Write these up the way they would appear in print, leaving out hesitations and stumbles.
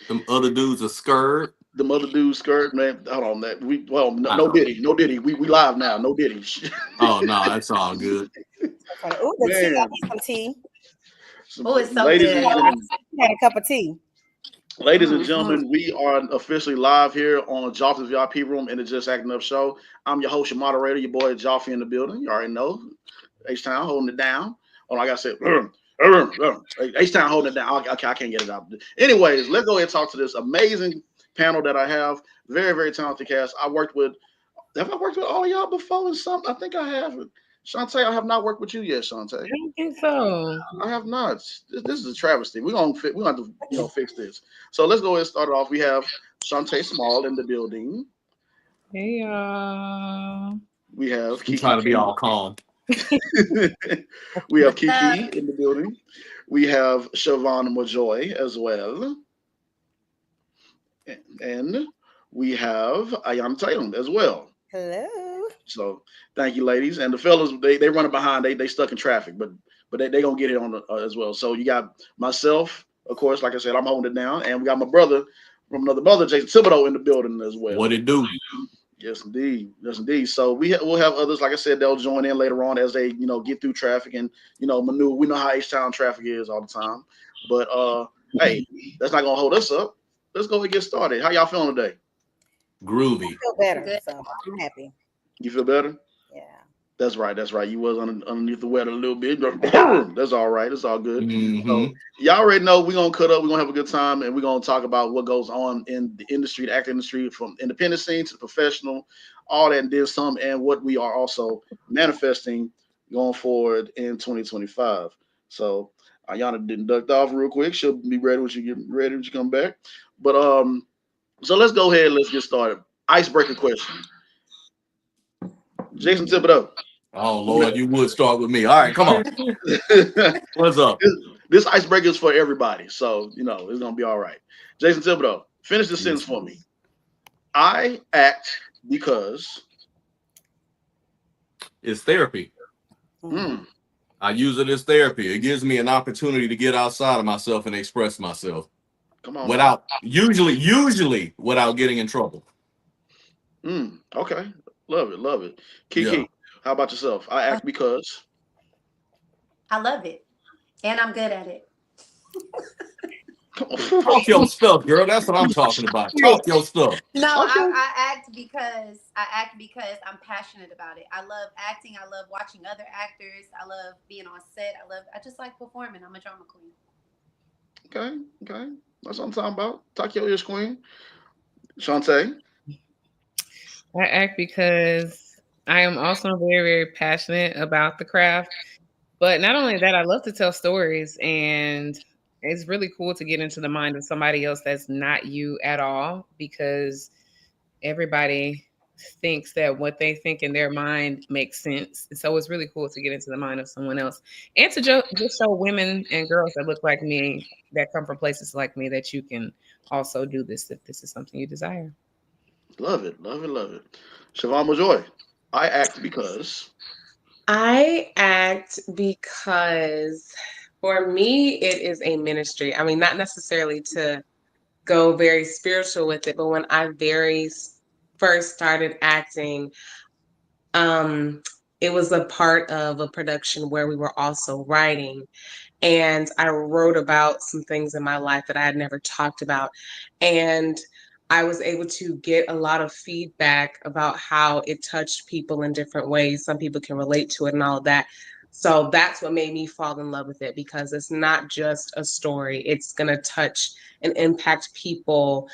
Them other dudes are scared. The mother dude skirt, man. Hold on, that no Uh-huh. Diddy, no Diddy. We live now, no Diddy. Oh no, that's all good. So funny. Ooh, the tea. I Man, need some tea. Oh, it's so ladies and good. gentlemen, I had a cup of tea. Mm-hmm. we are officially live here on Joffrey's VIP room in the Just Acting Up show. I'm your host, your moderator, your boy Joffrey in the building. You already know. H-Town holding it down. Oh, like I said, H-Town holding it down. Okay, I can't get it out. Anyways, let's go ahead and talk to this amazing panel that I have. Very, very talented cast. Have I worked with all of y'all before in something? I think I have. Shantae, I have not worked with you yet, Shantae. I don't think so. I have not. This is a travesty. We're gonna have to fix this. So let's go ahead and start it off. We have Shantae Small in the building. Hey y'all. We have I'm Kiki. trying to be all calm. We have Kiki in the building. We have Siobhan Majoy as well. And we have Ayan Tatum as well. Hello. So thank you, ladies. And the fellas, they running behind. They stuck in traffic, but they gonna get it on as well. So you got myself, of course, like I said, I'm holding it down, and we got my brother from another brother, Jason Thibodeau, in the building as well. What it do? Yes, indeed. Yes, indeed. So we'll have others, like I said, they'll join in later on as they get through traffic and maneuver. We know how H-Town traffic is all the time, but hey, that's not gonna hold us up. Let's go and get started. How y'all feeling today? Groovy. I feel better, Good. so I'm happy. You feel better? Yeah. That's right. That's right. You was underneath the weather a little bit. That's all right. It's all good. Mm-hmm. So y'all already know we're gonna cut up. We're gonna have a good time, and we're gonna talk about what goes on in the industry, the acting industry, from independent scene to the professional, all that and then some, and what we are also manifesting going forward in 2025. So Ayana didn't ducked off real quick. She'll be ready when you come back. But so let's go ahead. Let's get started. Icebreaker question. Jason Thibodeau. Oh Lord, you would start with me. All right, come on. What's up? This icebreaker is for everybody, so it's gonna be all right. Jason Thibodeau, finish the sentence for me. I act because It's therapy. I use it as therapy. It gives me an opportunity to get outside of myself and express myself come on without usually without getting in trouble. Okay, love it. Kiki, Yeah. how about yourself? I act because I love it, and I'm good at it. Talk your stuff, girl. That's what I'm talking about. Talk your stuff. No, Okay. I act because I'm passionate about it. I love acting. I love watching other actors. I love being on set. I just like performing. I'm a drama queen. Okay. That's what I'm talking about. Talk your ears, queen. Shantae. I act because I am also very, very passionate about the craft. But not only that, I love to tell stories, and it's really cool to get into the mind of somebody else that's not you at all, because everybody thinks that what they think in their mind makes sense. So it's really cool to get into the mind of someone else and to just show women and girls that look like me, that come from places like me, that you can also do this if this is something you desire. Love it. Siobhan Majoy. I act because I act because for me, it is a ministry. I mean, not necessarily to go very spiritual with it, but when I first started acting, it was a part of a production where we were also writing. And I wrote about some things in my life that I had never talked about. And I was able to get a lot of feedback about how it touched people in different ways. Some people can relate to it and all of that. So that's what made me fall in love with it, because it's not just a story. It's going to touch and impact people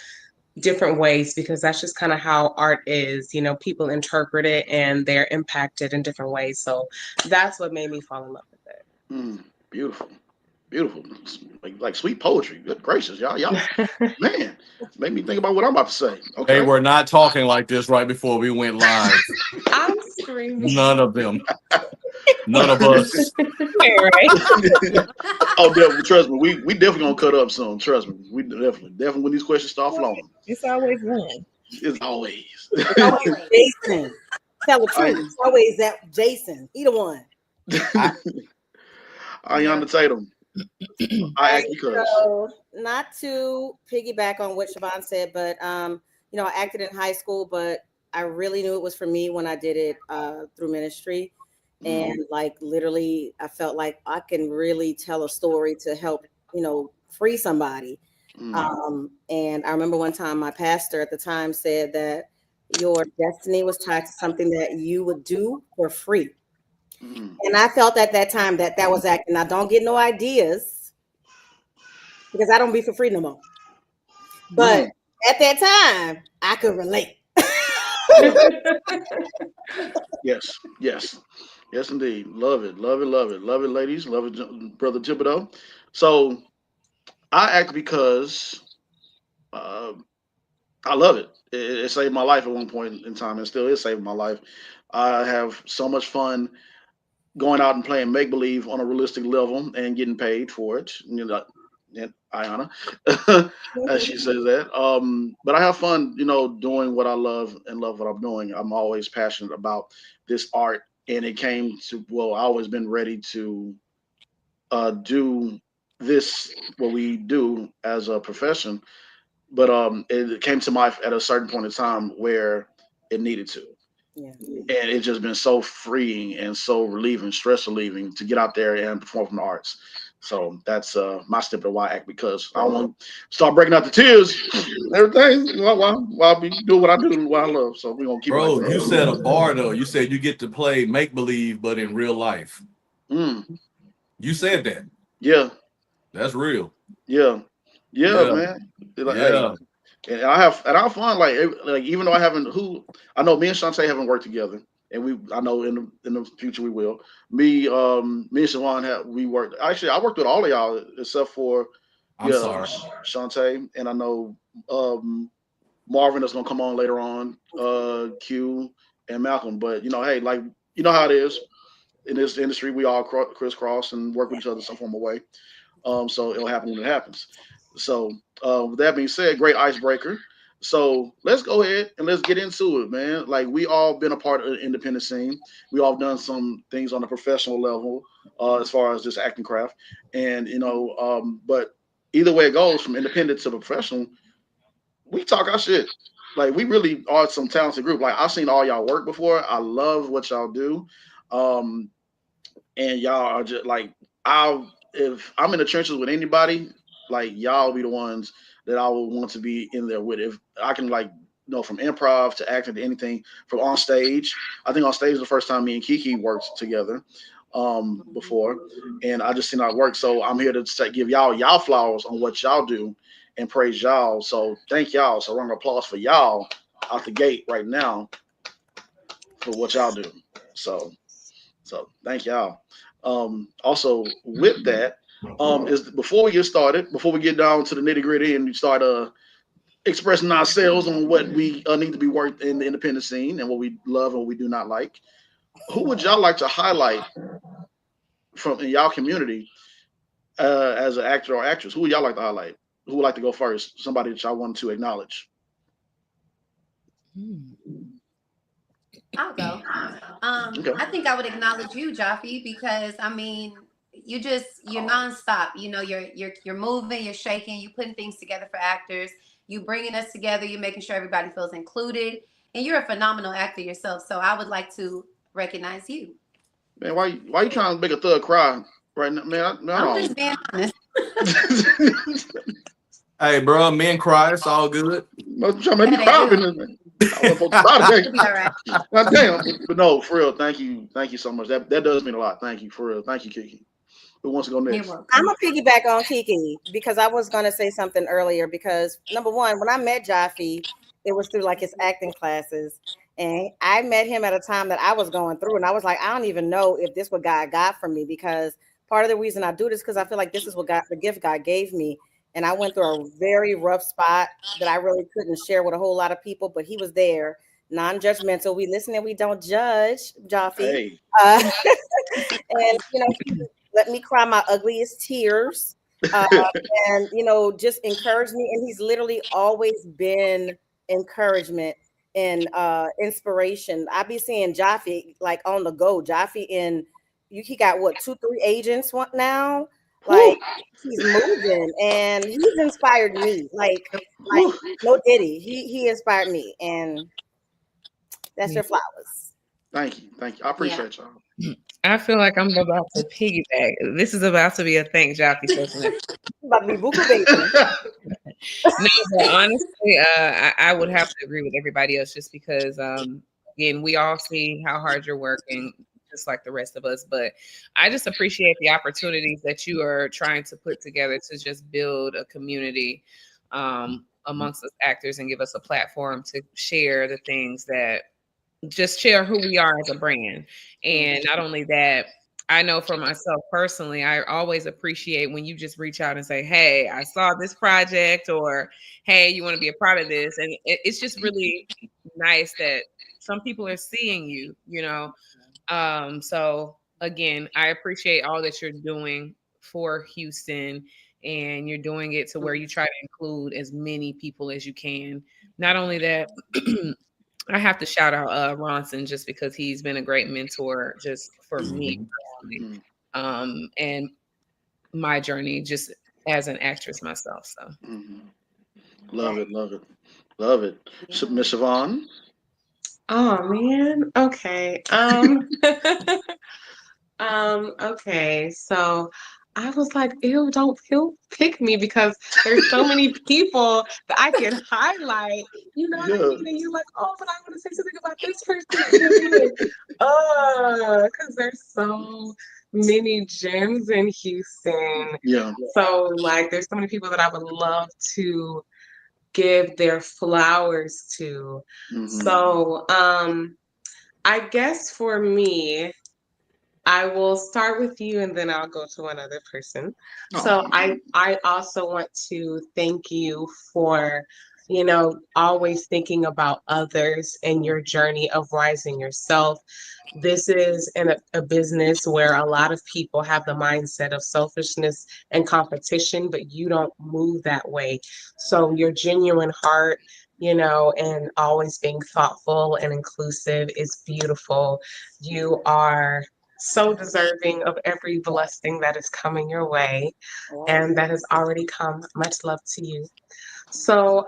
different ways, because that's just kind of how art is. People interpret it and they're impacted in different ways. So that's what made me fall in love with it. Beautiful. Like sweet poetry. Good gracious, y'all, man, made me think about what I'm about to say. Okay. They were not talking like this right before we went live. I'm screaming. None of them. None of us. Right? Oh, trust me, we definitely gonna cut up soon. Trust me, we definitely when these questions start flowing. It's always one. It's always. Jason. Tell the truth. It's always that Jason. He the one. Ayanna Tatum. I act because not to piggyback on what Siobhan said, but I acted in high school, but I really knew it was for me when I did it through ministry. And like literally, I felt like I can really tell a story to help, free somebody. And I remember one time my pastor at the time said that your destiny was tied to something that you would do for free. And I felt at that time that was acting. Now, don't get no ideas because I don't be for free no more. But at that time, I could relate. Yes, indeed. Love it, ladies. Love it, brother Thibodeau. So I act because uh, I love it. It saved my life at one point in time, and still is saving my life. I have so much fun going out and playing make believe on a realistic level and getting paid for it. And Ayana, as she says that. But I have fun, doing what I love and love what I'm doing. I'm always passionate about this art, and it came to I always been ready to do this what we do as a profession. But it came to my at a certain point in time where it needed to. Yeah. And it's just been so freeing and so relieving, stress relieving to get out there and perform from the arts. So that's my step of why I act, because I don't want to start breaking out the tears and everything while we do what I do, what I love. So we're gonna keep it like Bro, that. you said a bar though. You said you get to play make believe, but in real life. You said that. Yeah, That's real. yeah, Yeah. man. Like, hey, Yeah. and I have fun. Like even though I know me and Shantae haven't worked together, and I know in the future we will. Me and Siobhan we worked. Actually, I worked with all of y'all except for I'm sorry. Shantae, and I know Marvin that's gonna come on later on, Q and Malcolm. But hey, like how it is in this industry, we all crisscross and work with each other in some form of way. So it'll happen when it happens. So with that being said, great icebreaker. So let's go ahead and let's get into it, man. Like we all been a part of the independent scene. We all done some things on a professional level, as far as this acting craft, and but either way it goes, from independent to professional, we talk our shit. Like we really are some talented group. Like I've seen all y'all work before. I love what y'all do. Um, and y'all are just like if I'm in the trenches with anybody, like y'all be the ones that I would want to be in there with. If I can from improv to acting to anything from on stage. I think on stage is the first time me and Kiki worked together before, and I just seen how it work. So I'm here to give y'all flowers on what y'all do and praise y'all. So thank y'all. So round of applause for y'all out the gate right now for what y'all do. So thank y'all. Also with that, is before we get started, before we get down to the nitty gritty and we start expressing ourselves on what we need to be worked in the independent scene and what we love and what we do not like, who would y'all like to highlight from in y'all community as an actor or actress? Who would y'all like to highlight? Who would like to go first? Somebody that y'all want to acknowledge. I'll go. Okay. I think I would acknowledge you, Jaffe, because I mean, you're nonstop. You're moving, you're shaking, you putting things together for actors. You bringing us together. You're making sure everybody feels included, and you're a phenomenal actor yourself. So I would like to recognize you. Man, why you trying to make a thug cry right now, man? I'm just being honest. Hey, bro, men cry. It's all good. I'm trying to make me cry up in this, man. I wasn't supposed to cry today. It'll be all right. God damn. But no, for real, thank you so much. That does mean a lot. Thank you, for real. Thank you, Kiki. Who wants to go You're next? welcome. I'm a piggyback on Kiki because I was going to say something earlier because number one, when I met Jaffe, it was through like his acting classes. And I met him at a time that I was going through. And I was like, I don't even know if this what God got for me, because part of the reason I do this because I feel like this is what the gift God gave me. And I went through a very rough spot that I really couldn't share with a whole lot of people, but he was there, non-judgmental. We listen and we don't judge, Jaffe. Hey. And he let me cry my ugliest tears, and just encourage me. And he's literally always been encouragement and inspiration. I be seeing Jaffe like on the go. Jaffe he got what 2-3 agents now. Like he's moving, and he's inspired me. Like no Diddy, he inspired me, and that's your flowers. Thank you. I appreciate y'all. I feel like I'm about to piggyback. This is about to be a thank jockey session. About to be buku baby. No, but honestly, I would have to agree with everybody else just because, again, we all see how hard you're working, just like the rest of us. But I just appreciate the opportunities that you are trying to put together to just build a community amongst us actors and give us a platform to share the things that just share who we are as a brand. And not only that, I know for myself personally, I always appreciate when you just reach out and say, hey, I saw this project, or hey, you want to be a part of this. And it's just really nice that some people are seeing you, you know. So again, I appreciate all that you're doing for Houston, and you're doing it to where you try to include as many people as you can. Not only that, I have to shout out Ronson just because he's been a great mentor just for me personally, and my journey just as an actress myself. So Love it. So, Miss Siobhan. Oh man. Okay. Okay. So I was like, ew, don't pick me because there's so many people that I can highlight. You know what I mean? And you're like, oh, but I want to say something about this person. Because there's so many gems in Houston. Yeah. So like there's so many people that I would love to give their flowers to. So I guess for me, I will start with you and then I'll go to another person. So I also want to thank you for, you know, always thinking about others and your journey of rising yourself. This is a business where a lot of people have the mindset of selfishness and competition, but you don't move that way. So your genuine heart, you know, and always being thoughtful and inclusive is beautiful. You are so deserving of every blessing that is coming your way and that has already come. Much love to you. So,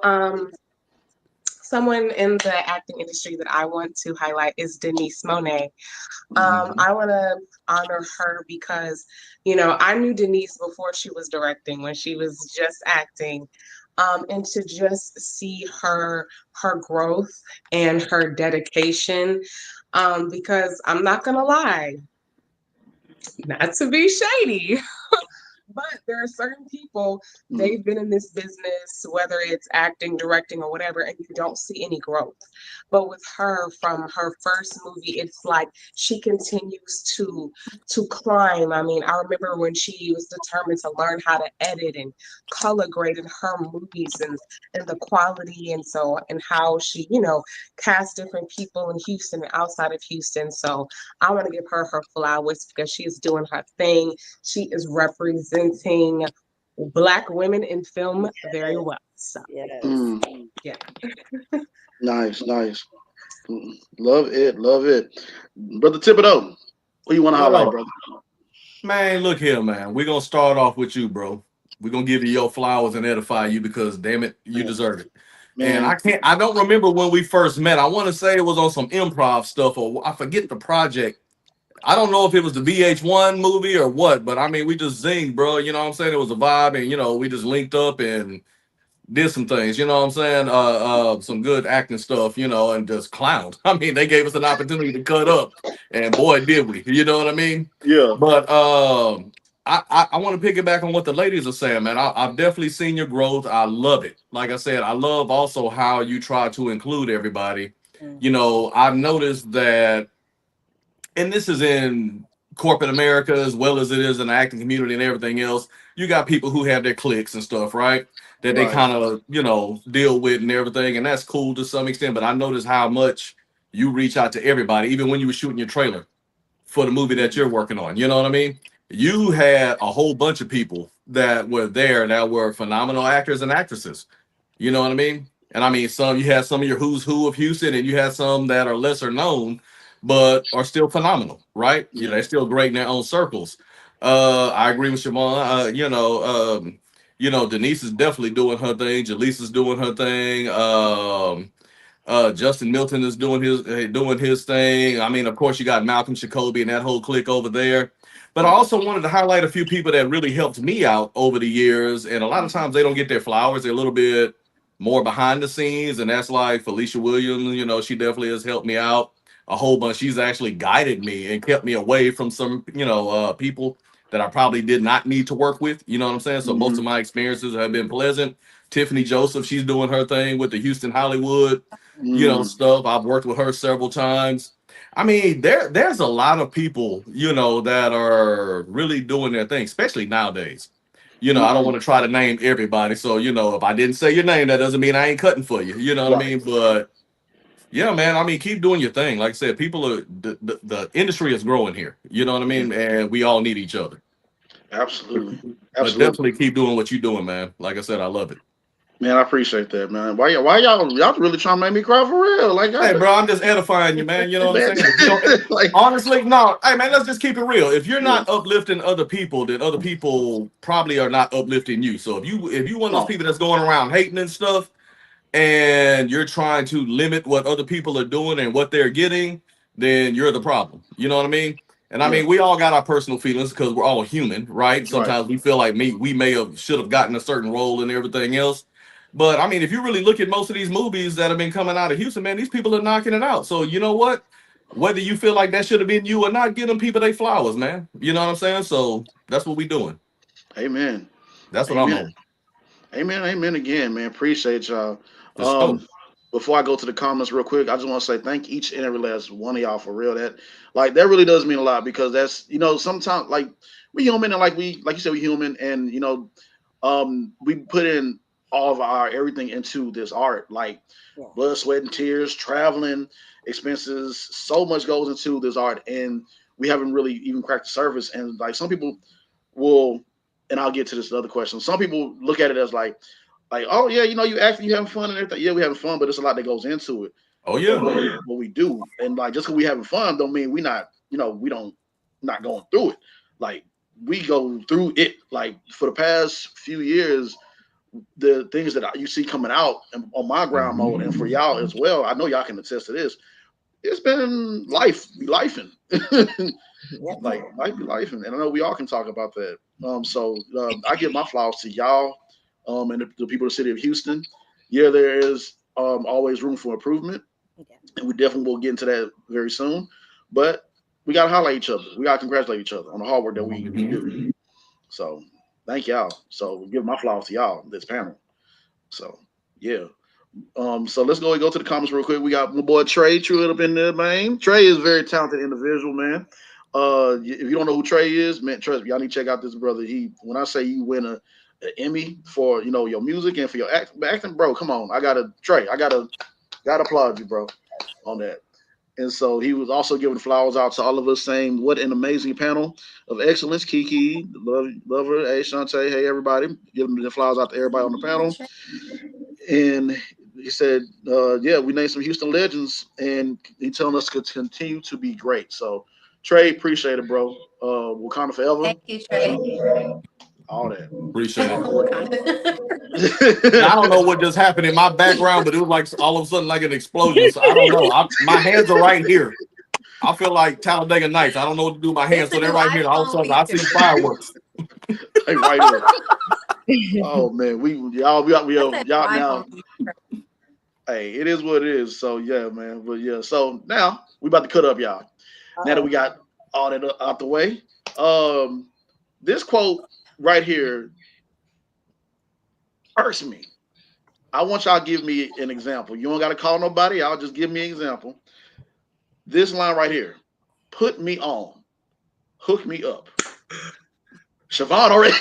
someone in the acting industry that I want to highlight is Denise Monet. I want to honor her because, you know, I knew Denise before she was directing, when she was just acting. And to just see her growth and her dedication, because I'm not gonna lie, not to be shady, but there are certain people, they've been in this business, whether it's acting, directing, or whatever, and you don't see any growth. But with her, from her first movie, it's like she continues to climb. I mean, I remember when she was determined to learn how to edit and color grade in her movies, and the quality, and how she, you know, cast different people in Houston and outside of Houston. So I want to give her her flowers because she is doing her thing. She is representing Black women in film very well. So, yeah. Nice. Love it. Brother Thibodeau, who you want to highlight, brother? Man, look here, man. We're gonna start off with you, bro. We're gonna give you your flowers and edify you because damn it, you deserve it. Man. And I don't remember when we first met. I want to say it was on some improv stuff, or I forget the project. I don't know if it was the VH1 movie or what, but I mean, we just zinged, bro. You know what I'm saying? It was a vibe, and you know, we just linked up and did some things, you know what I'm saying? Some good acting stuff, you know, and just clowned. I mean, they gave us an opportunity to cut up, and boy, did we, you know what I mean? Yeah. But I want to piggyback on what the ladies are saying, man. I've definitely seen your growth. I love it. Like I said, I love also how you try to include everybody. You know, I've noticed that, and this is in corporate America as well as it is in the acting community and everything else. You got people who have their cliques and stuff, right? That they kind of, you know, deal with and everything. And that's cool to some extent. But I noticed how much you reach out to everybody, even when you were shooting your trailer for the movie that you're working on. You know what I mean? You had a whole bunch of people that were there that were phenomenal actors and actresses. You know what I mean? And I mean, you had some of your who's who of Houston, and you had some that are lesser known, but are still phenomenal, right? You know, they're still great in their own circles. I agree with Siobhan. Denise is definitely doing her thing. Jaleesa is doing her thing. Justin Milton is doing his thing. I mean, of course, you got Malcolm Jacoby and that whole clique over there. But I also wanted to highlight a few people that really helped me out over the years. And a lot of times they don't get their flowers. They're a little bit more behind the scenes. And that's like Felicia Williams. She definitely has helped me out a whole bunch. She's actually guided me and kept me away from some, people that I probably did not need to work with. You know what I'm saying? So most of my experiences have been pleasant. Tiffany Joseph, she's doing her thing with the Houston Hollywood stuff. I've worked with her several times. I mean, there's a lot of people, that are really doing their thing, especially nowadays. I don't want to try to name everybody. So, if I didn't say your name, that doesn't mean I ain't cutting for you. You know what I mean? But yeah, man, I mean, keep doing your thing. Like I said, people are the industry is growing here. You know what I mean? And we all need each other. Absolutely. But definitely keep doing what you're doing, man. Like I said, I love it. Man, I appreciate that, man. Why y'all really trying to make me cry for real? Like, hey, bro, I'm just edifying you, man. You know what I'm saying? Like, honestly, no. Hey, man, let's just keep it real. If you're not uplifting other people, then other people probably are not uplifting you. So if you one of those people that's going around hating and stuff, and you're trying to limit what other people are doing and what they're getting, then you're the problem. You know what I mean? And I mean, we all got our personal feelings because we're all human, right? Sometimes we feel like we may have should have gotten a certain role and everything else. But I mean, if you really look at most of these movies that have been coming out of Houston, man, these people are knocking it out. So you know what? Whether you feel like that should have been you or not, give them people their flowers, man. You know what I'm saying? So that's what we doing. Amen. That's what I'm on. Amen. Amen again, man. Appreciate y'all. Sure. Before I go to the comments real quick, I just want to say thank each and every last one of y'all for real. That really does mean a lot because that's sometimes like we human and like you said we human and we put in all of our everything into this art like blood, sweat, and tears, traveling expenses. So much goes into this art, and we haven't really even cracked the surface. And like some people will, and I'll get to this other question. Some people look at it as like, oh yeah, you acting, you having fun and everything. Yeah, we having fun, but it's a lot that goes into it. Oh yeah, what we do, and like just because we having fun, don't mean we not, we don't not going through it. Like we go through it. Like for the past few years, the things that you see coming out on my ground mode, and for y'all as well. I know y'all can attest to this. It's been lifing. Like life be lifing, and I know we all can talk about that. So I give my flowers to y'all. And the people of the city of Houston. Yeah, there is always room for improvement, and we definitely will get into that very soon. But we got to highlight each other. We got to congratulate each other on the hard work that we do. So thank y'all. So we give my flowers to y'all, this panel. So yeah. So let's go to the comments real quick. We got my boy Trey True up in there, man. Trey is a very talented individual, man. If you don't know who Trey is, man, trust me, y'all need to check out this brother. When I say you win an Emmy for your music and for your acting, bro, come on. I gotta applaud you, bro, on that. And so he was also giving flowers out to all of us, saying, "What an amazing panel of excellence." Kiki, love her. Hey, Shantae. Hey, everybody. Giving the flowers out to everybody on the panel. And he said, "Yeah, we named some Houston legends, and he's telling us to continue to be great." So, Trey, appreciate it, bro. Wakanda forever. Thank you, Trey. All that. Appreciate it. I don't know what just happened in my background, but it was like all of a sudden like an explosion. So I don't know. My hands are right here. I feel like Talladega Nights. I don't know what to do with my hands, so they're right here. All of a sudden, I see fireworks. Right here. Oh man, y'all now. Hey, it is what it is. So yeah, man. But yeah, so now we about to cut up, y'all. Now that we got all that out the way, this quote right here irks me. I want y'all to give me an example. You don't got to call nobody. Y'all just give me an example. This line right here: "Put me on, hook me up." Siobhan already.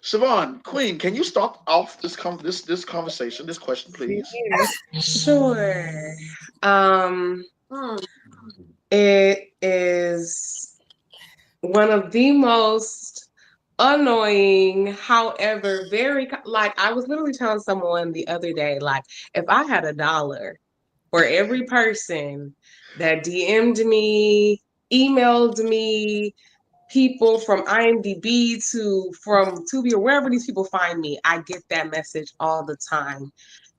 Siobhan, Queen, can you start off this conversation, this question, please? Sure. It is one of the most annoying, however, very like I was literally telling someone the other day, like if I had $1 for every person that DM'd me emailed me, people from IMDb to from Tubi or wherever these people find me. I get that message all the time.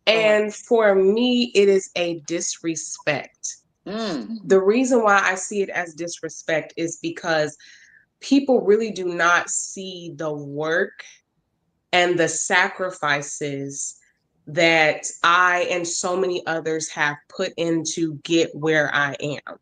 And for me, it is a disrespect. The reason why I see it as disrespect is because people really do not see the work and the sacrifices that I and so many others have put in to get where I am.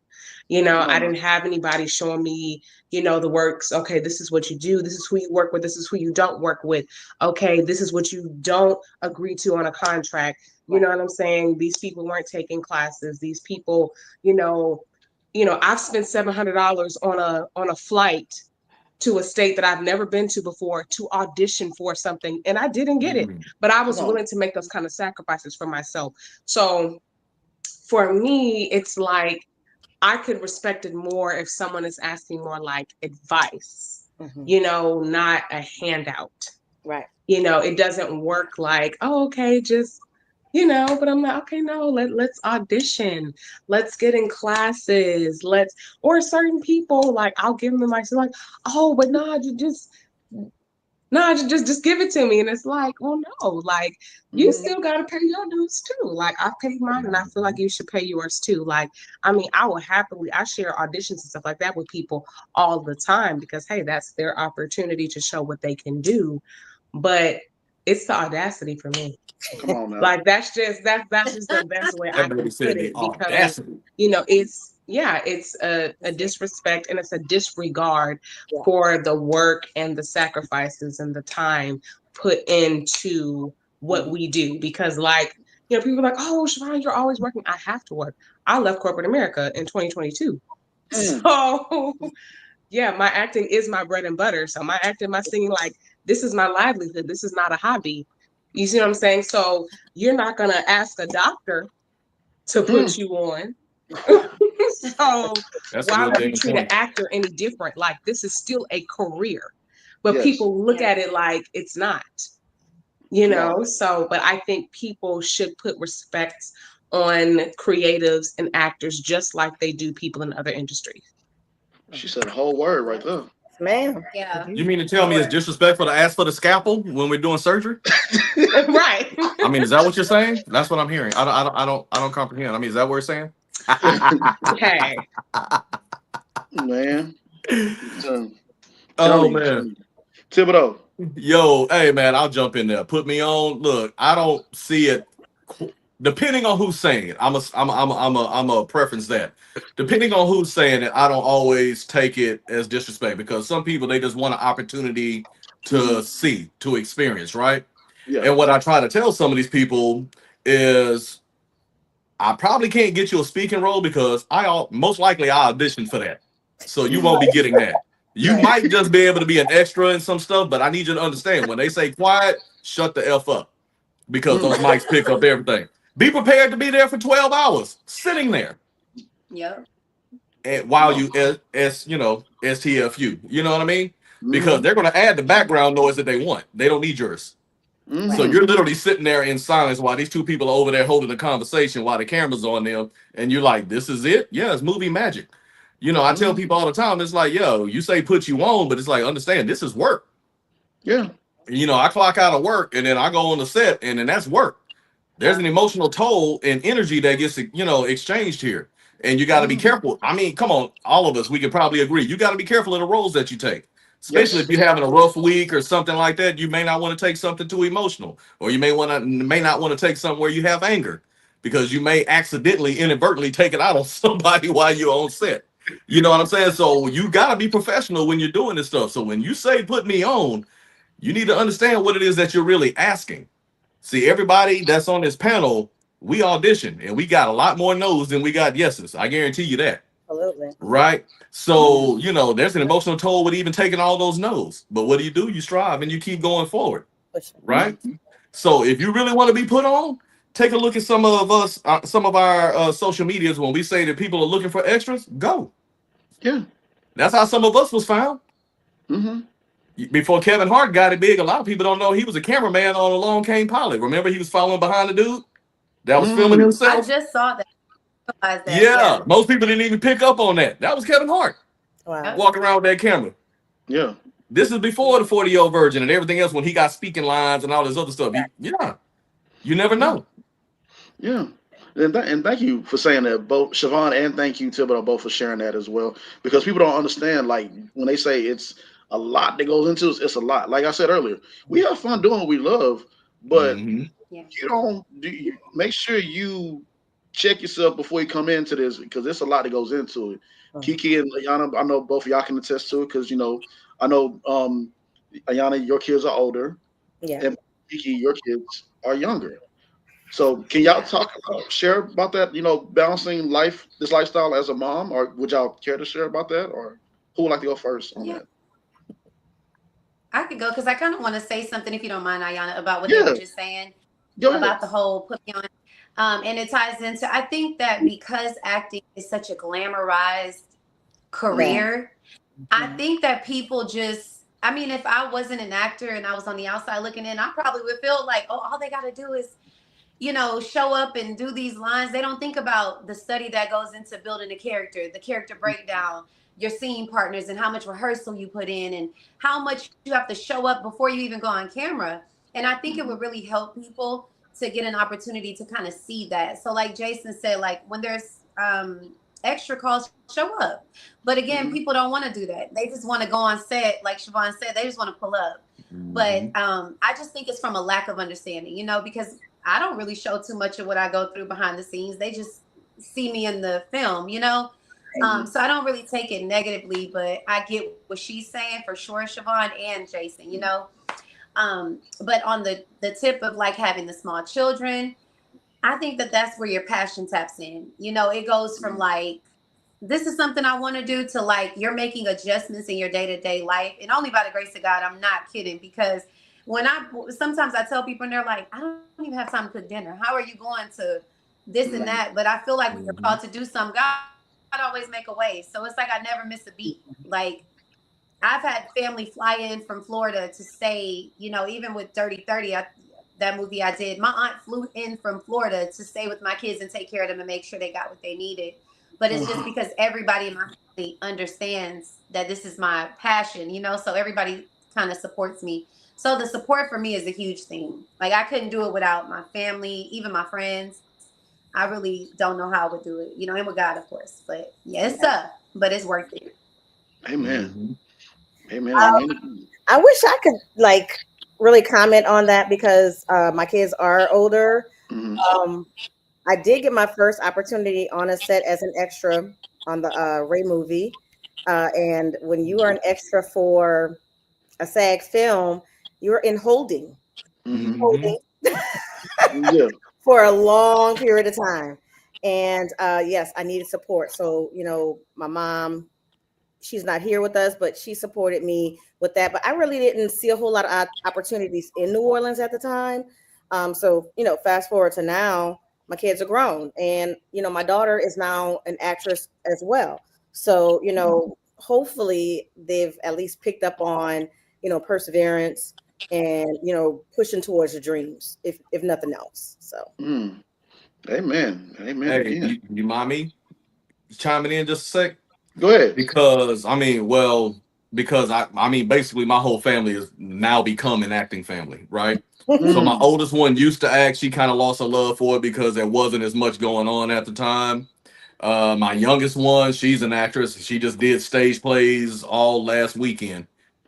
You know, I didn't have anybody showing me, you know, the works. Okay, this is what you do. This is who you work with. This is who you don't work with. Okay, this is what you don't agree to on a contract. You know what I'm saying? These people weren't taking classes. These people, I've spent $700 on a flight to a state that I've never been to before to audition for something, and I didn't get it, but I was willing to make those kind of sacrifices for myself. So for me, it's like I could respect it more if someone is asking more like advice, not a handout. Right. It doesn't work like, oh, okay, just but I'm like, okay, no, let's audition, let's get in classes, or certain people, like I'll give them my, like, oh, but no, just give it to me. And it's like, well, no, like you still got to pay your dues too. Like I've paid mine, and I feel like you should pay yours too. Like, I mean, I share auditions and stuff like that with people all the time because, hey, that's their opportunity to show what they can do. But it's the audacity for me. Come on now. Like that's just the best way I can put it, because it's a disrespect and it's a disregard for the work and the sacrifices and the time put into what we do. Because people are like, oh, Siobhan, you're always working. I have to work. I left corporate America in 2022. So yeah, my acting is my bread and butter. So my acting, my singing, like this is my livelihood. This is not a hobby. You see what I'm saying? So you're not going to ask a doctor to put you on. So why would you treat an actor any different? Like this is still a career, but people look at it like it's not, So, but I think people should put respect on creatives and actors just like they do people in other industries. She said a whole word right there. Man. Yeah. You mean to tell me it's disrespectful to ask for the scalpel when we're doing surgery? Right. I mean, is that what you're saying? That's what I'm hearing. I don't comprehend. I mean, is that what we're saying? Hey. Man. Oh man. Thibodeau. Yo, hey man, I'll jump in there. Put me on. Look, I don't see it. Depending on who's saying it, I'm a preference that. Depending on who's saying it, I don't always take it as disrespect, because some people, they just want an opportunity to see, to experience, right? Yeah. And what I try to tell some of these people is, I probably can't get you a speaking role because most likely I auditioned for that, so you won't be getting that. You might just be able to be an extra in some stuff, but I need you to understand, when they say quiet, shut the F up, because those mics pick up everything. Be prepared to be there for 12 hours, sitting there. Yep. And while you STFU, you know what I mean? Because they're going to add the background noise that they want. They don't need yours. So you're literally sitting there in silence while these two people are over there holding the conversation while the camera's on them. And you're like, this is it? Yeah, it's movie magic. I tell people all the time, it's like, yo, you say put you on, but it's like, understand, this is work. Yeah. I clock out of work and then I go on the set, and then that's work. There's an emotional toll and energy that gets, exchanged here. And you got to be careful. I mean, come on, all of us, we could probably agree. You got to be careful of the roles that you take. Especially if you're having a rough week or something like that. You may not want to take something too emotional, or you may not want to take something where you have anger, because you may accidentally, inadvertently take it out on somebody while you're on set. You know what I'm saying? So you got to be professional when you're doing this stuff. So when you say put me on, you need to understand what it is that you're really asking. See, everybody that's on this panel, we audition, and we got a lot more no's than we got yeses. I guarantee you that. Absolutely. Right? So, there's an emotional toll with even taking all those no's. But what do? You strive and you keep going forward. Right? So if you really want to be put on, take a look at some of our social medias. When we say that people are looking for extras, go. Yeah. That's how some of us was found. Before Kevin Hart got it big, a lot of people don't know he was a cameraman on Along Came Polly. Remember, he was following behind the dude that was filming himself? I just saw that. realize that. Yeah, Yeah. most people didn't even pick up on that. That was Kevin Hart Wow. walking around with that camera. Yeah. This is before the 40-year-old virgin and everything else when he got speaking lines and all this other stuff. Yeah, you never Yeah. know. Yeah. And thank you for saying that, both Siobhan and thank you, Thibodeau, both for sharing that as well. Because people don't understand, like when they say it's a lot that goes into it, it's a lot. Like I said earlier, we have fun doing what we love, but Hmm. Yeah. you don't do. You make sure you check yourself before you come into this because there's a lot that goes into it. Kiki and Ayana, I know both of y'all can attest to it because I know Ayana, your kids are older, Yeah. and Kiki, your kids are younger. So can y'all Yeah. talk about share about that? Balancing this lifestyle as a mom, or would y'all care to share about that, or who would like to go first on Yeah. that? I could go because I kind of want to say something, if you don't mind, Ayana, about what they were Yeah, just saying go ahead. about the whole put me on. And it ties into, I think that because acting is such a glamorized Yeah. career, I think that people just, I mean, if I wasn't an actor and I was on the outside looking in, I probably would feel like, oh, all they got to do is, show up and do these lines. They don't think about the study that goes into building a character, the character breakdown, your scene partners, and how much rehearsal you put in, and how much you have to show up before you even go on camera. And I think it would really help people to get an opportunity to kind of see that. So, like Jason said, like when there's extra calls, show up. But again, Hmm. people don't want to do that. They just want to go on set, like Siobhan said, they just want to pull up. But Hmm. I just think it's from a lack of understanding, because I don't really show too much of what I go through behind the scenes. They just see me in the film. So I don't really take it negatively, but I get what she's saying for sure, Siobhan and Jason. But on the tip of like having the small children, I think that that's where your passion taps in. It goes from like, this is something I want to do to like, you're making adjustments in your day to day life. And only by the grace of God, I'm not kidding. Because sometimes I tell people and they're like, I don't even have time to cook dinner. How are you going to this and that? But I feel like when you're Hmm. called to do something, God always make a way. So it's like I never miss a beat. Like I've had family fly in from Florida to stay, even with Dirty 30, that movie I did. My aunt flew in from Florida to stay with my kids and take care of them and make sure they got what they needed. But it's just because everybody in my family understands that this is my passion, so everybody kind of supports me. So the support for me is a huge thing. Like I couldn't do it without my family, even my friends. I really don't know how I would do it, and with God, of course. But yeah, it's tough, but it's worth it. Amen. Hmm. Amen. Amen. I wish I could like really comment on that because my kids are older. Hmm. Um, I did get my first opportunity on a set as an extra on the Ray movie. And when you are an extra for a SAG film, you're in holding, Hmm. Hmm. holding Yeah. for a long period of time. And yes, I needed support. So, my mom, she's not here with us, but she supported me with that. But I really didn't see a whole lot of opportunities in New Orleans at the time. So, fast forward to now, my kids are grown, and my daughter is now an actress as well. So, hopefully they've at least picked up on perseverance and pushing towards your dreams, if nothing else. So Mm. Amen. Amen Hey, again. you mind me chiming in just a sec? Go ahead. Because because I mean basically my whole family is now become an acting family, right? So my Mm. oldest one used to act. She kind of lost her love for it because there wasn't as much going on at the time. My youngest one, she's an actress. She just did stage plays all last weekend.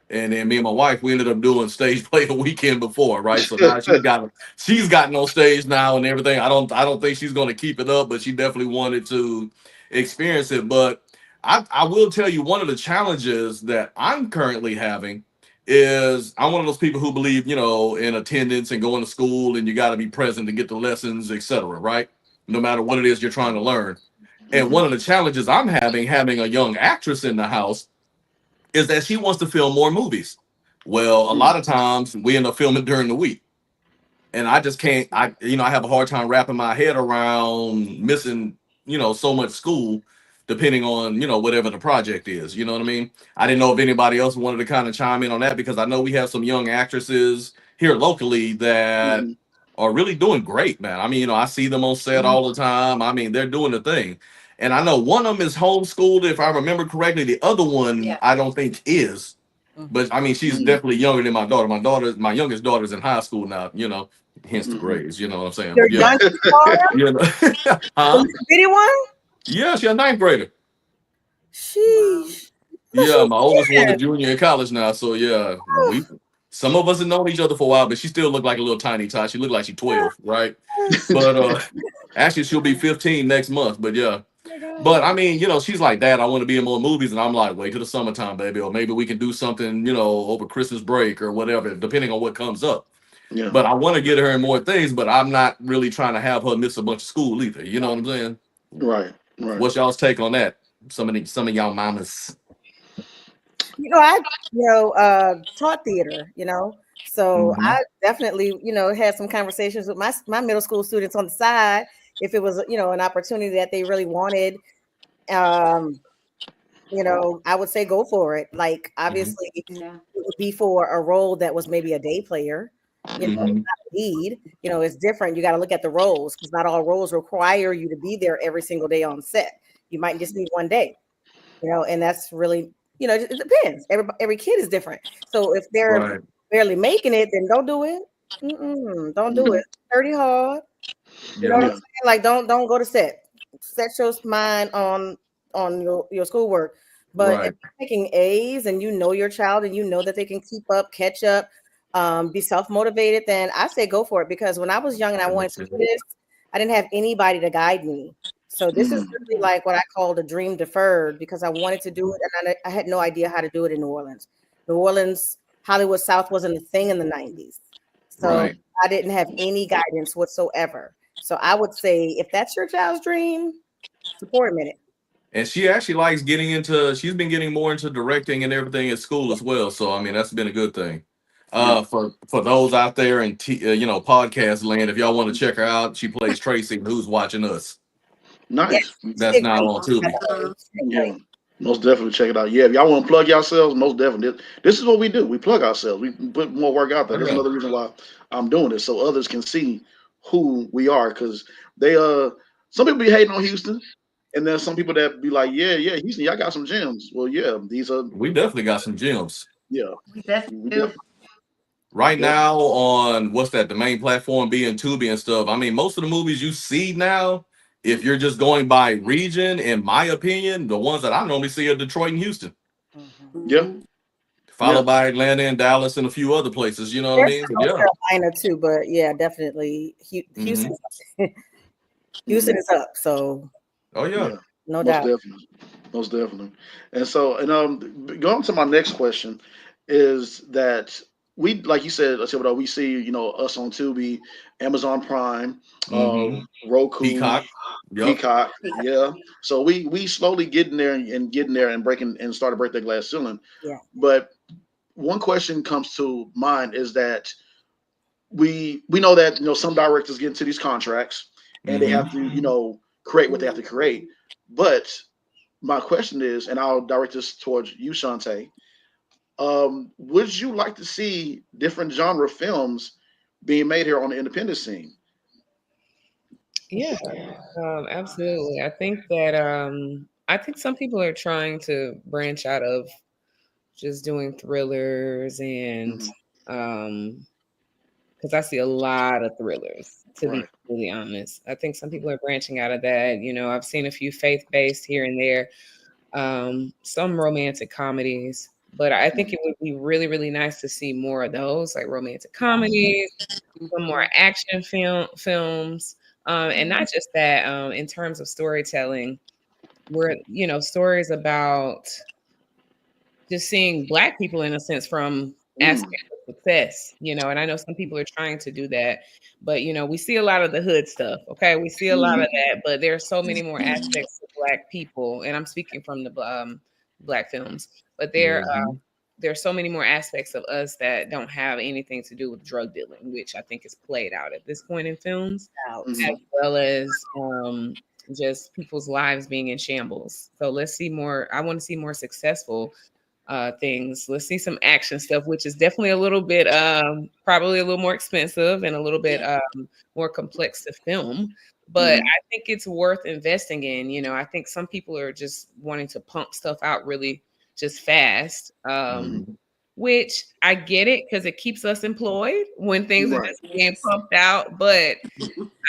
And then me and my wife, we ended up doing stage play the weekend before, right? So now she's gotten on stage now and everything. I don't think she's gonna keep it up, but she definitely wanted to experience it. But I will tell you one of the challenges that I'm currently having is I'm one of those people who believe, in attendance and going to school and you got to be present to get the lessons, etc. Right? No matter what it is you're trying to learn. And Hmm. one of the challenges I'm having a young actress in the house, is that she wants to film more movies. Well, a lot of times we end up filming during the week. And I just can't, I have a hard time wrapping my head around missing, so much school depending on, whatever the project is. You know what I mean? I didn't know if anybody else wanted to kind of chime in on that because I know we have some young actresses here locally that Hmm. are really doing great, man. I mean, I see them on set all the time. I mean, they're doing the thing. And I know one of them is homeschooled, if I remember correctly. The other one, Yeah. I don't think is. But I mean, she's definitely younger than my daughter. My youngest daughter's in high school now, hence the grades, you know what I'm saying? Your But yeah, youngest daughter, you know, the huh? little bitty one. Yeah, she's a ninth grader. Sheesh. So Yeah, she's my oldest one's a 10. junior in college now. So yeah, some of us have known each other for a while, but she still look like a little tiny tot. She look like she's 12, right? But actually she'll be 15 next month. But yeah. But I mean, she's like, Dad, I want to be in more movies, and I'm like, wait till the summertime, baby, or maybe we can do something, over Christmas break or whatever, depending on what comes up. Yeah. But I want to get her in more things, but I'm not really trying to have her miss a bunch of school either. You know what I'm saying? Right. Right. What's y'all's take on that? Some of y'all mamas. I taught theater, so Mhm. I definitely, had some conversations with my middle school students on the side if it was, an opportunity that they really wanted. Um, I would say go for it. Like, obviously, it Yeah. would be for a role that was maybe a day player, not Mhm. a lead. It's different. You got to look at the roles because not all roles require you to be there every single day on set. You might just need one day, and that's really, it depends. Every kid is different. So if they're Right. barely making it, then don't do it. Don't do it. 30 hard. You know Yeah. what I'm Yeah. saying? Like, don't go to set. Set your mind on your schoolwork. But if Right. you're making A's and you know your child and you know that they can keep up, catch up, be self-motivated, then I say go for it. Because when I was young and I wanted to do this, I didn't have anybody to guide me. So this is really like what I call the dream deferred because I wanted to do it and I had no idea how to do it in New Orleans. New Orleans, Hollywood South wasn't a thing in the 90s. So Right. I didn't have any guidance whatsoever. So I would say if that's your child's dream, support him in it. And she actually likes she's been getting more into directing and everything at school as well. So I mean, that's been a good thing. Yeah. For those out there in podcast land, if y'all want to check her out, she plays Tracy, who's watching us. Yeah, Nice. she That's did now great. on Tubi. She did Yeah. great. Most definitely check it out. Yeah, if y'all want to plug yourselves, most definitely. This is what we do. We plug ourselves. We put more work out there. That's Okay. another reason why I'm doing this, so others can see who we are. Because they some people be hating on Houston, and then some people that be like, yeah, Houston, y'all got some gems. Well, yeah, these are We definitely got some gems. yeah, We definitely we do. definitely, Right definitely. now on what's that, the main platform being Tubi and stuff. I mean, most of the movies you see now, if you're just going by region, in my opinion, the ones that I normally see are Detroit and Houston, Mhm. Yeah, Mhm. yeah, followed by Atlanta and Dallas and a few other places. You know what I There's mean? some But North yeah. Carolina too, but yeah, definitely Hmm. Houston. Houston is up, so Oh yeah. yeah. no Most doubt. definitely, most definitely. And so, and going to my next question is that we, like you said, I said, what we see, us on Tubi, Amazon Prime, Hmm. Roku, Peacock. Yep. Peacock, yeah. So we slowly getting there and getting there and breaking and start to break that glass ceiling. Yeah. But one question comes to mind is that we know that some directors get into these contracts and they Hmm. have to create what they have to create. But my question is, and I'll direct this towards you, Shantae. Would you like to see different genre films being made here on the independent scene? Yeah, absolutely. I think some people are trying to branch out of just doing thrillers and Hmm. because I see a lot of thrillers, to be Right. completely honest. I think some people are branching out of that. I've seen a few faith-based here and there, some romantic comedies, but I think Mhm. it would be really, really nice to see more of those, like romantic comedies, some more action films, and not just that. In terms of storytelling, where stories about just seeing Black people in a sense from Mm. aspect of success, and I know some people are trying to do that, but we see a lot of the hood stuff. Okay, we see a lot of Mhm. that, but there are so many more aspects of Black people, and I'm speaking from the Black films, but Hmm. there's so many more aspects of us that don't have anything to do with drug dealing, which I think is played out at this point in films, Out. as Mhm. well as just people's lives being in shambles. So let's see more. I want to see more successful things. Let's see some action stuff, which is definitely a little bit probably a little more expensive and a little bit more complex to film. But I think it's worth investing in. You know, I think some people are just wanting to pump stuff out really just fast. Which I get it because it keeps us employed when things are just being pumped out. But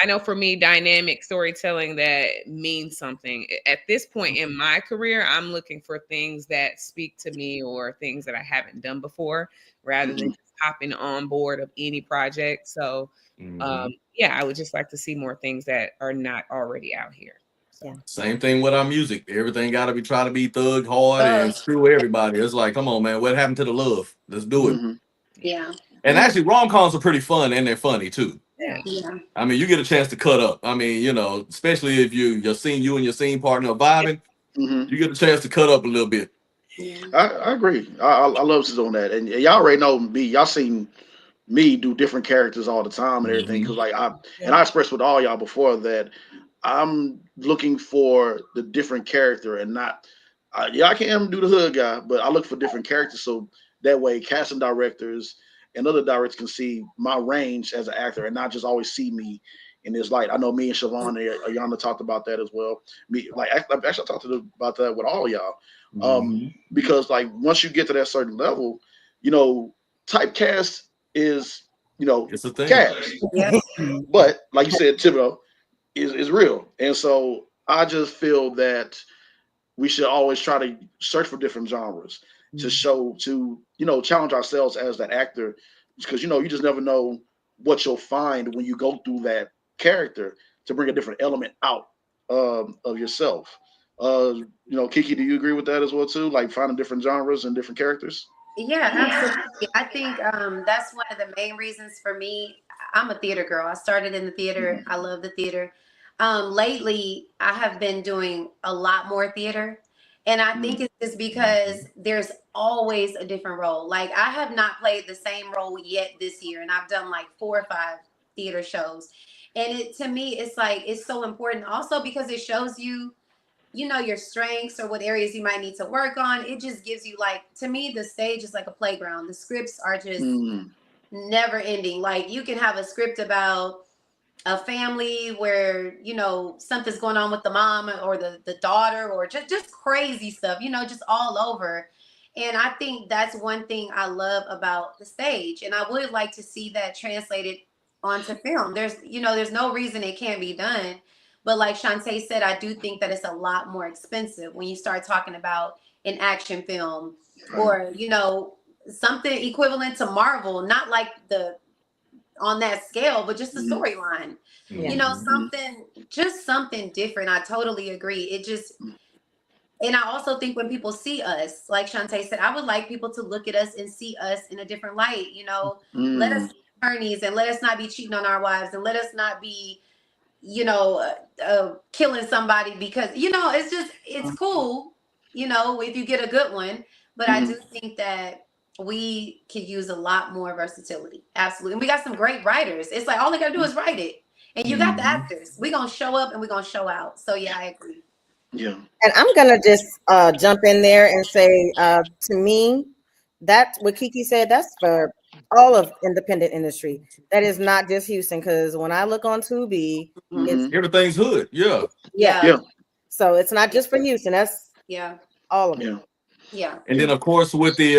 I know for me, dynamic storytelling that means something. At this point in my career, I'm looking for things that speak to me or things that I haven't done before rather than just hopping on board of any project. So, yeah, I would just like to see more things that are not already out here. Yeah. Same thing with our music. Everything got to be trying to be thug hard and screw everybody. It's like, come on, man, what happened to the love? Let's do it. Yeah. And actually, rom-coms are pretty fun and they're funny too. Yeah. I mean, you get a chance to cut up. I mean, you know, especially if you and your scene partner are vibing, you get a chance to cut up a little bit. Yeah. I agree. I love this on that, and y'all already know me. Y'all seen me do different characters all the time and everything. Because like I expressed with all y'all before that I'm looking for the different character and not. I can't do the hood guy, but I look for different characters so that way casting directors and other directors can see my range as an actor and not just always see me in this light. I know me and Siobhan and Ayana talked about that as well. Me, like, I've actually talked about that with all of y'all. Because like once you get to that certain level, you know, typecast is, you know, it's a thing. Cast. But like you said, Thibodeau is real. And so I just feel that we should always try to search for different genres to show, to, you know, challenge ourselves as that actor, because, you know, you just never know what you'll find when you go through that character to bring a different element out of yourself. You know, Kiki, do you agree with that as well too? Like finding different genres and different characters? Yeah, absolutely. I think that's one of the main reasons for me. I'm a theater girl. I started in the theater. I love the theater. Lately, I have been doing a lot more theater. And I think it's just because there's always a different role. Like I have not played the same role yet this year. And I've done like 4 or 5 theater shows. And it, to me, it's like, it's so important also because it shows you, you know, your strengths or what areas you might need to work on. It just gives you, like, to me, the stage is like a playground. The scripts are just never ending. Like you can have a script about a family where, you know, something's going on with the mom or the daughter or just crazy stuff, you know, just all over. And I think that's one thing I love about the stage. And I would like to see that translated onto film. There's, you know, there's no reason it can't be done. But like Shantae said, I do think that it's a lot more expensive when you start talking about an action film or, you know, something equivalent to Marvel, not like the on that scale, but just the storyline. You know, something, just something different. I totally agree. It just, and I also think when people see us, like Shantae said, I would like people to look at us and see us in a different light. You know, let us be attorneys and let us not be cheating on our wives and let us not be, you know, killing somebody because, you know, it's just, it's cool, you know, if you get a good one. But I do think that we could use a lot more versatility. Absolutely. And we got some great writers. It's like, all they got to do is write it. And you got the actors. We're going to show up and we're going to show out. So, yeah, I agree. Yeah. And I'm going to just jump in there and say, to me, that what Kiki said, that's for all of independent industry. That is not just Houston, because when I look on Tubi, it's everything's hood. Yeah. So it's not just for Houston. That's all of it. Yeah. And then of course with the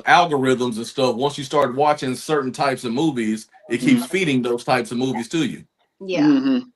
algorithms and stuff, once you start watching certain types of movies, it keeps feeding those types of movies to you. Yeah.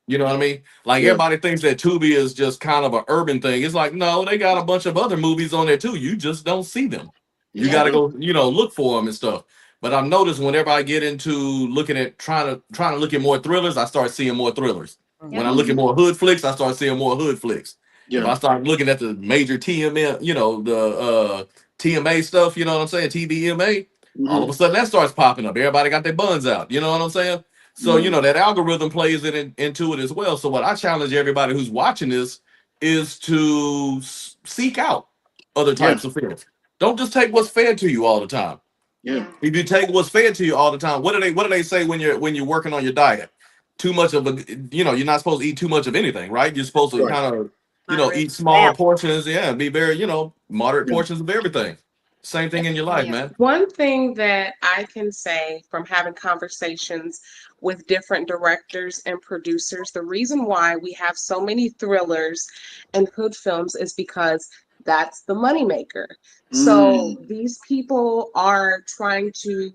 You know what I mean? Like everybody thinks that Tubi is just kind of an urban thing. It's like, no, they got a bunch of other movies on there too. You just don't see them. You got to go, you know, look for them and stuff. But I've noticed whenever I get into looking at trying to look at more thrillers, I start seeing more thrillers. When I look at more hood flicks, I start seeing more hood flicks. If I start looking at the major TMA, you know, the TMA stuff, you know what I'm saying? TVMA, all of a sudden that starts popping up. Everybody got their buns out, you know what I'm saying? So, you know, that algorithm plays into it as well. So what I challenge everybody who's watching this is to seek out other types of films. Don't just take what's fed to you all the time. If you take what's fed to you all the time, what do they say when you're working on your diet? Too much of a, you know, you're not supposed to eat too much of anything, right? You're supposed to kind of, you know, eat small portions, be very, you know, moderate portions of everything. Same thing in your life, Yeah. man. One thing that I can say from having conversations with different directors and producers, the reason why we have so many thrillers and hood films is because that's the moneymaker. So Mm, these people are trying to,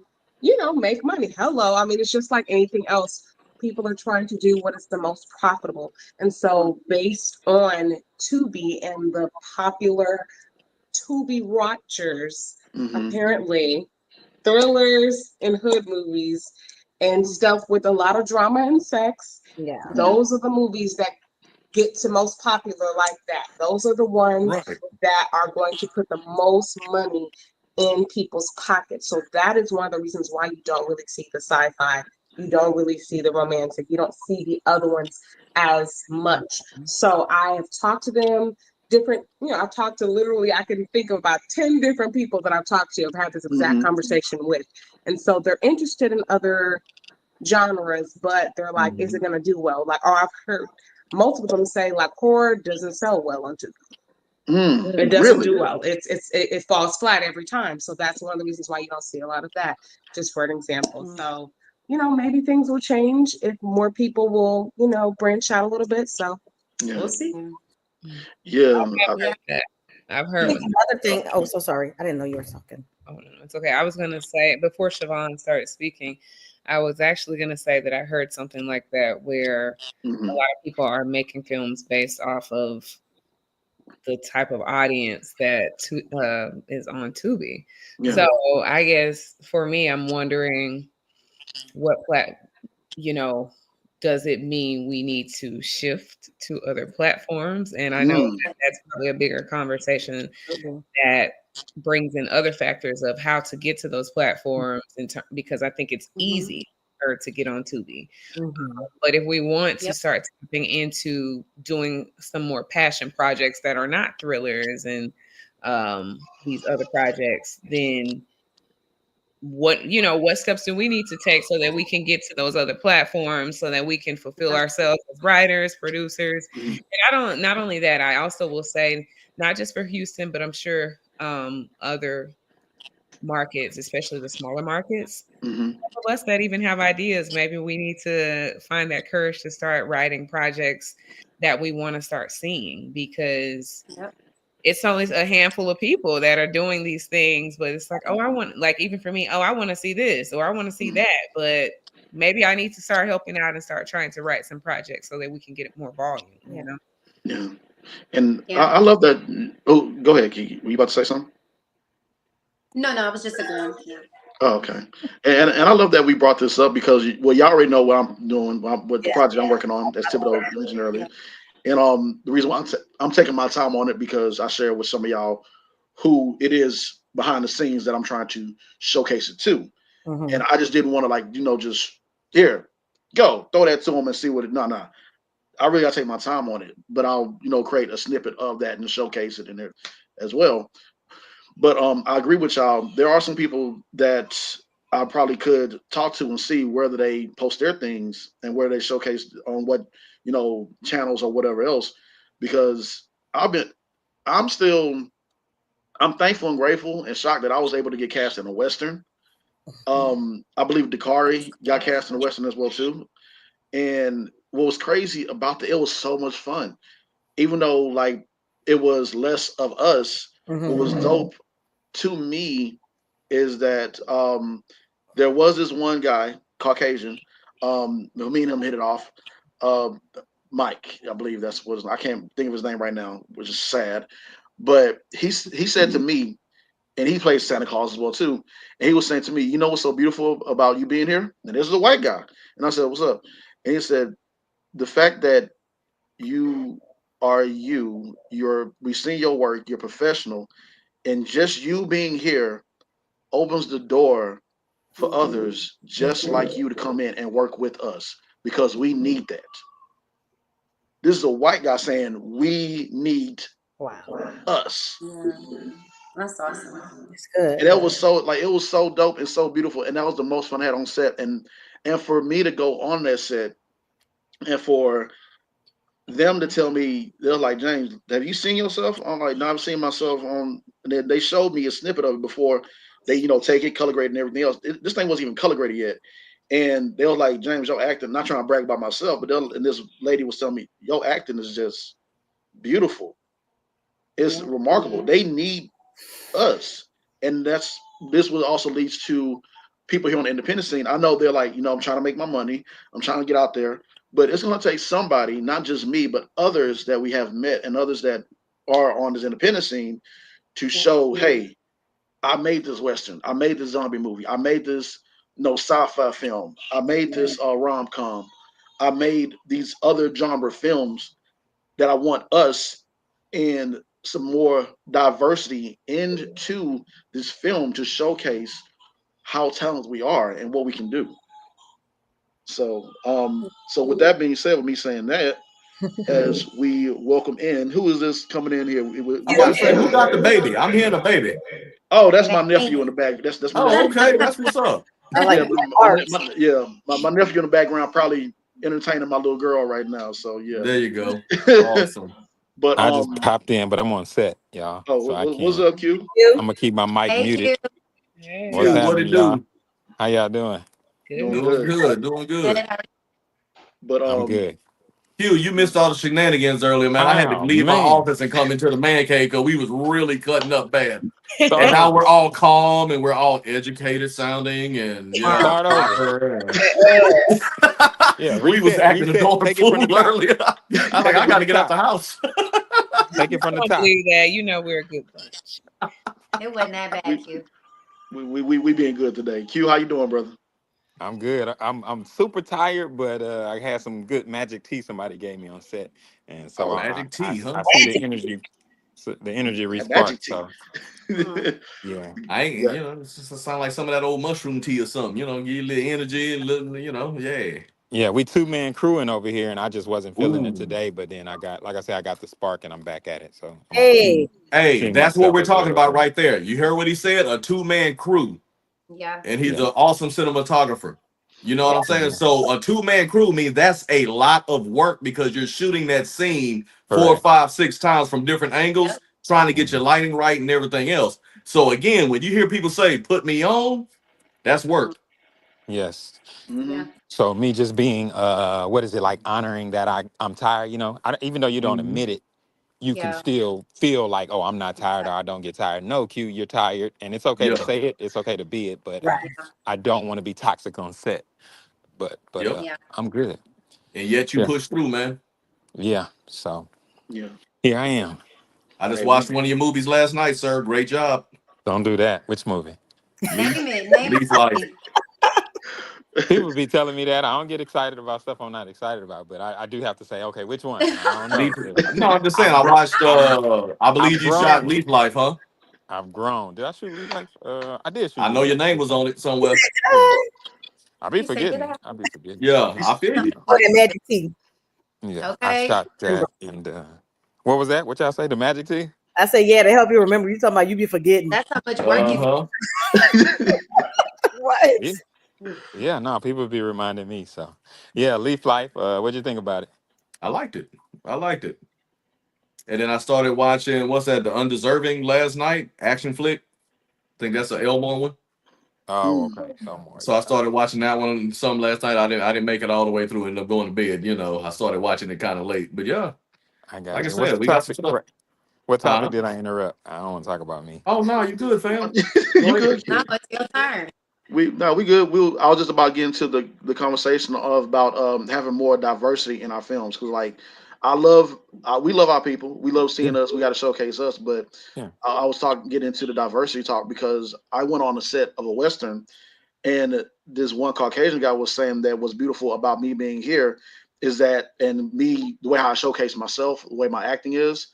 make money. Hello. I mean, it's just like anything else. People are trying to do what is the most profitable. And so, based on Tubi and the popular Tubi watchers, mm-hmm, apparently thrillers and hood movies and stuff with a lot of drama and sex. Yeah. mm-hmm, Those are the movies that get to most popular like that. Those are the ones Right. that are going to put the most money in people's pockets. So that is one of the reasons why you don't really see the sci-fi. You don't really see the romantic. You don't see the other ones as much. So I have talked to them different, I've talked to literally, I can think of about 10 different people that I've talked to, have had this exact mm-hmm, conversation with. And so they're interested in other genres, but they're like, is Mhm. it going to do well? Like, oh, I've heard multiple of them say like horror doesn't sell well on Tubi. mm, It Mm. doesn't really? do well. It falls flat every time. So that's one of the reasons why you don't see a lot of that. Just for an example. Mm. So maybe things will change if more people will branch out a little bit. So Yeah, we'll see. Yeah. Mm. yeah. I've Yeah. heard that. I've I heard think what. another thing. Oh, so sorry. I didn't know you were talking. Oh no, it's okay. I was gonna say before Siobhan started speaking, I was actually gonna say that I heard something like that where a Mm-hmm, lot of people are making films based off of the type of audience that is on Tubi. yeah. So I guess for me, I'm wondering what you know, does it mean we need to shift to other platforms? And I know Mm, that that's probably a bigger conversation Mhm. that brings in other factors of how to get to those platforms because I think it's Hmm. easy to get on Tubi. Mhm. But if we want to Yep. start tapping into doing some more passion projects that are not thrillers and these other projects, then what steps do we need to take so that we can get to those other platforms so that we can fulfill ourselves as writers, producers? mm-hmm, And I don't not only that, I also will say not just for Houston, but I'm sure other markets, especially the smaller markets, mm-hmm. of us that even have ideas, maybe we need to find that courage to start writing projects that we want to start seeing because Yep. it's only a handful of people that are doing these things, but it's like, oh, I want, like, even for me, oh, I want to see this or I want to see Mm-hmm. that, but maybe I need to start helping out and start trying to write some projects so that we can get more volume, Yeah. Yeah. And I, Yeah. I love that. Oh, go ahead, Kiki. Were you about to say something? No, no, I was just agreeing. Yeah. Oh, okay. And I love that we brought this up because well, y'all already know what I'm doing, what the Yeah. project I'm working on, as Thibodeau mentioned earlier. Yeah. And the reason why I'm taking my time on it because I share with some of y'all who it is behind the scenes that I'm trying to showcase it to. And Mhm. I just didn't want to just here, go throw that to them and see what it. No, no. I really gotta take my time on it, but I'll create a snippet of that and showcase it in there as well. But I agree with y'all. There are some people that I probably could talk to and see whether they post their things and where they showcase on what channels or whatever else. Because I've been, I'm still, I'm thankful and grateful and shocked that I was able to get cast in a western. I believe Dakari got cast in a western as well too. And what was crazy about it was so much fun. Even though like it was less of us, what was Mhm. dope to me is that there was this one guy, Caucasian, me and him hit it off. Um, Mike, I believe that's what I can't think of his name right now, which is sad. But he said to me, and he plays Santa Claus as well too. And he was saying to me, "You know what's so beautiful about you being here?" And this is a white guy, and I said, "What's up?" And he said, "The fact that you are we've seen your work, you're professional, and just you being here opens the door for Hmm. others just like you to come in and work with us because we need that." This is a white guy saying we need Wow. us. Yeah. That's awesome. It's good. And that was so it was so dope and so beautiful. And that was the most fun I had on set. And for me to go on that set and for them to tell me, they're like, James, have you seen yourself? I'm like, no, I've seen myself on. And then they showed me a snippet of it before they, take it, color grade and everything else. This thing wasn't even color graded yet. And they were like, James, your acting, not trying to brag about myself, but and this lady was telling me, your acting is just beautiful. It's remarkable. They need us. And this will also leads to people here on the independent scene. I know they're like, I'm trying to make my money. I'm trying to get out there. But it's going to take somebody, not just me, but others that we have met and others that are on this independent scene to show, hey, I made this Western. I made this zombie movie. I made this sci-fi film. I made this rom-com. I made these other genre films that I want us and some more diversity into this film to showcase how talented we are and what we can do. So with that being said, with me saying that, as we welcome in, who is this coming in here? I'm about to say, who got the baby? I'm hearing a baby. Oh, that's my nephew in the back. That's my Oh, nephew. okay. That's what's up. I like my nephew in the background probably entertaining my little girl right now. So yeah. There you go. Awesome. But I just popped in, but I'm on set, y'all. oh, So I what's can't. up, Q? I'm gonna keep my mic Hey, muted. Q. What's Q, what happening, it y'all? do? How y'all doing? Doing Doing good. good. Doing good. But I'm good. Q, you missed all the shenanigans earlier, man. I had to Oh leave my man. office and come into the man cave because we was really cutting up bad. Start And now over. we're all calm and we're all educated sounding and Start over. proper. And Yeah, we was reset. acting a Reset. darn Take it from the fool top. earlier. I'm like, Take it I from got to the get out the top. house. Take it from the Don't top. believe that. You know we're a good bunch. It wasn't that bad, we, Q. we being good today. Q, how you doing, brother? I'm good. I'm super tired, but I had some good magic tea somebody gave me on set, and so Oh, Magic tea, huh? I see the energy, so the energy that magic respark. tea. So yeah, I ain't, Yeah. it's just sound like some of that old mushroom tea or something, give you a little energy and little, yeah. yeah, we 2-man crewing over here, and I just wasn't feeling it Ooh. today. But then I got, like I said, I got the spark, and I'm back at it. So I'm Hey, Hey, seeing that's what myself we're as a talking little about brother. right there. You heard what he said? A two-man crew. Yeah. And he's Yeah, an awesome cinematographer. You know what I'm saying? yeah, So a two-man crew means that's a lot of work because you're shooting that scene 4, correct. 5, 6 times from different Yep. angles, trying to get your Mhm. lighting right and everything else. So again, when you hear people say "put me on," that's work. Yes. Mm-hmm. Yeah. So me just being, what is it like, honoring that I'm tired. Even though you don't Mhm. admit it, you can Yeah. still feel like, oh, I'm not tired or I don't get tired. No, Q, you're tired, and it's okay to Yeah. say it. It's okay to be it, but right. I don't want to be toxic on set. But Yep. Yeah. I'm good. And yet you Yeah, push through, man. yeah. So Yeah. here I am. I just Hey, watched one of your movies last night, sir. Great job. Don't do that. Which movie? Leaf, Name it. Name Leaf Life. it. People be telling me that I don't get excited about stuff I'm not excited about, but I do have to say, okay, which one? And I don't know. Leaf. No, I'm just saying. I've I grown. watched. I I've believe you shot grown. Leaf Life, huh? I've grown. Did I shoot Leaf Life? I did shoot I know Leaf your Life. name was on it somewhere. Yeah. I'll be He said, "Did forgetting. I?" I'll be forgetting. Yeah, I feel you. Oh, that magic tea. Yeah, I Okay. shot that. And what was that? What y'all say? The Magic Tea? I say, yeah, to help you remember. You talking about you be forgetting. That's how much work Uh you. huh. What? Yeah. Yeah, no, people be reminding me. So, yeah, Leaf Life. What'd you think about it? I liked it. I liked it. And then I started watching what's that? The Undeserving last night action flick. I think that's an Elmore one. Oh, mm. okay. No more. So I Yeah. started watching that one some last night. I didn't make it all the way through. Ended up going to bed. I started watching it kind of late. But yeah, I like got I you. What's said, the we got some topic? stuff. What topic Huh? did I interrupt? I don't want to talk about me. Oh no, you good, fam. You Go good, ahead. Q? No, it's your turn. We good. I was just about getting to the conversation of about having more diversity in our films because like we love our people. We love Yeah. seeing us. We got to showcase us. But Yeah. I was getting into the diversity talk because I went on the set of a western and this one Caucasian guy was saying that what's beautiful about me being here is that and me the way how I showcase myself, the way my acting is,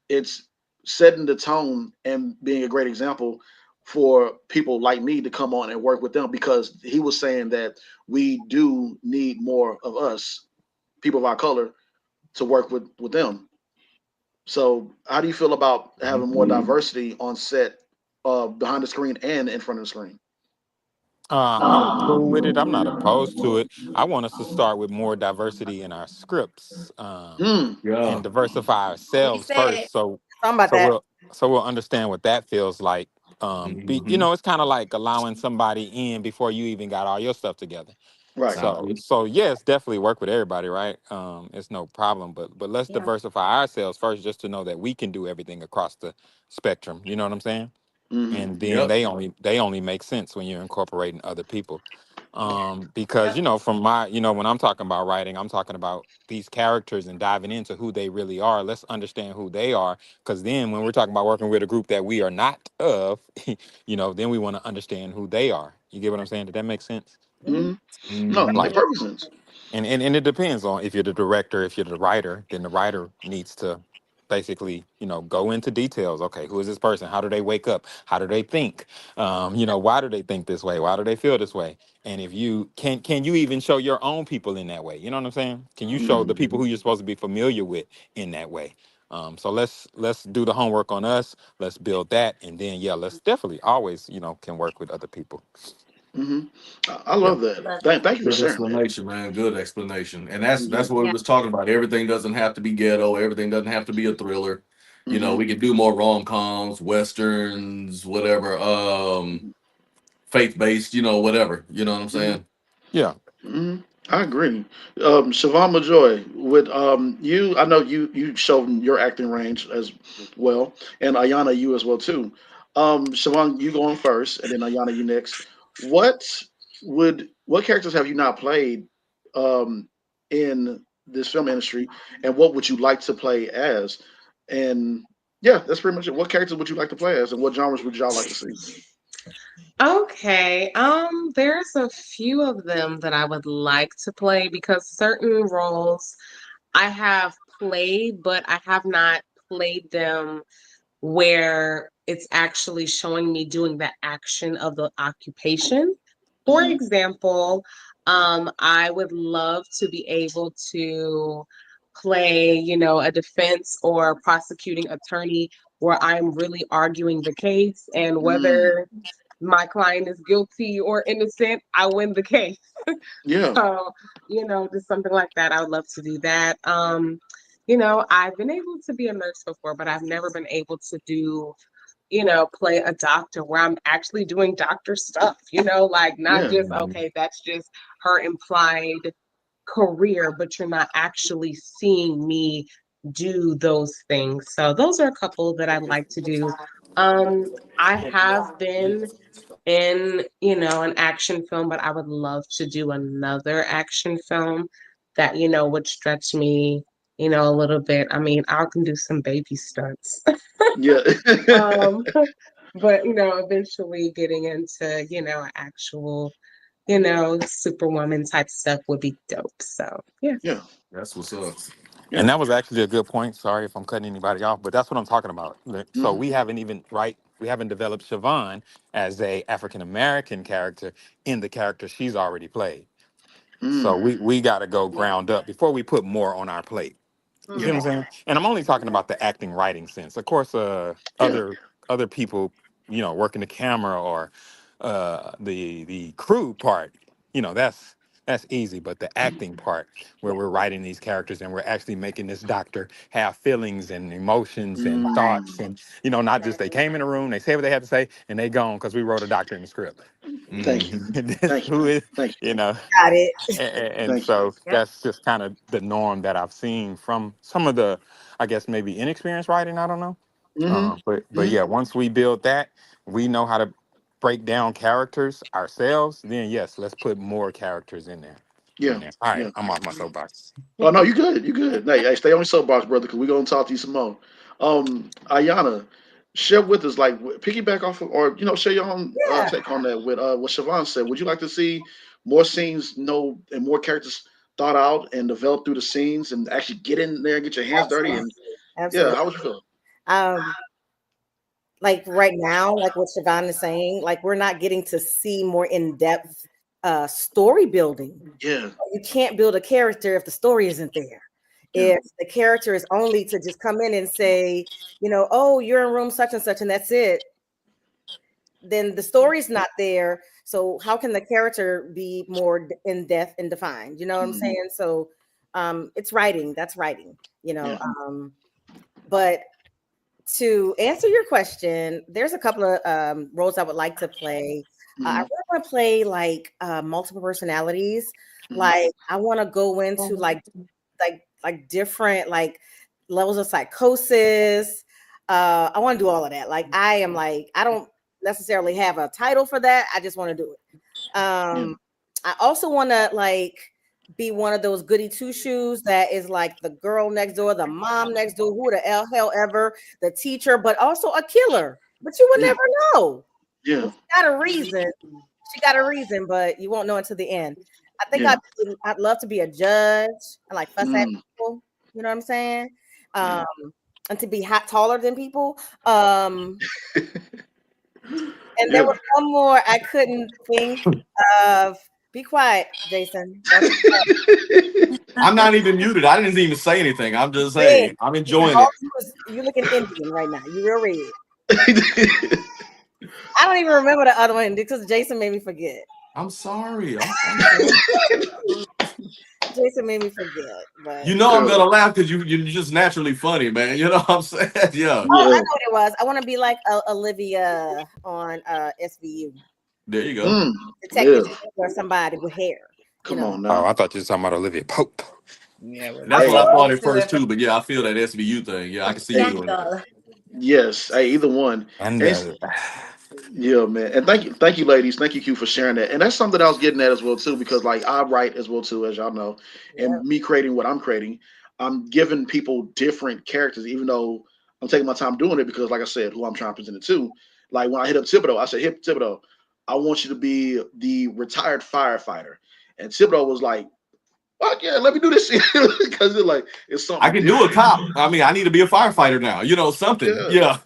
it's setting the tone and being a great example for people like me to come on and work with them because he was saying that we do need more of us, people of our color, to work with them. So how do you feel about having more Mhm. diversity on set, behind the screen and in front of the screen? I'm cool with it. I'm not opposed to it. I want us to start with more diversity in our scripts, Yeah. and diversify We ourselves said first. So, Talking about so that. we'll so we'll understand what that feels like. Mm-hmm. It's kind of like allowing somebody in before you even got all your stuff together. Right. Sounds So, good. yes, definitely work with everybody, right? It's no problem, but let's Yeah. diversify ourselves first, just to know that we can do everything across the spectrum. You know what I'm saying? Mm-hmm. And then Yep. they only make sense when you're incorporating other people, because yep. from my when I'm talking about writing, I'm talking about these characters and diving into who they really are. Let's understand who they are, because then when we're talking about working with a group that we are not of, then we want to understand who they are. You get what I'm saying? Did that make sense? Mhm. Mm-hmm. No, Mm-hmm. makes Like, perfect sense. and it depends on if you're the director. If you're the writer, then the writer needs to basically, go into details. Okay, who is this person? How do they wake up? How do they think? Why do they think this way? Why do they feel this way? And if you can you even show your own people in that way? You know what I'm saying? Can you show the people Mm-hmm. who you're supposed to be familiar with in that way? So let's do the homework on us. Let's build that, and then yeah, let's definitely always can work with other people. Mm-hmm. I Yeah. love that. Love Thank you for Good sharing that. explanation, man. Good explanation. And that's Mm-hmm. what we yeah. was talking about. Everything doesn't have to be ghetto. Everything doesn't have to be a thriller. Mm-hmm. We could do more rom-coms, westerns, whatever, faith-based, whatever. You know what I'm Mm-hmm. saying? Yeah. Hmm. I agree. Siobhan Majoy, with you, I know you showed your acting range as well, and Ayana, you as well too. Siobhan, you going first, and then Ayana, you next. What what characters have you not played in this film industry, and what would you like to play as? And yeah, that's pretty much it. What characters would you like to play as, and what genres would y'all like to see? Okay. There's a few of them that I would like to play because certain roles I have played, but I have not played them where it's actually showing me doing the action of the occupation. For Hmm. example, I would love to be able to play, a defense or prosecuting attorney where I'm really arguing the case, and Mm. whether my client is guilty or innocent, I win the case. Yeah, So, just something like that. I would love to do that. I've been able to be a nurse before, but I've never been able to do, play a doctor where I'm actually doing doctor stuff, like not yeah, just, Mhm. okay, that's just her implied career, but you're not actually seeing me do those things. So those are a couple that I'd like to do. I have been in, an action film, but I would love to do another action film that, would stretch me, a little bit. I mean, I can do some baby stunts. yeah. um, but, eventually getting into, actual, superwoman type stuff would be dope. So, yeah. Yeah, That's what's up. And yeah. that was actually a good point. Sorry if I'm cutting anybody off, but that's what I'm talking about. So Hmm. we haven't developed Siobhan as a African American character in the character she's already played. So Mm. we got to go Yeah. ground up before we put more on our plate. You see Yeah, what I'm Hmm. saying? And I'm only talking about the acting writing sense. Of course, yeah. other people, working the camera or the crew part, that's easy. But the acting part, where we're writing these characters and we're actually making this doctor have feelings and emotions and thoughts, Mm. and not just they came in the room, they say what they had to say, and they gone because we wrote a doctor in the script. Thank you, Hmm. And this thank you, who is, thank you know. Got it. And thank you. so Yep. that's just kind of the norm that I've seen from some of the, I guess maybe inexperienced writing. I don't know. Hmm. But Hmm. yeah, once we build that, we know how to break down characters ourselves. Then yes, let's put more characters in there. Yeah, All right, yeah. I'm off my soapbox. Oh no, you good, you good. Hey, stay on your soapbox, brother, because we're gonna talk to you some more. Ayana, share with us, like, piggyback off of, or share your own Yeah. take on that with what Siobhan said. Would you like to see more scenes, and more characters thought out and developed through the scenes, and actually get in there and get your hands dirty? Absolutely. And yeah, Absolutely. how would you feel? Um, like right now, like what Siobhan is saying, like we're not getting to see more in-depth story building. Yeah. You can't build a character if the story isn't there. Yeah. If the character is only to just come in and say, oh, you're in room such and such, and that's it, then the story's not there So how can the character be more in depth and defined? You know what I'm saying? So it's writing. That's writing. But to answer your question, there's a couple of roles I would like to play. I really want to play like multiple personalities. Like I want to go into like different like levels of psychosis. I want to do all of that. Like I am like I don't necessarily have a title for that. I just want to do it. I also want to like be one of those goody two shoes that is like the girl next door, the mom next door, who the hell ever, the teacher, but also a killer. But you would never know. Yeah. She got a reason. She got a reason, but you won't know until the end. I think I'd love to be a judge and like fuss at people. You know what I'm saying? And to be taller than people. And there was one more I couldn't think of. Be quiet, Jason. I'm not even muted. I didn't even say anything. I'm just saying I'm enjoying it. You're looking Indian right now. You're real red. I don't even remember the other one because Jason made me forget. I'm sorry. Jason made me forget. But I'm gonna laugh because you're just naturally funny, man. You know what I'm saying? Yeah. Oh, I know what it was. I want to be like Olivia on SVU. There you go. Detective or somebody with hair. Come on now. Oh, I thought you were talking about Olivia Pope. Yeah, that's what I thought at first too. But yeah, I feel that SVU thing. Yeah, I can see you doing that. Yes, hey, either one. And yeah, man. And thank you, ladies. Thank you, Q, for sharing that. And that's something I was getting at as well too, because like I write as well too, as y'all know, and me creating what I'm creating, I'm giving people different characters, even though I'm taking my time doing it because, like I said, who I'm trying to present it to. Like when I hit up Thibodeau, I said, "Hit Thibodeau, I want you to be the retired firefighter," and Thibodeau was like, "Fuck yeah, let me do this," because it's something I can do a cop. I mean, I need to be a firefighter now. Something. Yeah.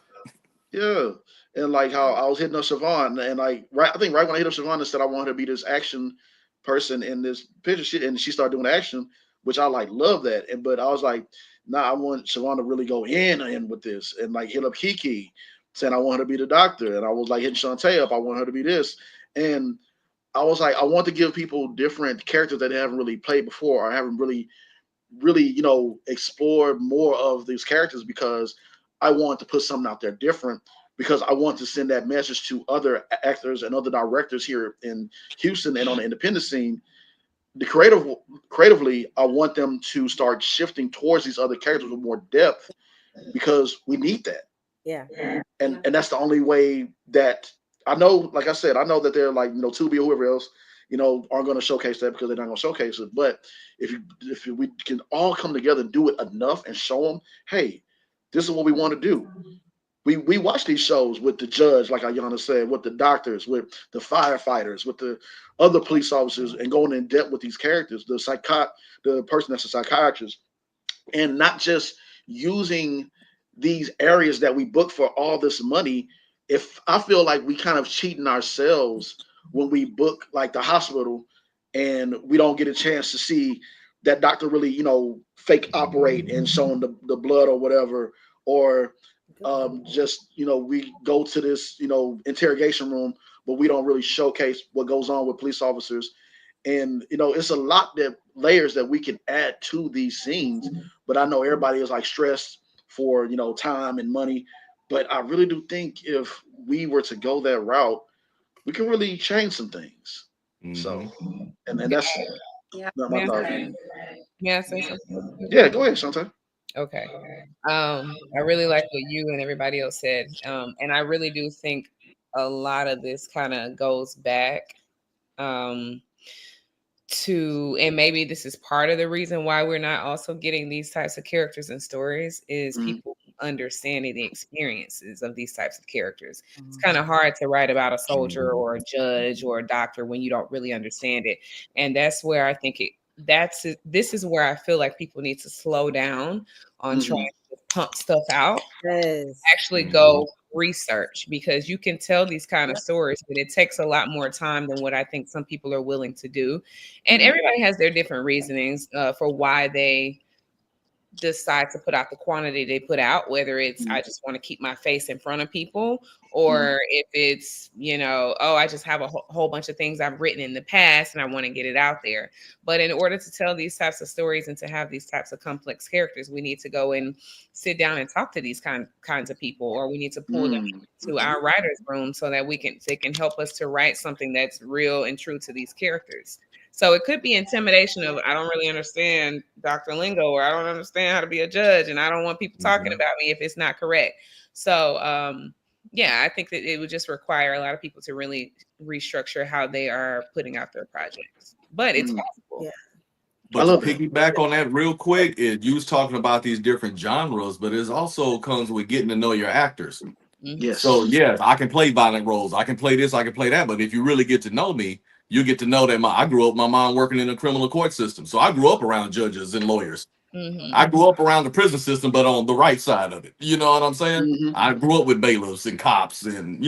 Yeah. And like how I was hitting up Siobhan, and like I think right when I hit up Siobhan and said I want her to be this action person in this picture shit, and she started doing action, which I like love that. But I was like, nah, I want Siobhan to really go in with this, and like hit up Kiki saying I want her to be the doctor, and I was like hitting Shantae up, I want her to be this, and I was like, I want to give people different characters that they haven't really played before or haven't really explored more of these characters because I want to put something out there different because I want to send that message to other actors and other directors here in Houston and on the independent scene. Creatively, I want them to start shifting towards these other characters with more depth because we need that. Yeah. And that's the only way that I know, like I said, I know that they're like, Tubi or whoever else, aren't going to showcase that because they're not going to showcase it. But if we can all come together and do it enough and show them, hey, this is what we want to do. We watch these shows with the judge, like Ayana said, with the doctors, with the firefighters, with the other police officers, and going in depth with these characters, the person that's a psychiatrist, and not just using these areas that we book for all this money. If I feel like we kind of cheating ourselves when we book like the hospital and we don't get a chance to see that doctor really, fake operate and showing the blood or whatever, or just we go to this interrogation room, but we don't really showcase what goes on with police officers. And it's a lot that layers that we can add to these scenes, but I know everybody is like stressed for time and money, but I really do think if we were to go that route, we can really change some things. So and that's my thought. Yeah, say something. Yeah, go ahead, Shante. Okay. I really like what you and everybody else said. And I really do think a lot of this kind of goes back to, and maybe this is part of the reason why we're not also getting these types of characters and stories is people understanding the experiences of these types of characters. It's kind of hard to write about a soldier or a judge or a doctor when you don't really understand it. And that's where I think this is where I feel like people need to slow down on trying to pump stuff out. Yes. Actually go research, because you can tell these kind of stories, but it takes a lot more time than what I think some people are willing to do. And everybody has their different reasonings for why they decide to put out the quantity they put out, whether it's I just want to keep my face in front of people, or if it's, oh, I just have a whole bunch of things I've written in the past and I want to get it out there. But in order to tell these types of stories and to have these types of complex characters, we need to go and sit down and talk to these kinds of people, or we need to pull them to our writers' room so that they can help us to write something that's real and true to these characters. So it could be intimidation of, I don't really understand Dr. Lingo, or I don't understand how to be a judge, and I don't want people talking about me if it's not correct. So yeah, I think that it would just require a lot of people to really restructure how they are putting out their projects. But it's possible. Yeah. But to piggyback on that real quick, you was talking about these different genres, but it also comes with getting to know your actors. Yes. So yes, I can play violent roles. I can play this, I can play that. But if you really get to know me, you get to know that I grew up, my mom working in the criminal court system. So I grew up around judges and lawyers. I grew up around the prison system, but on the right side of it. You know what I'm saying? I grew up with bailiffs and cops, and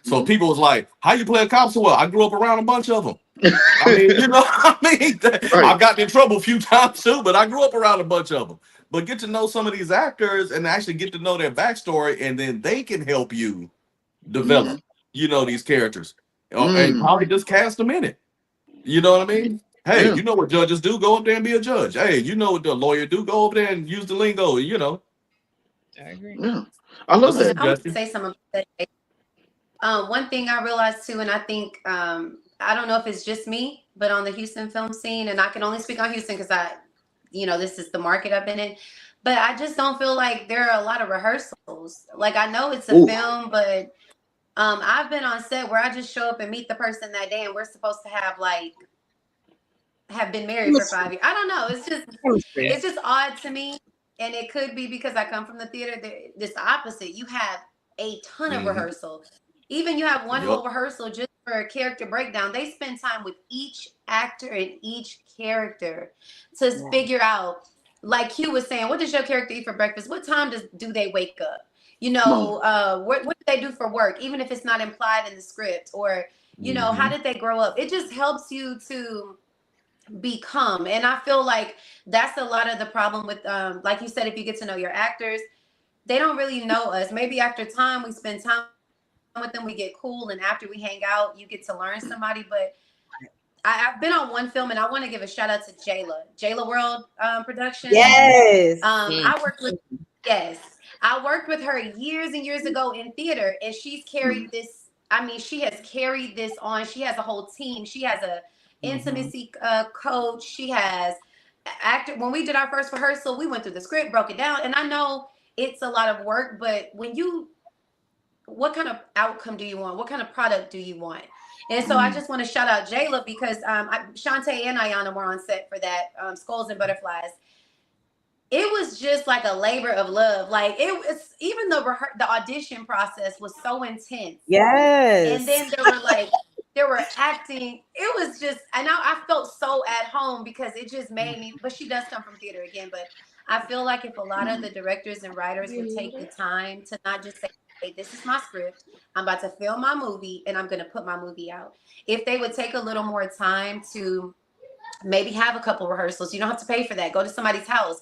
so people was like, "How you play a cop so well?" I grew up around a bunch of them. I mean, I've gotten in trouble a few times too, but I grew up around a bunch of them. But get to know some of these actors and actually get to know their backstory, and then they can help you develop, these characters. And probably just cast them in it. You know what I mean? Hey, you know what judges do? Go up there and be a judge. Hey, you know what the lawyer do? Go over there and use the lingo. I agree. Yeah, I love that. I want to say something about that. One thing I realized too, and I think I don't know if it's just me, but on the Houston film scene, and I can only speak on Houston because this is the market I've been in. But I just don't feel like there are a lot of rehearsals. Like, I know it's a film, but I've been on set where I just show up and meet the person that day, and we're supposed to have been married for 5 years. I don't know. It's just odd to me. And it could be because I come from the theater. It's the opposite. You have a ton of rehearsal. Even you have one whole rehearsal just for a character breakdown. They spend time with each actor and each character to figure out, like Hugh was saying, what does your character eat for breakfast? What time do they wake up? What do they do for work? Even if it's not implied in the script, or, how did they grow up? It just helps you to become. And I feel like that's a lot of the problem with, like you said, if you get to know your actors, they don't really know us. Maybe after time, we spend time with them, we get cool, and after we hang out, you get to learn somebody. But I've been on one film, and I want to give a shout out to Jayla World Productions. Yes. I worked with her years and years ago in theater, and she's carried this. I mean, she has carried this on. She has a whole team. She has a intimacy coach. She has actor. When we did our first rehearsal, we went through the script, broke it down, and I know it's a lot of work, but what kind of outcome do you want? What kind of product do you want? And so I just want to shout out Jayla because Shantae and Ayana were on set for that, Skulls and Butterflies. It was just like a labor of love. Like, it was, even the audition process was so intense. Yes. And then they were acting. It was just, and I felt so at home because it just made me, but she does come from theater again. But I feel like if a lot of the directors and writers would take the time to not just say, hey, this is my script, I'm about to film my movie, and I'm going to put my movie out. If they would take a little more time to maybe have a couple rehearsals, you don't have to pay for that. Go to somebody's house.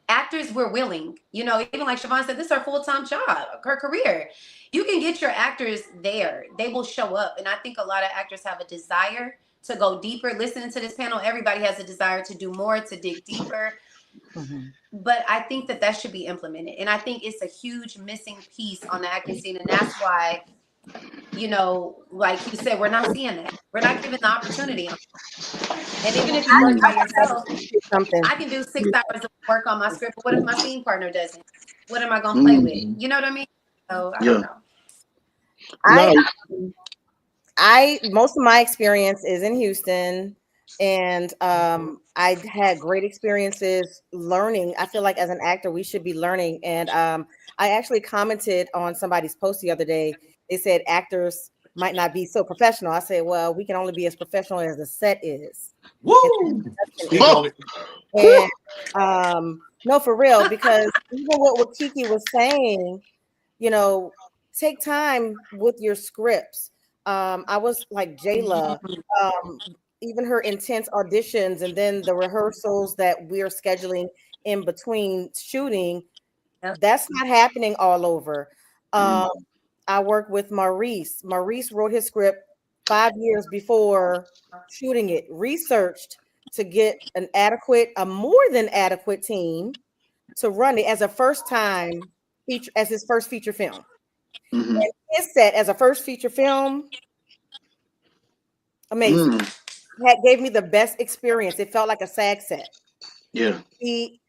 Actors were willing, even like Siobhan said, this is her full-time job, her career. You can get your actors there. They will show up. And I think a lot of actors have a desire to go deeper. Listening to this panel, everybody has a desire to do more, to dig deeper. But I think that should be implemented. And I think it's a huge missing piece on the acting scene. And that's why, like you said, we're not seeing that. We're not given the opportunity. And even if you work by yourself, I can do 6 hours of work on my script. But what if my scene partner doesn't? What am I going to play with? You know what I mean? So I don't know. Most of my experience is in Houston, and I had great experiences learning. I feel like as an actor, we should be learning. And I actually commented on somebody's post the other day. They said actors might not be so professional. I said, well, we can only be as professional as the set is. Woo! And no, for real, because even what Kiki was saying, take time with your scripts. I was like Jayla, even her intense auditions and then the rehearsals that we're scheduling in between shooting. Yep. That's not happening all over. Mhm. I work with Maurice. Maurice wrote his script 5 years before shooting it, researched to get a more than adequate team to run it as a first time feature, as his first feature film. Mhm. And his set as a first feature film, amazing. Mm. Gave me the best experience. It felt like a SAG set. Yeah. He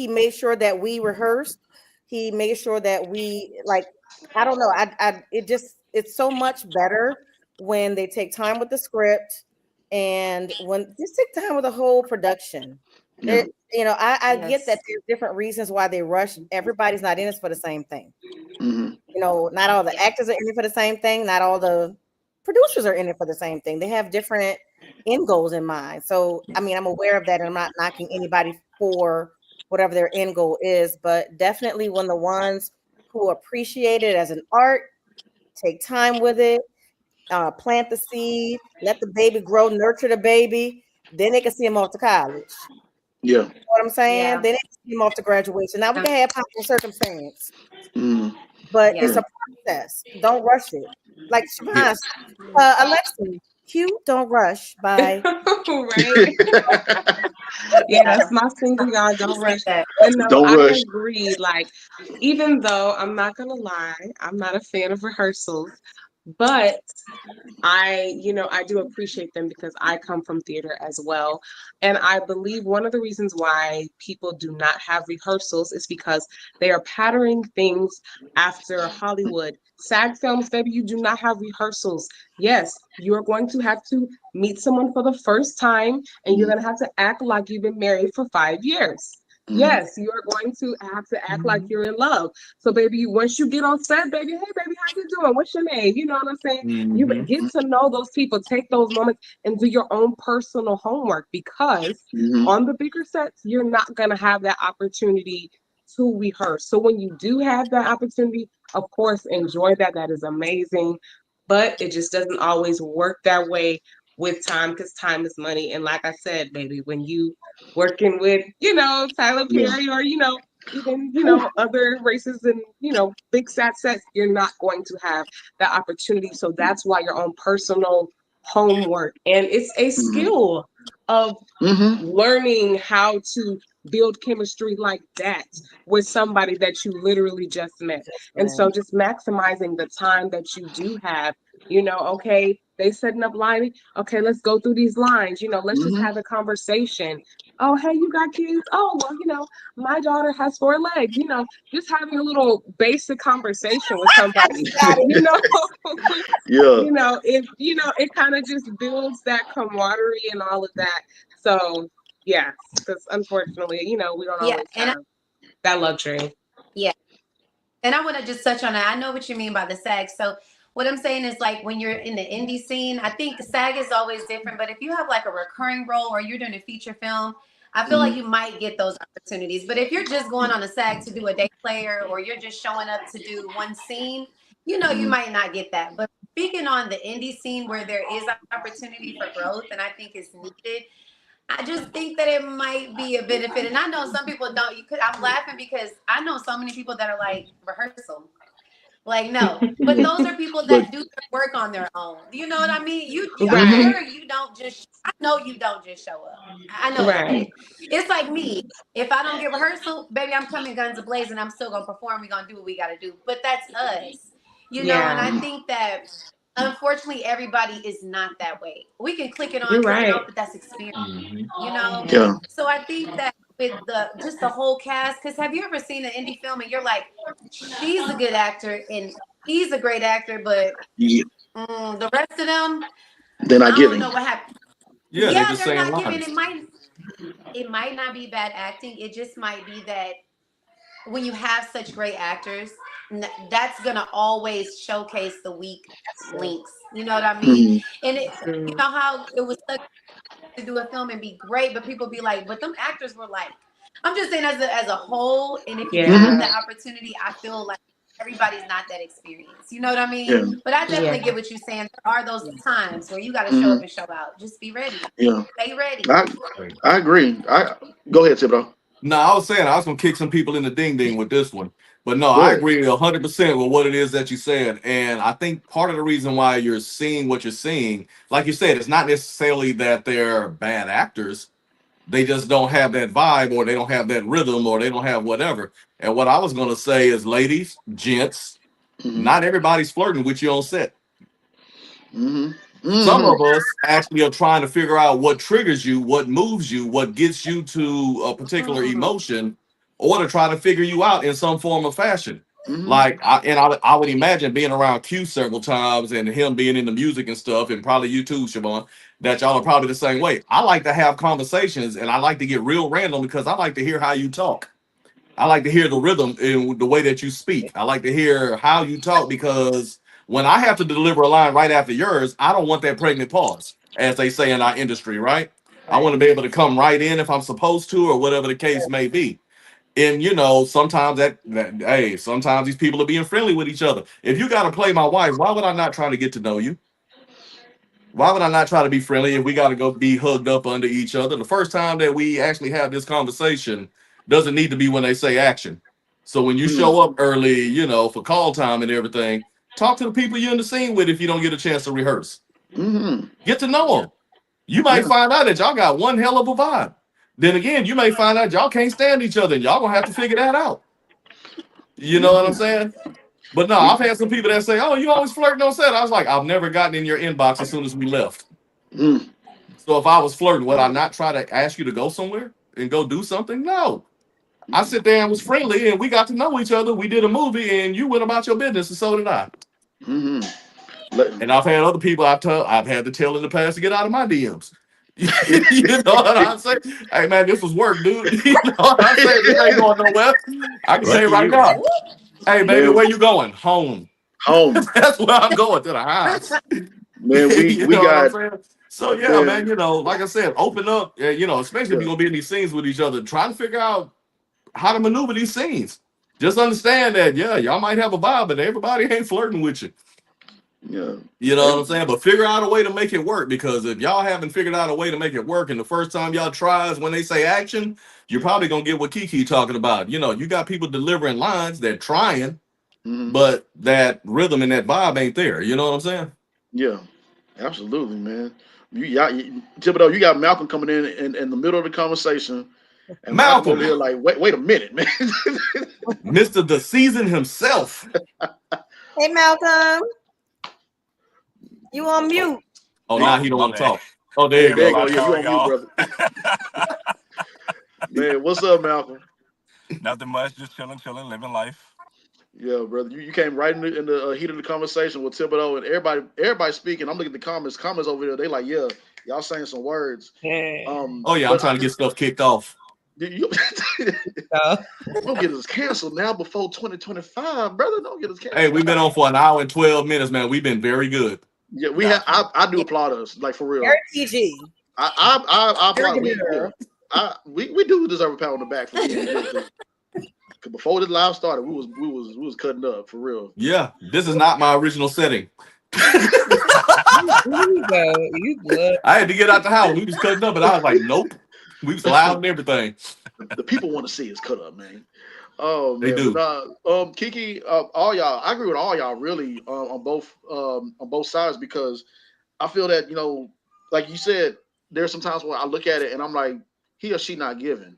made sure that we rehearsed. He made sure that we like, I don't know. It's so much better when they take time with the script and when just take time with the whole production. Yeah. I get that Yes. there's different reasons why they rush. Everybody's not in this for the same thing. Mhm. Not all the actors are in it for the same thing. Not all the producers are in it for the same thing. They have different end goals in mind. So, I mean, I'm aware of that, and I'm not knocking anybody for whatever their end goal is, but definitely when the ones who appreciate it as an art take time with it, plant the seed, let the baby grow, nurture the baby, then they can see them off to college. Yeah. You know what I'm saying? Yeah. Then they can see them off to graduation. Now we can have possible circumstance, Mhm. but Yeah. it's a process. Don't rush it. Like Yeah. Siobhan, Alexa, cue "Don't Rush" by Right? Yeah, Yeah. that's my single, y'all. Don't rush. Say that. But no, Don't I rush. agree. Like, even though I'm not gonna lie, I'm not a fan of rehearsals, but I do appreciate them because I come from theater as well. And I believe one of the reasons why people do not have rehearsals is because they are patterning things after Hollywood. SAG films, baby, you do not have rehearsals. Yes, you're going to have to meet someone for the first time and you're Mhm. going to have to act like you've been married for 5 years. Mhm. Yes, you are going to have to act like you're in love. So, baby, once you get on set, baby, hey, baby, how you doing? What's your name? You know what I'm saying? You Mhm. get to know those people, take those moments and do your own personal homework because Mhm. on the bigger sets, you're not going to have that opportunity to rehearse. So when you do have that opportunity, of course, enjoy that. That is amazing. But it just doesn't always work that way with time because time is money. And like I said, baby, when you working with, Tyler Yeah. Perry or, even, other races and, big sets, you're not going to have that opportunity. So that's why your own personal homework. And it's a Mhm. skill of Mhm. learning how to build chemistry like that with somebody that you literally just met. And so just maximizing the time that you do have, okay, they setting up lining. Okay, let's go through these lines, let's just Mhm. have a conversation. Oh, hey, you got kids? Oh, well, my daughter has 4 legs, just having a little basic conversation with somebody, you know, Yeah. it kind of just builds that camaraderie and all of that. So yes, because unfortunately, we don't Yeah. always have that luxury. Yeah. And I want to just touch on that. I know what you mean by the SAG. So what I'm saying is like when you're in the indie scene, I think SAG is always different. But if you have like a recurring role or you're doing a feature film, I feel like Mhm. you might get those opportunities. But if you're just going on a SAG to do a day player or you're just showing up to do one scene, you Mhm. might not get that. But speaking on the indie scene where there is opportunity for growth and I think is needed, I just think that it might be a benefit. And I know some people don't. I'm laughing because I know so many people that are like rehearsal. Like, no. But Yeah. those are people But that do their work on their own. You know what I mean? I'm mhm. Right, sure you don't just, I know you don't just show up. I know that, right. right? It's like me. If I don't get rehearsal, baby, I'm coming guns a-blazing. I'm still going to perform. We're going to do what we got to do. But that's us. And Yeah, I think that unfortunately everybody is not that way. We can click it on, you're click it right. off, but that's experience, Mhm. Yeah. So I think that with the whole cast, because have you ever seen an indie film and you're like, she's a good actor and he's a great actor, but Yeah. the rest of them, They're not I don't giving. know what happened. Yeah, they Yeah, just they're saying not giving. lines. It might not be bad acting. It just might be that when you have such great actors, that's gonna always showcase the weak links. You know what I mean? Mhm. And you Mm, know how it was such to do a film and be great, but people be like, but them actors were like, I'm just saying as a whole, and if you have Mhm. yeah, the opportunity, I feel like everybody's not that experienced. You know what I mean? Yeah. But I definitely yeah. get what you're saying. There are those times where you got to show Mhm. up and show out. Just be ready. Yeah. Stay ready. I I agree. I go ahead, Thibodeau. No, I was saying I was gonna kick some people in the ding ding with this one, but no, Go I ahead. agree 100% with what it is that you said, and I think part of the reason why you're seeing what you're seeing, like you said, it's not necessarily that they're bad actors. They just don't have that vibe, or they don't have that rhythm, or they don't have whatever. And what I was gonna say is, ladies, gents, Mm-hmm. not everybody's flirting with you on set. Mm-hmm. Some Mm-hmm. of us actually are trying to figure out what triggers you, what moves you, what gets you to a particular emotion, or to try to figure you out in some form of fashion. Mm-hmm. Like, I would imagine being around Q several times and him being into music and stuff, and probably you too, Siobhan, that y'all are probably the same way. I like to have conversations and I like to get real random because I like to hear how you talk. I like to hear the rhythm in the way that you speak. I like to hear how you talk because when I have to deliver a line right after yours, I don't want that pregnant pause, as they say in our industry, right? I want Right. to be able to come right in if I'm supposed to, or whatever the case may be. And sometimes hey, sometimes these people are being friendly with each other. If you got to play my wife, why would I not try to get to know you? Why would I not try to be friendly if we got to go be hugged up under each other? The first time that we actually have this conversation doesn't need to be when they say action. So when you show up early, for call time and everything, talk to the people you're in the scene with if you don't get a chance to rehearse. Mm-hmm. Get to know them. You might Yeah. find out that y'all got one hell of a vibe. Then again, you may find out y'all can't stand each other and y'all gonna have to figure that out. You know what I'm Mm-hmm. saying? But no, We. I've had some people that say, "Oh, you always flirting on set." I was like, "I've never gotten in your inbox as soon as we left." Mm. So if I was flirting, would I not try to ask you to go somewhere and go do something? No. I sit there and was friendly and we got to know each other. We did a movie and you went about your business and so did I. Mm-hmm. Let, And I've had other people I've had to tell in the past to get out of my DMs. You know what I'm saying? Hey man, this was work, dude. You know what I'm saying? This ain't going nowhere. I can say Lucky right you. now. Hey baby, man, where you going? Home. home. That's where I'm going, to the house. Man, we You we know what I'm got saying? So yeah, man, man. like I said, open up, especially if Yeah. you're gonna be in these scenes with each other, try to figure out how to maneuver these scenes. Just understand that, yeah, y'all might have a vibe, but everybody ain't flirting with you. Yeah. You know what I'm And, saying? But figure out a way to make it work, because if y'all haven't figured out a way to make it work, and the first time y'all try is when they say action, you're probably gonna get what Kiki talking about. You got people delivering lines, they're trying, mhm. but that rhythm and that vibe ain't there. You know what I'm saying? Yeah. Absolutely, man. Thibodeau, you got Malcolm coming in the middle of the conversation, and Malcolm over Malcolm, here like, wait a minute, man. Mr. The Season himself. Hey, Malcolm, you on mute? Oh, now Oh, he don't my want to bad. talk. Oh, there Hey, you There you go. go. everybody, Yeah, how you are on mute, y'all? brother. Man, what's up, Malcolm? Nothing much, just chilling, living life. Yeah, brother. You came right in the heat of the conversation with Thibodeau and everybody speaking. I'm looking at the comments over there. They like, yeah, y'all saying some words. Oh yeah, I'm But trying to get stuff kicked off. you don't get us canceled now before 2025, brother. Don't get us Hey, canceled. we've been on for an hour and 12 minutes, man. We've been very good. Yeah, we have. Got you. I do applaud us, like for real. Very PG. I Very applaud. demure. We do deserve a pat on the back for being good. Cause before this live started, we was cutting up for real. Yeah, this is not my original setting. Here you go. You look. I had to get out the house. We was cutting up, and I was like, nope. We was loud and everything. The people want to see us cut up, man. Oh They man, do. but Kiki, all y'all, I agree with all y'all really on both sides, because I feel that like you said, there's some times where I look at it and I'm like, he or she not giving,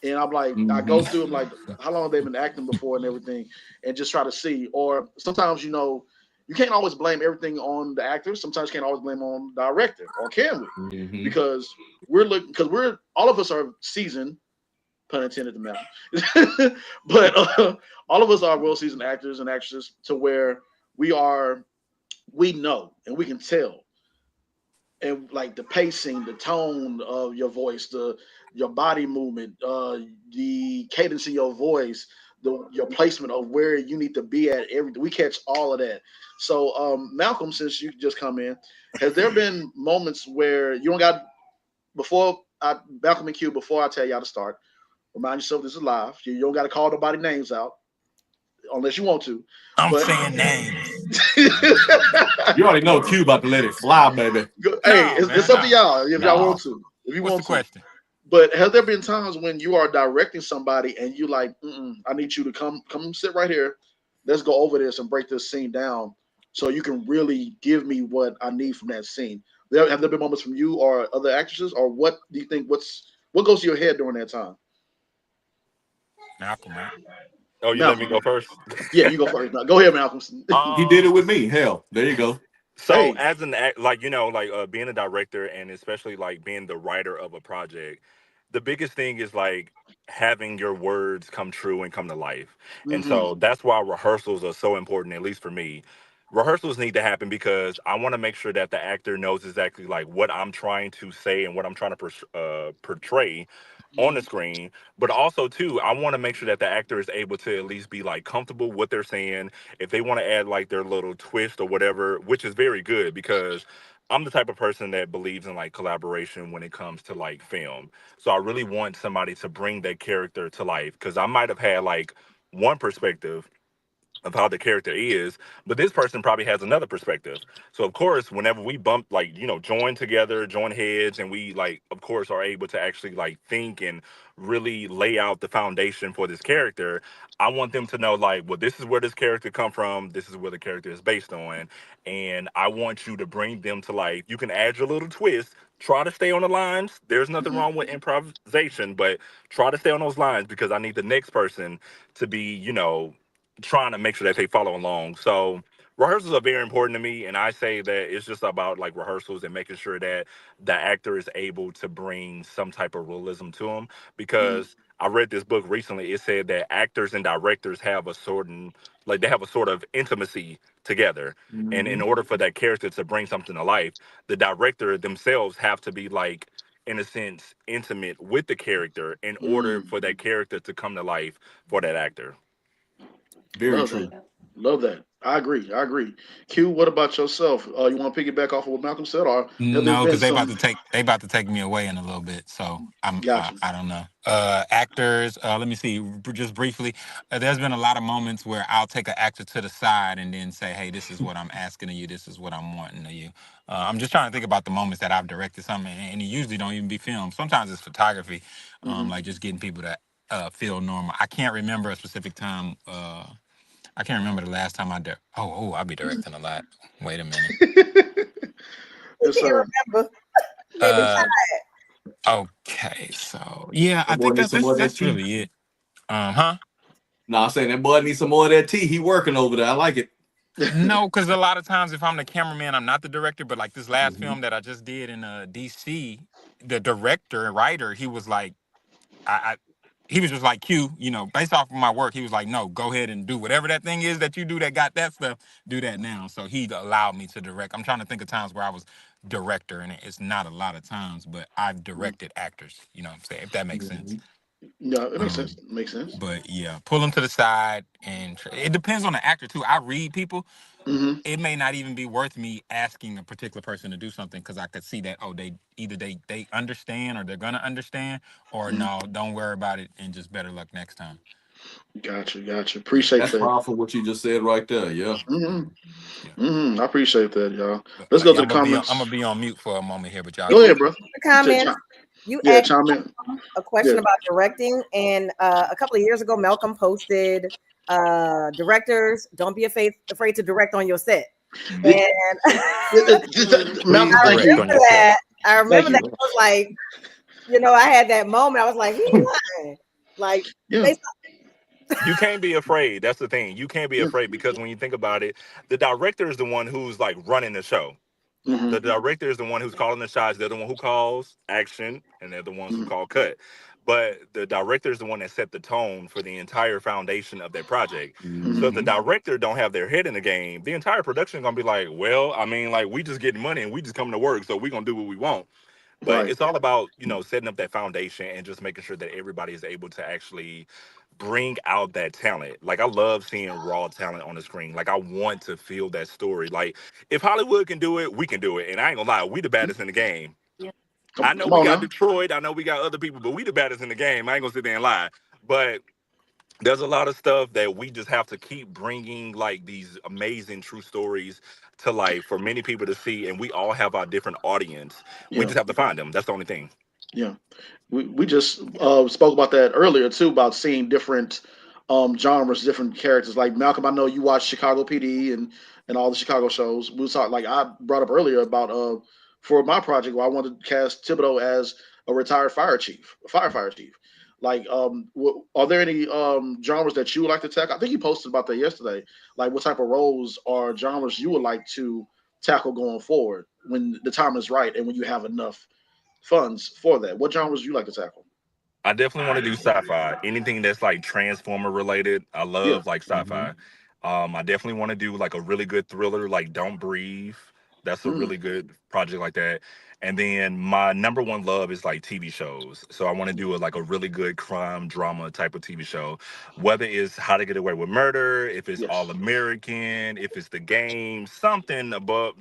and I'm like, I go Mhm. through them like how long they've been acting before and everything, and just try to see. Or sometimes you can't always blame everything on the actors. Sometimes you can't always blame on the director, or can we? Mhm. Because we're all of us are seasoned, pun intended to Mal. But all of us are well seasoned actors and actresses, to where we know and we can tell, and like the pacing, the tone of your voice, your body movement, the cadence of your voice, your placement of where you need to be at. We catch all of that. So, Malcolm, since you just come in, has there been moments where you don't got Malcolm and Q, before I tell y'all to start? Remind yourself this is live. You don't got to call nobody names out unless you want to. I'm But saying names. You already know Q about to let it fly, baby. hey, No, it's man, up to no. y'all if y'all No. want to. If you What's the want to. question? But have there been times when you are directing somebody and you like, I need you to come sit right here. Let's go over this and break this scene down so you can really give me what I need from that scene. Have there been moments from you or other actresses, or what do you think? What goes to your head during that time? Malcolm, right? Oh, you let me Malcolm, go first? yeah, you go first. No, go ahead, Malcolm. He did it um with me. Hell, there you go. So Hey, as an like like being a director and especially like being the writer of a project, the biggest thing is like having your words come true and come to life. And mm-hmm, so that's why rehearsals are so important, at least for me. Rehearsals need to happen because I want to make sure that the actor knows exactly like what I'm trying to say and what I'm trying to portray on the screen, but also too I want to make sure that the actor is able to at least be like comfortable with what they're saying. If they want to add like their little twist or whatever, which is very good because I'm the type of person that believes in like collaboration when it comes to like film. So I really want somebody to bring that character to life because I might have had like one perspective of how the character is, but this person probably has another perspective. So of course, whenever we bump like, join together, join heads, and we like of course are able to actually like think and really lay out the foundation for this character, I want them to know like, well, this is where this character come from, this is where the character is based on, and I want you to bring them to life. You can add your little twist. Try to stay on the lines. There's nothing mm-hmm, wrong with improvisation, but try to stay on those lines because I need the next person to be, trying to make sure that they follow along. So rehearsals are very important to me, and I say that it's just about like rehearsals and making sure that the actor is able to bring some type of realism to them. Because I read this book recently. It said that actors and directors have a certain like they have a sort of intimacy together. And in Mhm. order for that character to bring something to life, the director themselves have to be like in a sense intimate with the character in order mm, for that character to come to life for that actor. Very love that. true. Love that. I agree. I agree. Q, what about yourself? You want to piggyback off of what Malcolm said, or have there No, been because some? they about to take me away in a little bit. So Gotcha. I don't know. Actors. Let me see. Just briefly, there's been a lot of moments where I'll take an actor to the side and then say, "Hey, this is what I'm asking of you. This is what I'm wanting of you." I'm just trying to think about the moments that I've directed something, and it usually don't even be filmed. Sometimes it's photography, Hmm. like just getting people to feel normal. I can't remember a specific time. I can't remember the last time I did. I'll be directing a lot. Wait a minute. He Yes, can't sir. remember. Maybe Uh, okay, so yeah, I That boy think needs some more of that that's tea. really it. Huh? Nah, I'm saying that boy needs some more of that tea. He working over there. I like it. No, because a lot of times if I'm the cameraman, I'm not the director. But like this last Hmm. film that I just did in DC, the director and writer, he was like, I he was just like Q, based off of my work, he was like, no, go ahead and do whatever that thing is that you do that got that stuff, do that now. So he allowed me to direct. I'm trying to think of times where I was director, and it's not a lot of times, but I've directed actors. You know what I'm saying? If that makes sense. Hmm. Yeah, it makes sense. Um, It makes sense. but yeah, pull them to the side, and it depends on the actor too. I read people. Hmm. It may not even be worth me asking a particular person to do something because I could see that they either they understand or they're gonna understand, or Hmm. no, don't worry about it and just better luck next time. Gotcha. Gotcha. Yeah, Appreciate That's that. powerful what you just said right there. Yeah. Hmm. yeah, yeah. I appreciate that, y'all. Let's But go yeah, to the I'm gonna comments. be on mute for a moment here, but y'all Go keep ahead, going. bro. the comments. You Yeah, asked chime in. a Yeah. question about directing, and a couple of years ago, Malcolm posted, "Directors, don't be afraid to direct on your set." Mhm. Did, And Malcolm, Please I thank direct you. on remember your set. that. I Thank remember that. you. I was like, I had that moment. I was like, he's lying. Like, Yeah. they, You can't be afraid. That's the thing. You can't be Yeah. afraid because when you think about it, the director is the one who's like running the show. yeah. Hmm. The director is the one who's calling the shots. They're the one who calls action, and they're the ones who Hmm. call cut. But the director is the one that set the tone for the entire foundation of that project. So if the Hmm. director don't have their head in the game, the entire production is gonna be like, well, I mean, like we just getting money and we just coming to work, so we gonna do what we want. But Right. it's all about setting up that foundation and just making sure that everybody is able to actually bring out that talent. Like I love seeing raw talent on the screen. Like I want to feel that story. Like if Hollywood can do it, we can do it. And I ain't gonna lie, we the baddest in the game. I know Come we on got now. Detroit, I know we got other people, but we the baddest in the game. I ain't gonna sit there and lie. But there's a lot of stuff that we just have to keep bringing like these amazing true stories to life for many people to see, and we all have our different audience. We Yeah. just have to find them. That's the only thing. Yeah. We just spoke about that earlier too, about seeing different genres, different characters. Like Malcolm, I know you watch Chicago PD and all the Chicago shows. We saw like I brought up earlier about for my project where I wanted to cast Thibodeau as a retired firefighter chief. Like, are there any genres that you would like to tackle? I think you posted about that yesterday. Like, what type of roles or genres you would like to tackle going forward when the time is right and when you have enough funds for that? What genres do you like to tackle? I definitely want to do sci-fi. Anything that's like Transformer related. I Yeah. love like Hmm. sci-fi. I definitely want to do like a really good thriller, like Don't Breathe. That's a Mm, really good project like that. And then my number one love is like TV shows. So I want to do like a really good crime drama type of TV show. Whether it's How to Get Away with Murder, if it's All yes. American, if it's The Game, something above.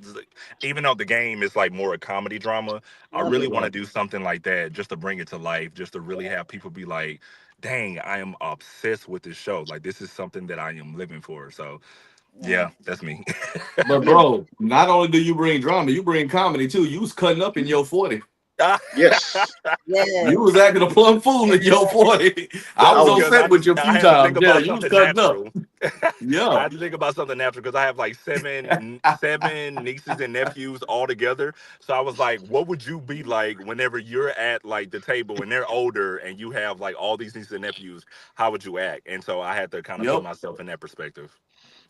Even though The Game is like more a comedy drama, I Love really the Okay. want to game. do something like that just to bring it to life, just to really have people be like, dang, I am obsessed with this show. Like, this is something that I am living for. So, Yeah. yeah, that's me. But Yeah. bro, not only do you bring drama, you bring comedy too. You was cutting up in your 40. Yes. You was Yes. acting a plum fool in your 40. I I was That's on was. because set with you a I few had to think times. Yeah, about you was something cutting up. natural. I Yeah. had to think about something natural because I have like seven nieces and nephews all together. So I was like, what would you be like whenever you're at like the table and they're older and you have like all these nieces and nephews? How would you act? And so I had to kind of put Yep. myself in that perspective.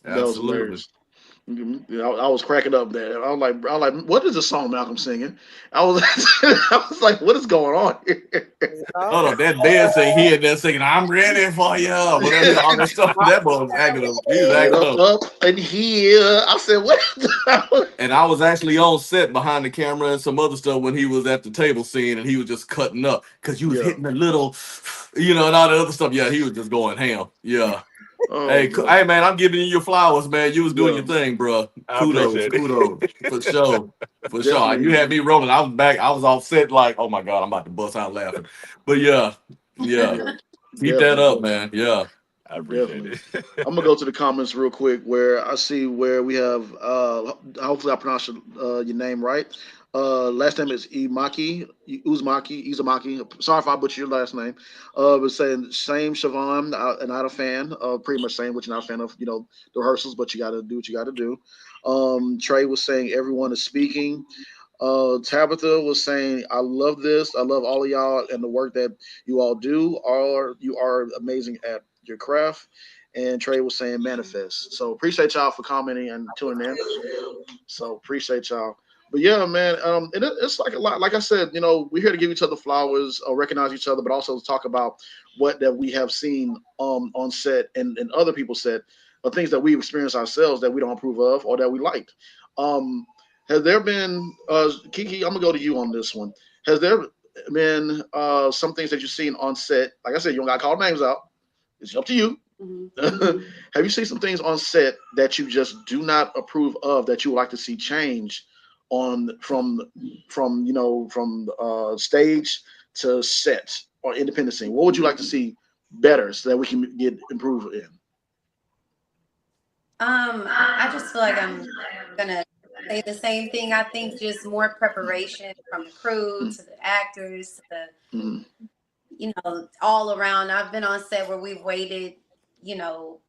That was Absolutely. hilarious. Yeah, I was cracking up there. I was like, what is the song Malcolm singing? I was, I was like, what is going on here? Is it all Hold for on, that bed saying he in there singing, I'm ready for you. Whatever, you know, all that stuff. That boy was acting up. He was Get acting up, up. up, and here. I said, what? And I was actually on set behind the camera and some other stuff when he was at the table scene and he was just cutting up because you was Yeah. hitting the little, and all the other stuff. Yeah, he was just going ham. Yeah. Oh Hey, boy. hey, man, I'm giving you your flowers, man. You was doing Yeah. your thing, bro. I Kudos, appreciate it. kudos, for sure, for sure. You Definitely. had me rolling. I was back. I was off set like, oh my god, I'm about to bust out laughing. But yeah, yeah, Yeah. keep that Definitely. up, man. Yeah. I appreciate Definitely. it. I'm gonna go to the comments real quick where I see where we have hopefully I pronounced your name right. Last name is Uzmaki. Sorry if I butchered your last name. But saying same Siobhan, and not a fan. Pretty much saying what you're not a fan of, the rehearsals, but you gotta do what you gotta do. Trey was saying everyone is speaking. Tabitha was saying, I love this. I love all of y'all and the work that you all do. You are amazing at your craft. And Trey was saying manifest. So appreciate y'all for commenting and tuning in. So appreciate y'all. But yeah, man, and it's like a lot. Like I said, we're here to give each other flowers, recognize each other, but also to talk about what that we have seen on set and other people's set, or things that we've experienced ourselves that we don't approve of or that we liked. Um, has there been Kiki? I'm gonna go to you on this one. Has there been some things that you've seen on set? Like I said, you don't got to call names out. It's up to you. Mhm. Have you seen some things on set that you just do not approve of that you would like to see change on from stage to set or independent scene? What would you like to see better so that we can get improved in? I just feel like I'm gonna say the same thing. I think just more preparation from the crew to the actors to the Mm-hmm. all around. I've been on set where we've waited,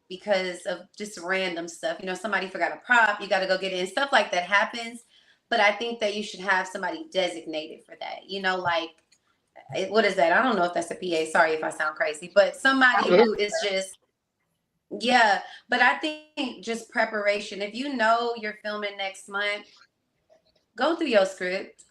because of just random stuff. Somebody forgot a prop, you got to go get it, and stuff like that happens. But I think that you should have somebody designated for that. Like, what is that? I don't know if that's a PA. Sorry if I sound crazy, but somebody who is just, yeah. But I think just preparation. If you know you're filming next month, go through your script,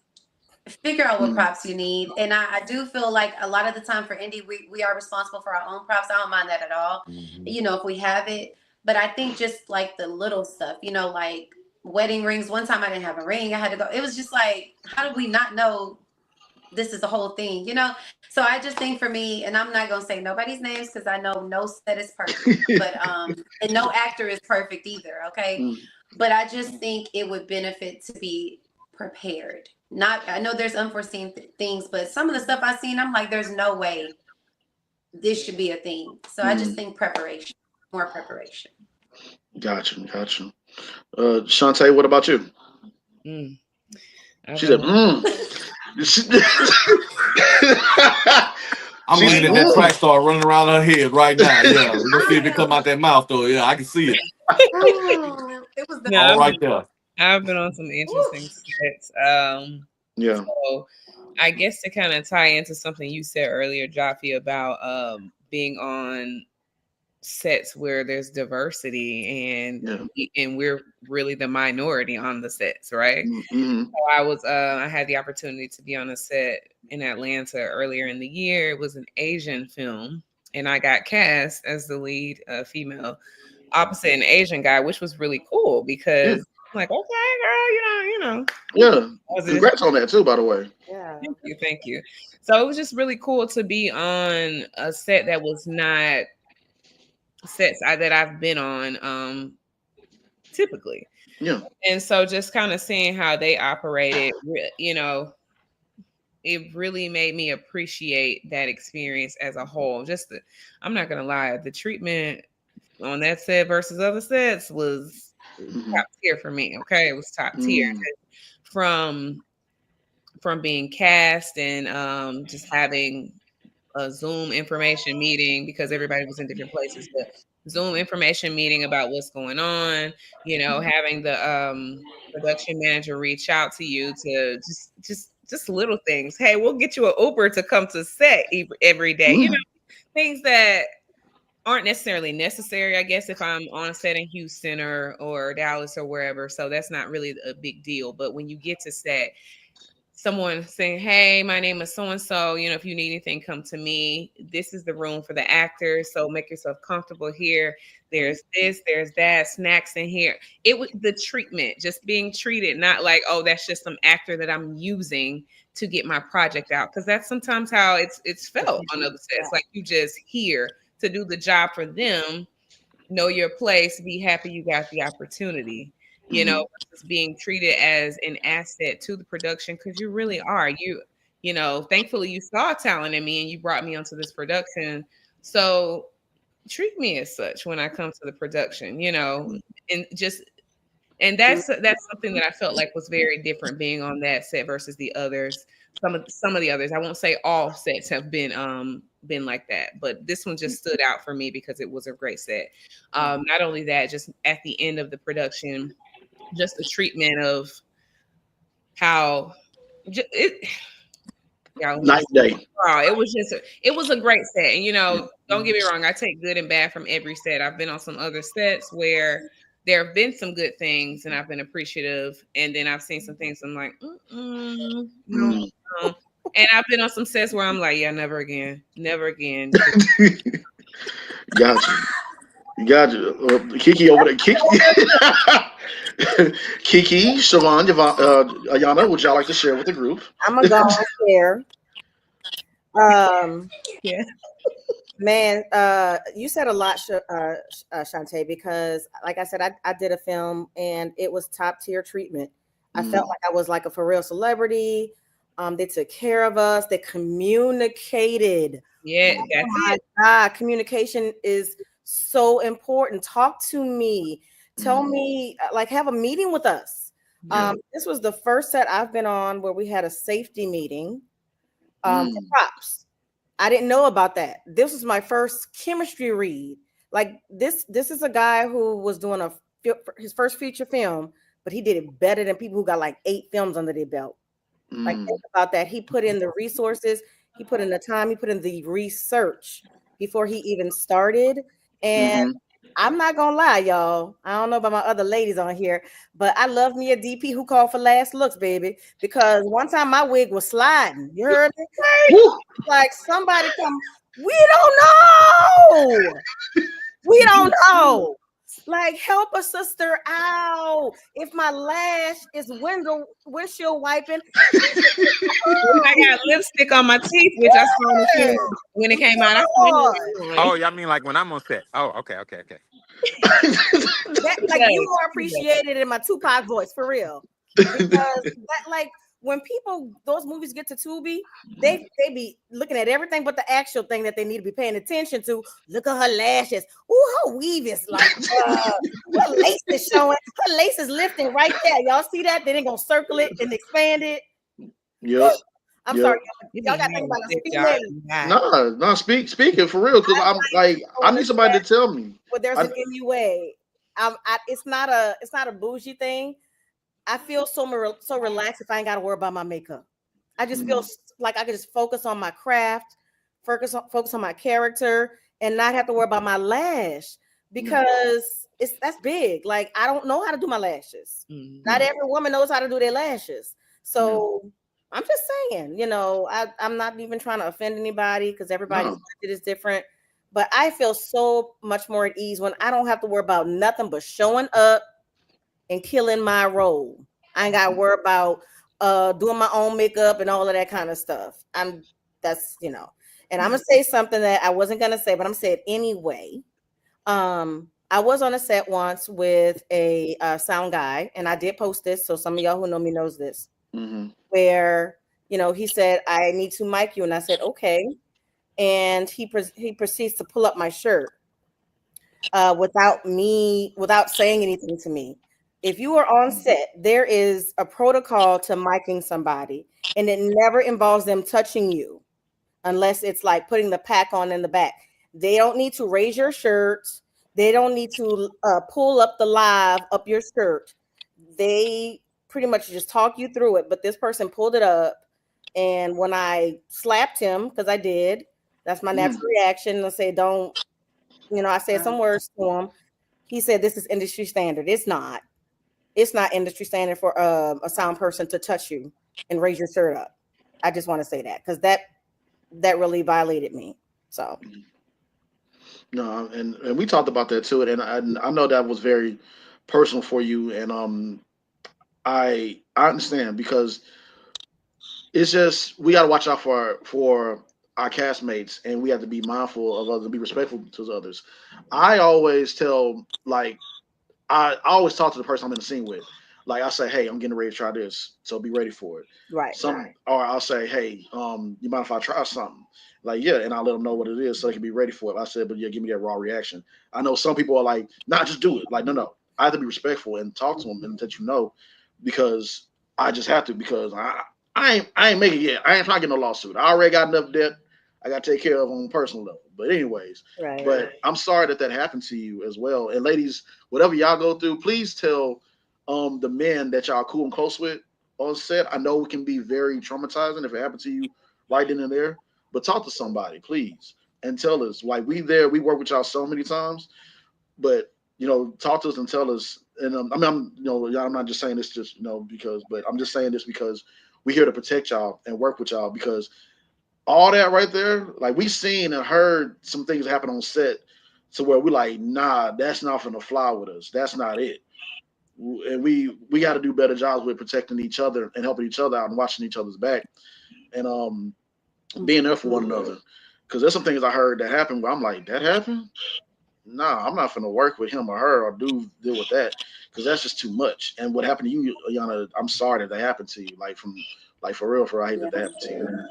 figure out what Mm-hmm. props you need. And I do feel like a lot of the time for indie, we are responsible for our own props. I don't mind that at all, Mhm. if we have it. But I think just like the little stuff, like wedding rings. One time I didn't have a ring. I had to go. It was just like, how do we not know this is the whole thing? So I just think for me, and I'm not going to say nobody's names because I know no set is perfect, but, and no actor is perfect either. Okay. But I just think it would benefit to be prepared. Not, I know there's unforeseen things, but some of the stuff I've seen, I'm like, there's no way this should be a thing. So I just Mm-hmm. think preparation, more preparation. Gotcha. Shantae, what about you? Mm. She said, I'm looking at that track star running around her head right now. Yeah, let's see if it come out that mouth though. Yeah, I can see it. It was the No, All right there. I've been on some interesting sets. Yeah. So I guess to kind of tie into something you said earlier, Jaffe, about being on sets where there's diversity and we're really the minority on the sets, right? Mm-hmm. So I had the opportunity to be on a set in Atlanta earlier in the year. It was an Asian film, and I got cast as the lead female opposite an Asian guy, which was really cool because I'm like, okay, girl, you know. Yeah. Congrats on that too, by the way. Yeah. Thank you. So it was just really cool to be on a set that was not sets that I've been on typically. Yeah. And so just kind of seeing how they operated, you know, it really made me appreciate that experience as a whole. I'm not gonna lie, the treatment on that set versus other sets was top tier for me. Okay, it was top tier from being cast and just having a Zoom information meeting because everybody was in different places, but Zoom information meeting about what's going on, you know, having the production manager reach out to you to just little things. Hey, we'll get you an Uber to come to set every day. You know, things that aren't necessarily necessary, I guess, if I'm on a set in Houston or Dallas or wherever. So that's not really a big deal. But when you get to set, someone saying, hey, my name is so-and-so, you know, if you need anything, come to me. This is the room for the actors, so make yourself comfortable here. There's this, there's that, snacks in here. It was the treatment, just being treated, not like, oh, that's just some actor that I'm using to get my project out. Because that's sometimes how it's felt on other sets. Like you just here to do the job for them, know your place, be happy you got the opportunity. You know, versus being treated as an asset to the production, because you really are. You know, thankfully you saw talent in me and you brought me onto this production. So treat me as such when I come to the production, you know, and that's something that I felt like was very different being on that set versus the others. Some of the others, I won't say all sets have been like that, but this one just stood out for me because it was a great set. Not only that, just at the end of the production, just the treatment of how night day. It was a great set. And, you know, don't get me wrong, I take good and bad from every set. I've been on some other sets where there have been some good things and I've been appreciative. And then I've seen some things I'm like, no. And I've been on some sets where I'm like, yeah, never again. Gotcha. Kiki over there. Kiki, Siobhan, Ayana, would y'all like to share with the group? I'm gonna go and share. Yeah. Man, you said a lot, Shantae, because like I said, I did a film and it was top tier treatment. I felt like I was like a for real celebrity. They took care of us. They communicated. Yeah, that's my God, communication is so important. Talk to me. Tell me, like, have a meeting with us. This was the first set I've been on where we had a safety meeting for props. I didn't know about that. This was my first chemistry read. Like this is a guy who was doing his first feature film, but he did it better than people who got like 8 films under their belt. Like think about that. He put in the resources, he put in the time, he put in the research before he even started. And I'm not gonna lie, y'all. I don't know about my other ladies on here, but I love me a DP who called for last looks, baby. Because one time my wig was sliding. You heard me? Like somebody come, we don't know. We don't know. Like, help a sister out. If my lash is windshield wiping. I got lipstick on my teeth, which I saw when it came out. Oh, y'all mean like when I'm on set? Oh, okay. Like you more appreciated in my Tupac voice, for real. Because that, like, when those movies get to Tubi, they be looking at everything but the actual thing that they need to be paying attention to. Look at her lashes. Ooh, her weave is like, her lace is showing. Her lace is lifting right there. Y'all see that? Then they're gonna circle it and expand it. Yep. I'm Yeah. sorry, You y'all be got to think having about it. sick, Speak y'all. name. No, no, speaking for real, because I'm like, I On the need somebody to set tell me. where there's I, an MUA. It's not a bougie thing. I feel so relaxed if I ain't got to worry about my makeup. I just feel like I can just focus on my craft, focus on my character, and not have to worry about my lash because that's big. Like I don't know how to do my lashes. Not every woman knows how to do their lashes. So I'm just saying, I'm not even trying to offend anybody because everybody's no. budget is different. But I feel so much more at ease when I don't have to worry about nothing but showing up and killing my role. I ain't got to worry about doing my own makeup and all of that kind of stuff. And I'm gonna say something that I wasn't gonna say, but I'm saying it anyway. I was on a set once with a sound guy, and I did post this, so some of y'all who know me knows this. Where he said, "I need to mic you," and I said, "Okay," and he proceeds to pull up my shirt without saying anything to me. If you are on set, there is a protocol to miking somebody, and it never involves them touching you unless it's like putting the pack on in the back. They don't need to raise your shirt. They don't need to pull up the live up your skirt. They pretty much just talk you through it. But this person pulled it up, and when I slapped him, because I did, that's my natural reaction. I say, don't, I said some words to him. He said, "This is industry standard." It's not. It's not industry standard for a sound person to touch you and raise your shirt up. I just want to say that because that really violated me. So No, and we talked about that too, and I know that was very personal for you, and I understand because it's just we got to watch out for our castmates, and we have to be mindful of others, be respectful to others. I always tell like I always talk to the person I'm in the scene with. Like I say, hey, I'm getting ready to try this, so be ready for it. right. Or I'll say, hey, you mind if I try something? Like, yeah, and I'll let them know what it is so they can be ready for it. I said, but yeah, give me that raw reaction. I know some people are like, nah, just do it. Like, no. I have to be respectful and talk to them and let you know because I just have to because I ain't making it yet. I ain't trying to get no lawsuit. I already got enough debt I got to take care of on a personal level. But anyways, Right. but I'm sorry that happened to you as well. And ladies, whatever y'all go through, please tell the men that y'all cool and close with on set. I know it can be very traumatizing if it happened to you right then and there, but talk to somebody, please, and tell us. Like we work with y'all so many times, but talk to us and tell us. And I mean, I'm not just saying this just because, but I'm just saying this because we're here to protect y'all and work with y'all because all that right there, like we seen and heard some things happen on set to where we like, nah, that's not gonna fly with us. That's not it. And we got to do better jobs with protecting each other and helping each other out and watching each other's back and being there for one another. Because there's some things I heard that happened where I'm like, that happened? Nah, I'm not gonna work with him or her or deal with that because that's just too much. And what happened to you, Yana, I'm sorry that happened to you. Like for real, I hate that happened to you.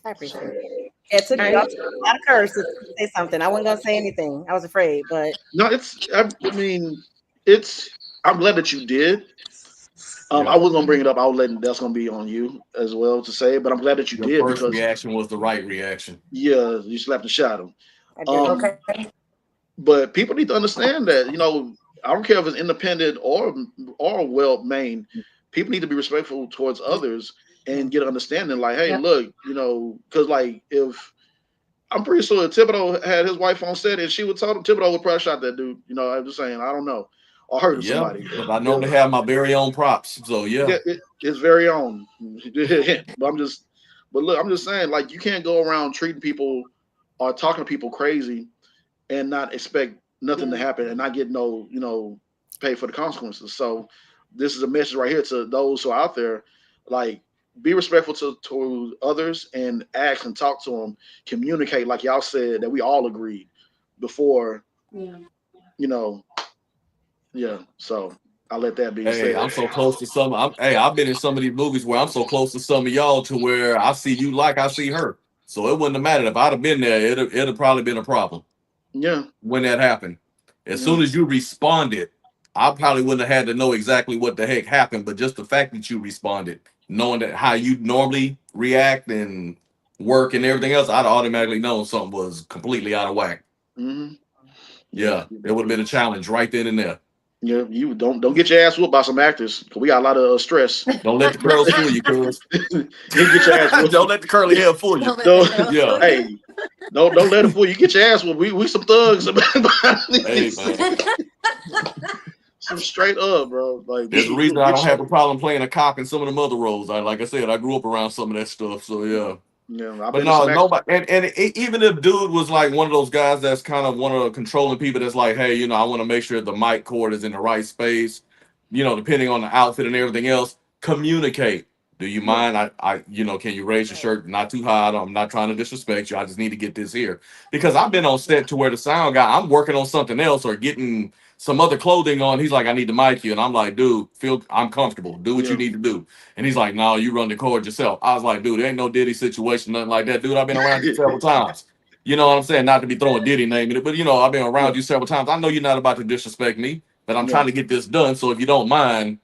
I appreciate it. Yeah, it took I y'all took a lot of courage to say something. I wasn't gonna say anything. I was afraid, but No, I mean, it's. I'm glad that you did. I Yeah. was gonna bring it up. I was letting that's gonna be on you as well to say, but I'm glad that you Your did first because reaction was the right reaction. yeah, you slapped and shot him. I did. Um, but people need to understand that I don't care if it's independent or well main. People need to be respectful towards others and get understanding. Like, hey, look, because like if I'm pretty sure Thibodeau had his wife on set and she would tell him Thibodeau would probably shot that dude. I'm just saying, I don't know, or hurt Yeah, somebody. but I If normally have my very own props. So yeah. yeah, it's very own. but but look, I'm just saying, like, you can't go around treating people or talking to people crazy and not expect nothing to happen and not get no, pay for the consequences. So this is a message right here to those who are out there, like, be respectful to others and ask and talk to them, communicate like y'all said that we all agreed before, you know, yeah. So I'll let that being Hey, said. I'm so close to some. I've been in some of these movies where I'm so close to some of y'all to where I see you like I see her. So it wouldn't have mattered if I'd have been there. It'd have probably been a problem Yeah, when that happened. As yeah. soon as you responded, I probably wouldn't have had to know exactly what the heck happened, but just the fact that you responded knowing that how you normally react and work and everything else, I'd automatically know something was completely out of whack. Mm-hmm. Yeah, it would have been a challenge right then and there. Yeah, you don't get your ass whooped by some actors. 'Cause we got a lot of stress. Don't let the curls fool you, cuz. You get your ass whooped. Don't let the curly hair fool you. Don't let No, the girls Yeah. fool hey, you. don't let it fool you. Get your ass whooped. We some thugs. Hey man, Some straight up, bro. Like there's a we reason I get don't your, have a problem playing a cop in some of them other roles. Like I said, I grew up around some of that stuff. So yeah. yeah. I've But been in no, some action. nobody, even if dude was like one of those guys that's kind of one of the controlling people that's like, hey, I want to make sure the mic cord is in the right space, depending on the outfit and everything else, communicate. Do you Yeah, mind? Can you raise your shirt not too high? I'm not trying to disrespect you. I just need to get this here because I've been on set to where the sound guy, I'm working on something else or getting some other clothing on. He's like, I need to mic you, and I'm like, dude, I'm comfortable. Do what you yeah. need to do. And he's like, no, you run the cord yourself. I was like, dude, there ain't no Diddy situation, nothing like that. Dude, I've been around you several times. You know what I'm saying? Not to be throwing Diddy name in it, but I've been Yeah, around you several times. I know you're not about to disrespect me, but I'm yeah. trying to get this done. So if you don't mind,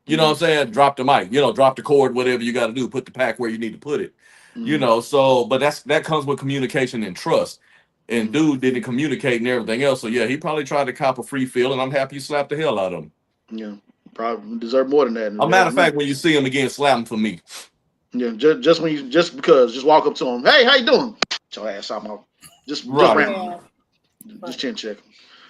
what I'm Mm-hmm. saying, drop the mic, drop the cord, whatever you got to do, put the pack where you need to put it. Mm-hmm. So but that comes with communication and trust. And Mm-hmm. dude didn't communicate and everything else. So yeah, he probably tried to cop a free feel, and I'm happy you slapped the hell out of him. Yeah. Probably deserve more than that. A matter of fact, when you see him again, slap him for me. Yeah, just when you just walk up to him, hey, how you doing? Get your ass out my just Right. randomly, Yeah. just chin check.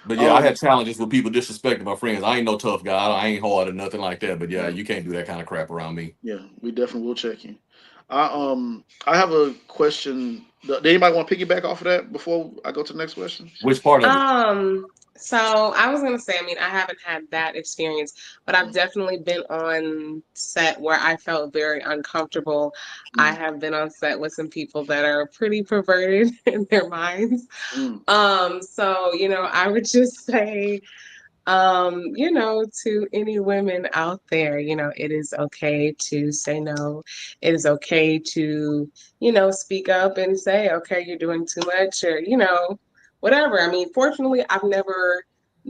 But yeah, I Um, had challenges with people disrespecting my friends. I ain't no tough guy. I ain't hard or nothing like that. But yeah, yeah, you can't do that kind of crap around me. yeah, we definitely will check you. I have a question. Did anybody want to piggyback off of that before I go to the next question? Which part of it? So I was gonna say, I mean, I haven't had that experience, but I've definitely been on set where I felt very uncomfortable. I Mm, have been on set with some people that are pretty perverted in their minds. mm, So, I would just say, to any women out there, it is okay to say no. It is okay to, speak up and say, okay, you're doing too much, or, whatever. I mean, fortunately, I've never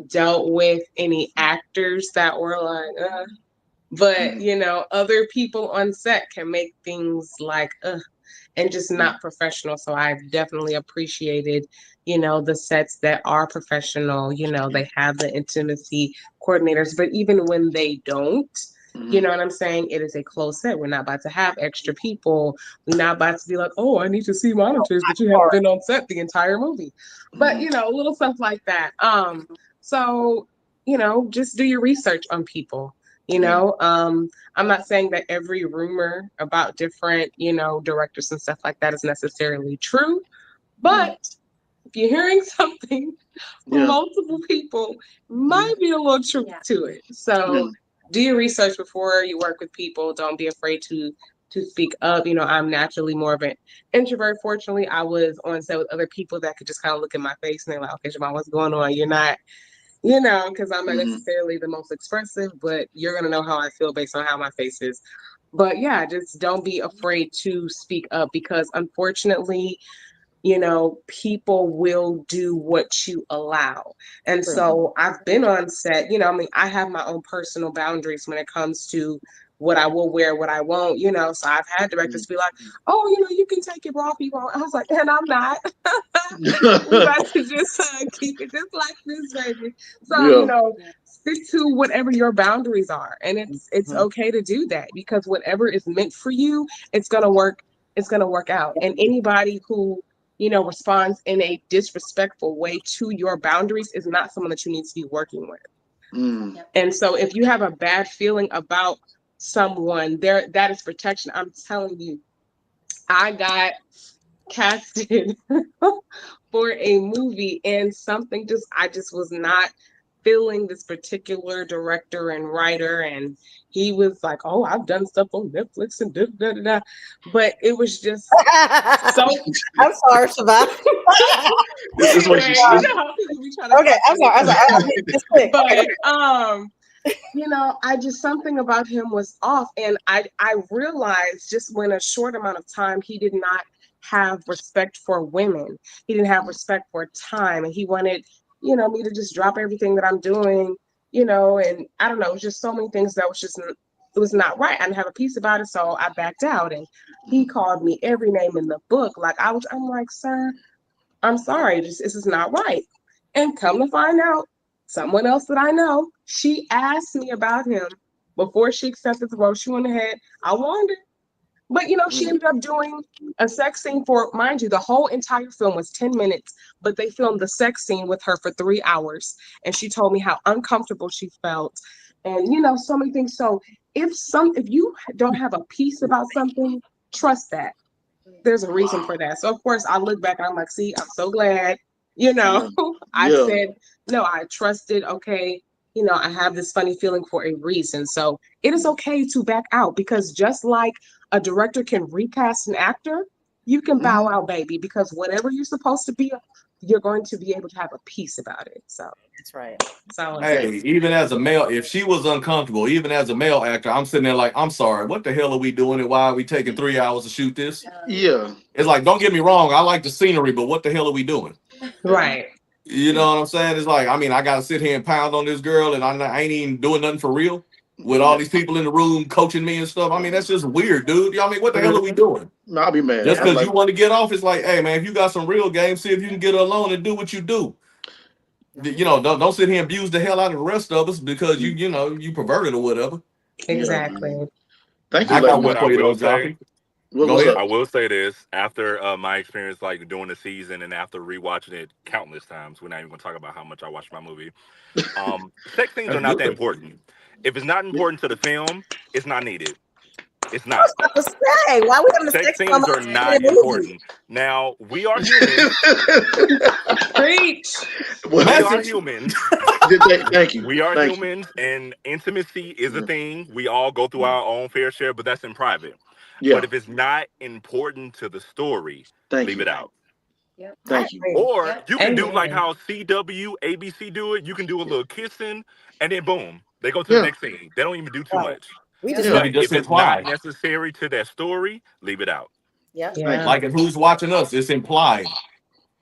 dealt with any actors that were like, but, mm, other people on set can make things like, and just mm, not professional. So I've definitely appreciated, the sets that are professional, they have the intimacy coordinators, but even when they don't, you mm, know what I'm saying? It is a closed set. We're not about to have extra people. We're not about to be like, oh, I need to see monitors, but you haven't been on set the entire movie. But, mm, little stuff like that. So, just do your research on people. yeah, I'm not saying that every rumor about different, directors and stuff like that is necessarily true, mm, but if you're hearing something from yeah, multiple people, mm, might be a little truth Yeah. to it. yeah, So do your research before you work with people. Don't be afraid to speak up. I'm naturally more of an introvert. Fortunately, I was on set with other people that could just kind of look in my face and they're like, okay, Jamal, what's going on? You're not, because I'm not mm, necessarily the most expressive, but you're going to know how I feel based on how my face is. But yeah, just don't be afraid to speak up because unfortunately, people will do what you allow. And True. so I've been on set, I mean, I have my own personal boundaries when it comes to what I will wear, what I won't, So I've had directors be like, oh, you can take it off, you won't. I was like, and I'm not. We mm. about to just keep it just like this, baby. So, Yeah. stick to whatever your boundaries are. And it's Mm, okay to do that because whatever is meant for you, it's gonna work, it's gonna work out. And anybody who responds in a disrespectful way to your boundaries is not someone that you need to be working with. mm, Yep. And so if you have a bad feeling about someone, there that is protection. I'm telling you, I got casted for a movie and something just I just was not feeling this particular director and writer, and he was like, oh, I've done stuff on Netflix and da, da, da, da. But it was just so I'm sorry, Shabbat. this way anyway, she. how people be trying to Okay, talk I'm sorry. I'm sorry. I'll be this quick. Okay, but I just something about him was off, and I realized just when a short amount of time he did not have respect for women. He didn't have respect for time, and he wanted me to just drop everything that I'm doing, and I don't know, just so many things that was just it was not right. I didn't have a piece about it, so I backed out. And he called me every name in the book. I'm like, sir, I'm sorry, this is not right. And come to find out, someone else that I know, she asked me about him before she accepted the role. She went ahead. I wondered. But she ended up doing a sex scene for, mind you, the whole entire film was 10 minutes, but they filmed the sex scene with her for 3 hours. And she told me how uncomfortable she felt. And so many things. So if you don't have a piece about something, trust that. There's a reason Wow. for that. So of course I look back and I'm like, see, I'm so glad, you know, Yeah. I Yeah. said, no, I trusted, okay, I have this funny feeling for a reason. So it is okay to back out, because just like a director can recast an actor, you can bow Mhm. out, baby, because whatever you're supposed to be, you're going to be able to have a piece about it. So That's right. that's all I'm Yeah. saying. Hey, even as a male, if she was uncomfortable, even as a male actor, I'm sitting there like, I'm sorry, what the hell are we doing and why are we taking 3 hours to shoot this? Yeah. It's like, don't get me wrong, I like the scenery, but what the hell are we doing? Yeah. Right. You know what I'm saying? It's like, I mean, I got to sit here and pound on this girl, and I ain't even doing nothing for real with all Yeah. these people in the room coaching me and stuff. I mean, that's just weird, dude. I mean, what the hell are we Mhm. doing? No, I'll be mad. Just I'm Yep. because like, you want to get off, it's like, hey, man, if you got some real game, see if you can get alone and do what you do. You know, don't sit here and abuse the hell out of the rest of us because you perverted or whatever. yeah, man. Exactly. Thank you, I got lady. one What I for you though, will say, Joffy. Go What's ahead. up? I will say this after my experience, like doing the season and after rewatching it countless times. We're not even going to talk about how much I watched my movie. Sex scenes are That's not that good. important. If it's not Yeah. important to the film, it's not needed. It's I was not. about to say, why we having a Sex sex from scenes are a not movie? important. Now, we are humans. Preach. Well, We are Message. humans. thank you. We are Thank you. humans, and intimacy is a Yeah. thing. We all go through Yeah. our own fair share, but that's in private. But Yeah. if it's not important to the story, Thank leave you. it out. Yep. I Thank you. agree. Or Yep. you can do like Amen. how CW, ABC do it. You can do a little kissing, and then boom, they go to the Yeah. next scene. They don't even do too Right. much. We Yep. just Yeah. want But to. it just If it's not implied. necessary to that story, leave it out. Yep. Thank Yeah. you. Like if who's watching us, it's implied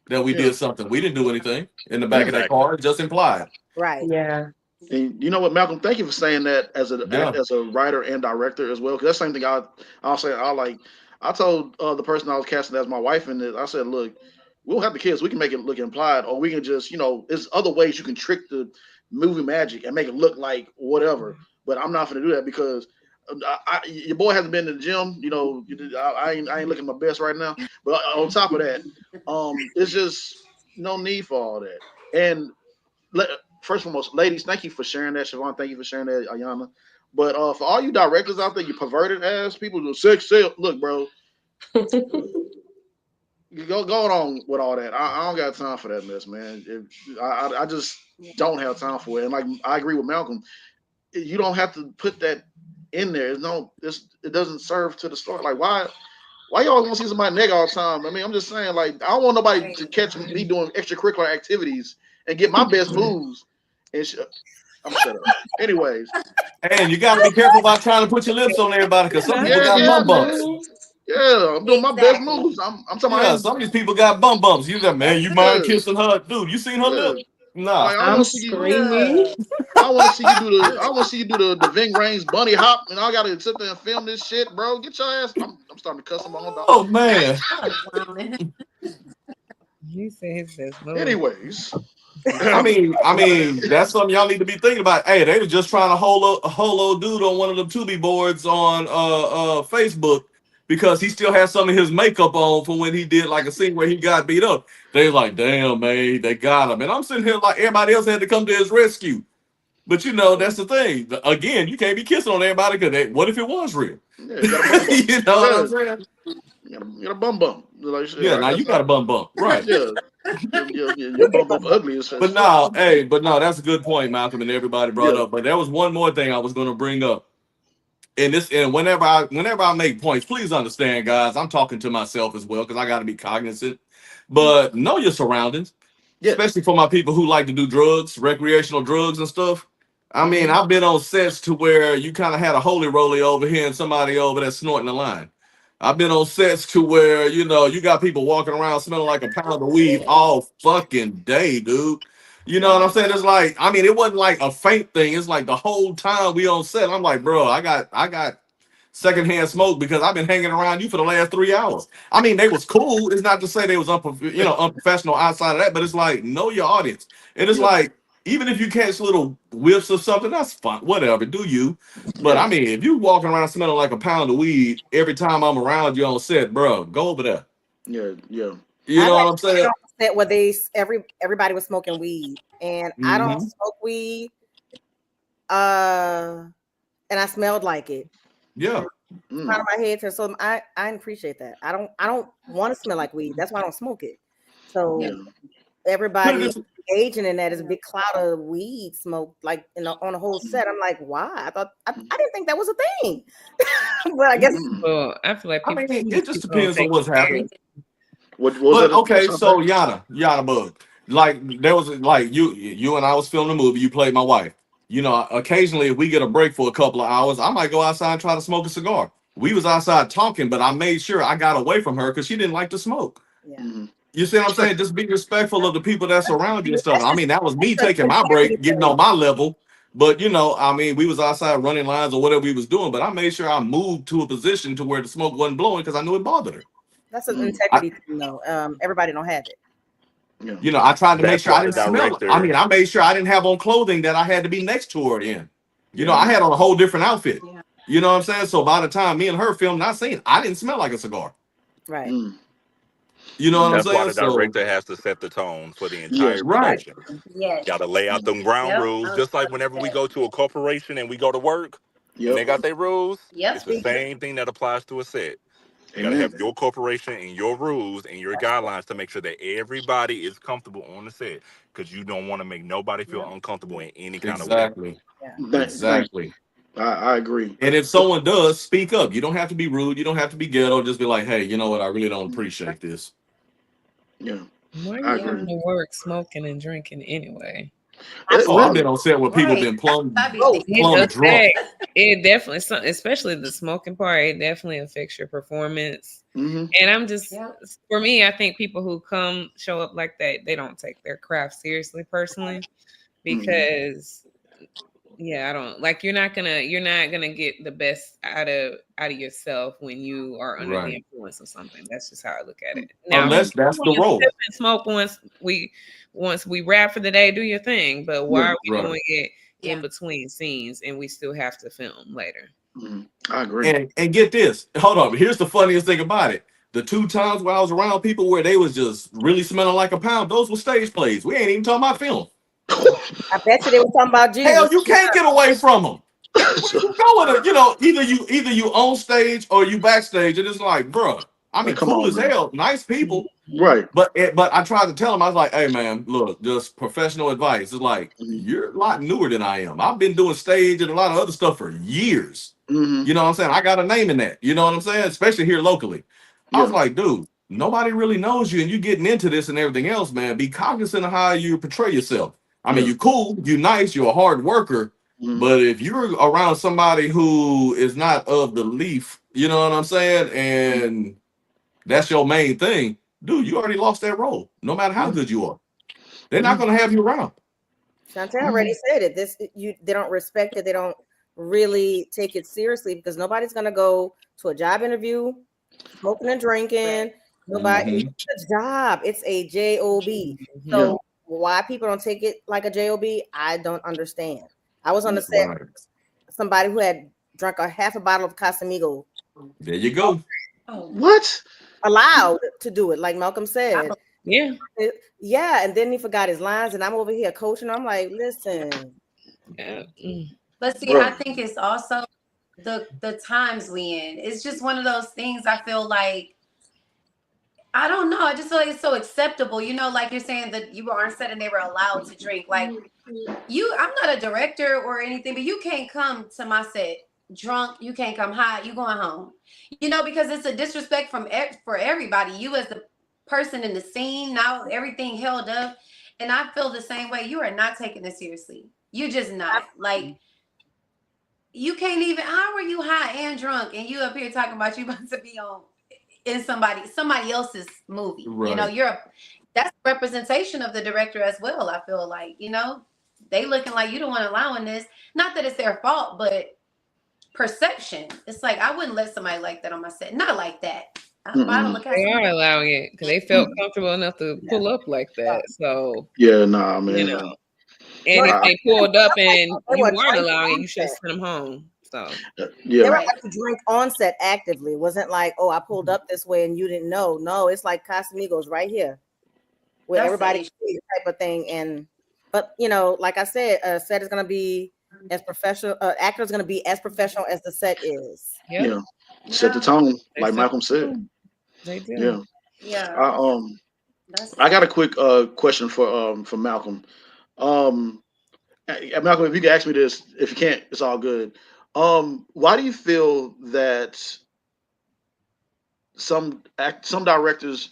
that we Yeah. did something. We didn't do anything in the back Yeah. of that Exactly. car. It's just implied. Right. Yeah. And you know what, Malcolm? Thank you for saying that as Yeah. a writer and director as well. Because that's the same thing I'll say. I told the person I was casting as my wife in this. I said, look, we don't have the kids. We can make it look implied, or we can just there's other ways you can trick the movie magic and make it look like whatever. But I'm not going to do that because your boy hasn't been to the gym. I ain't looking my best right now. But on top of that, it's just no need for all that. And let, first and foremost, ladies, thank you for sharing that. Siobhan, thank you for sharing that, Ayana. But for all you directors out there, you perverted ass people do sex sale. Look, bro, you go going on with all that. I don't got time for that mess, man. I just don't have time for it. And like I agree with Malcolm, you don't have to put that in there. It doesn't serve to the story. Like why y'all want to see somebody nigga all the time? I mean, I'm just saying, like, I don't want nobody to Right. catch me doing extracurricular activities and get my best moves. And I'm shut up. Anyways, And you got to be careful about trying to put your lips on everybody because some Not people the yeah, got yeah, bum best bumps. man. moves. Yeah, I'm doing my best Exactly. moves. I'm talking Yeah, about, some of these people got bum bumps. You like, man, you mind yeah, kissing her? Dude, you seen her yeah. lip? Nah. Like I I'm want to see you. screaming. Ugh. I want to see you do the. I want to see you do the Ving Rhames bunny hop, and I gotta sit there and film this shit, bro. Get your ass. I'm starting to cuss him on, dog. Oh man. I'm clowning. He said his best move. Anyways, I mean, that's something y'all need to be thinking about. Hey, they was just trying to hold a whole old dude on one of them Tubi boards on Facebook because he still has some of his makeup on from when he did like a scene where he got beat up. They like, damn, man, they got him. And I'm sitting here like everybody else had to come to his rescue. But that's the thing. Again, you can't be kissing on everybody because what if it was real? yeah, you got a bum bump. You know what Yeah, I'm saying? you got a bum bump. Like shit, Yeah, now you got a bum bump. Right. yeah, your bum bump ugly as But fuck. no, hey, but no, that's a good point, Malcolm, and everybody brought Yeah, up. But there was one more thing I was going to bring up. And whenever I make points, please understand, guys, I'm talking to myself as well because I got to be cognizant. But know your surroundings, yes, especially for my people who like to do drugs, recreational drugs and stuff. I mean, hmm I've been on sets to where you kind of had a holy roly over here and somebody over there snorting the line. I've been on sets to where you got people walking around smelling like a pound of weed all fucking day, dude. You know what I'm saying? It's like, I mean, it wasn't like a faint thing. It's like the whole time we on set, I'm like, bro, I got secondhand smoke because I've been hanging around you for the last 3 hours. I mean, they was cool. It's not to say they was unprofessional outside of that, but it's like, know your audience. And it's Yeah. like, even if you catch little whiffs of something, that's fine. Whatever, do you? But Yeah. I mean, if you walking around smelling like a pound of weed every time I'm around you on set, bro, go over there. Yeah. Yeah. You I've know what I'm actually been saying? on a set where everybody was smoking weed, and I don't Hmm. smoke weed, and I smelled like it. Yeah. Crown of my head to so I appreciate that. I don't want to smell like weed. That's why I don't smoke it. So Yeah. Put it everybody this engaging in that is a big cloud of weed smoke, like on the whole set. I'm like, why? I didn't think that was a thing, but I guess Mm. Well, I feel like I mean, it just people don't depends on take what's it serious. happening. What was But that? okay, so Yana Bug, like there was like you and I was filming a movie. You played my wife. You know, occasionally if we get a break for a couple of hours, I might go outside and try to smoke a cigar. We was outside talking, but I made sure I got away from her because she didn't like to smoke. yeah. Mm-hmm. You see what I'm saying? Just be respectful of the people that's around you and stuff. That's I just mean, that was me that's taking an my integrity break, getting thing. on my level. But I mean, we was outside running lines or whatever we was doing. But I made sure I moved to a position to where the smoke wasn't blowing because I knew it bothered her. That's an Mm. integrity thing, though. Everybody don't have it. Yeah. I tried to make That's sure I why the didn't smell. I director. mean, I made sure I didn't have on clothing that I had to be next to her in. Yeah. I had on a whole different outfit. Yeah. You know what I'm saying? So by the time me and her filmed that scene, I didn't smell like a cigar. Right. Mm. You know what I'm That's why saying? the So director has to set the tone for the Yes. entire right, production. Yes. Got to lay out them ground Yep. rules, just like whenever we go to a corporation and we go to work and Yep. they got their rules. It's Yep. the same thing that applies to a set. You got to Amen. have your corporation and your rules and your guidelines to make sure that everybody is comfortable on the set because you don't want to make nobody feel Yep. uncomfortable in any kind of way. exactly, Yeah. Thank exactly. you. I agree. And if someone does speak up, you don't have to be rude. You don't have to be ghetto. Just be like, hey, you know what? I really don't appreciate this. Yeah. Why are I you Yeah. agree. going to work smoking and drinking anyway? Oh, I've Really. been on set where people Right. been That's what I be Oh, thinking. It plum does drunk. it definitely, especially the smoking part, it definitely affects your performance. Mm-hmm. And I'm just, Yeah. for me, I think people who show up like that, they don't take their craft seriously personally, because yeah, I don't like, you're not gonna get the best out of yourself when you are under the Right. influence of something. That's just how I look at it. Now, if Unless you that's the want to role. sip and smoke once we wrap for the day, do your thing. But why Yeah. are we Right. doing it in Yeah. between scenes and we still have to film later? Mm-hmm. I agree. And get this. Hold on. Here's the funniest thing about it. The 2 times where I was around people where they was just really smelling like a pound, those were stage plays. We ain't even talking about film. I bet you they were talking about Hell, Jesus. you can't get away from them. Where you going? Either you on stage or you backstage, and it's like, bruh. I Like, mean, come cool on, as man. hell, nice people. Right. But I tried to tell him, I was like, hey man, look, just professional advice. It's like, Mm-hmm. you're a lot newer than I am. I've been doing stage and a lot of other stuff for years. Mm-hmm. You know what I'm saying? I got a name in that. You know what I'm saying? Especially here locally. I was Yeah. like, dude, nobody really knows you and you getting into this and everything else, man. Be cognizant of how you portray yourself. I mean, Yeah. you cool, you nice, you're a hard worker. Mm-hmm. But if you're around somebody who is not of the leaf, you know what I'm saying? And that's your main thing, dude, you already lost that role, no matter how good you are. They're not going to have you around. Chantel already said it. They don't respect it. They don't really take it seriously because nobody's gonna go to a job interview smoking and drinking. Right. Nobody. Mhm. It's a job. It's a job. Yeah. So why people don't take it like a job, I don't understand. I was on the set. Right. Somebody who had drunk a half a bottle of Casamigo, There you go. Oh. What? allowed to do it, like Malcolm said. Yeah. Yeah, and then he forgot his lines, and I'm over here coaching. I'm like, listen. Yeah. But see, Bro. I think it's also the times we in. It's just one of those things. I feel like, I don't know. I just feel like it's so acceptable. Like you're saying that you were on set and they were allowed to drink. Like I'm not a director or anything, but you can't come to my set drunk. You can't come high. You going home. Because it's a disrespect for everybody. You as the person in the scene, now everything held up. And I feel the same way. You are not taking this seriously. You're just not. Like, you can't even, how are you high and drunk and you up here talking about you about to be in somebody else's movie? Right. that's representation of the director as well. I feel like, they looking like you the one allowing this. Not that it's their fault, but perception. It's like I wouldn't let somebody like that on my set. Not like that. I don't look at They are somebody. allowing it because they felt comfortable enough to pull up like that. So, Yeah, nah, you man. know, and if they pulled up and They you were weren't drinking allowing it, on you should have set. sent them home. So, Yeah. They were Right. having to drink on set actively. It wasn't like, oh, I pulled up this way and you didn't know. No, it's like Casamigos right here, where That's the everybody issue. can see type of thing. But like I said, set is gonna be as professional. Actor is gonna be as professional as the set is. yep, Yeah. Set the Yeah. tone, they like set Malcolm the said. tone. They do. Yeah. Yeah. I That's I got a quick question for Malcolm. Um Malcolm, if you can ask me this, if you can't, it's all good. Why do you feel that some directors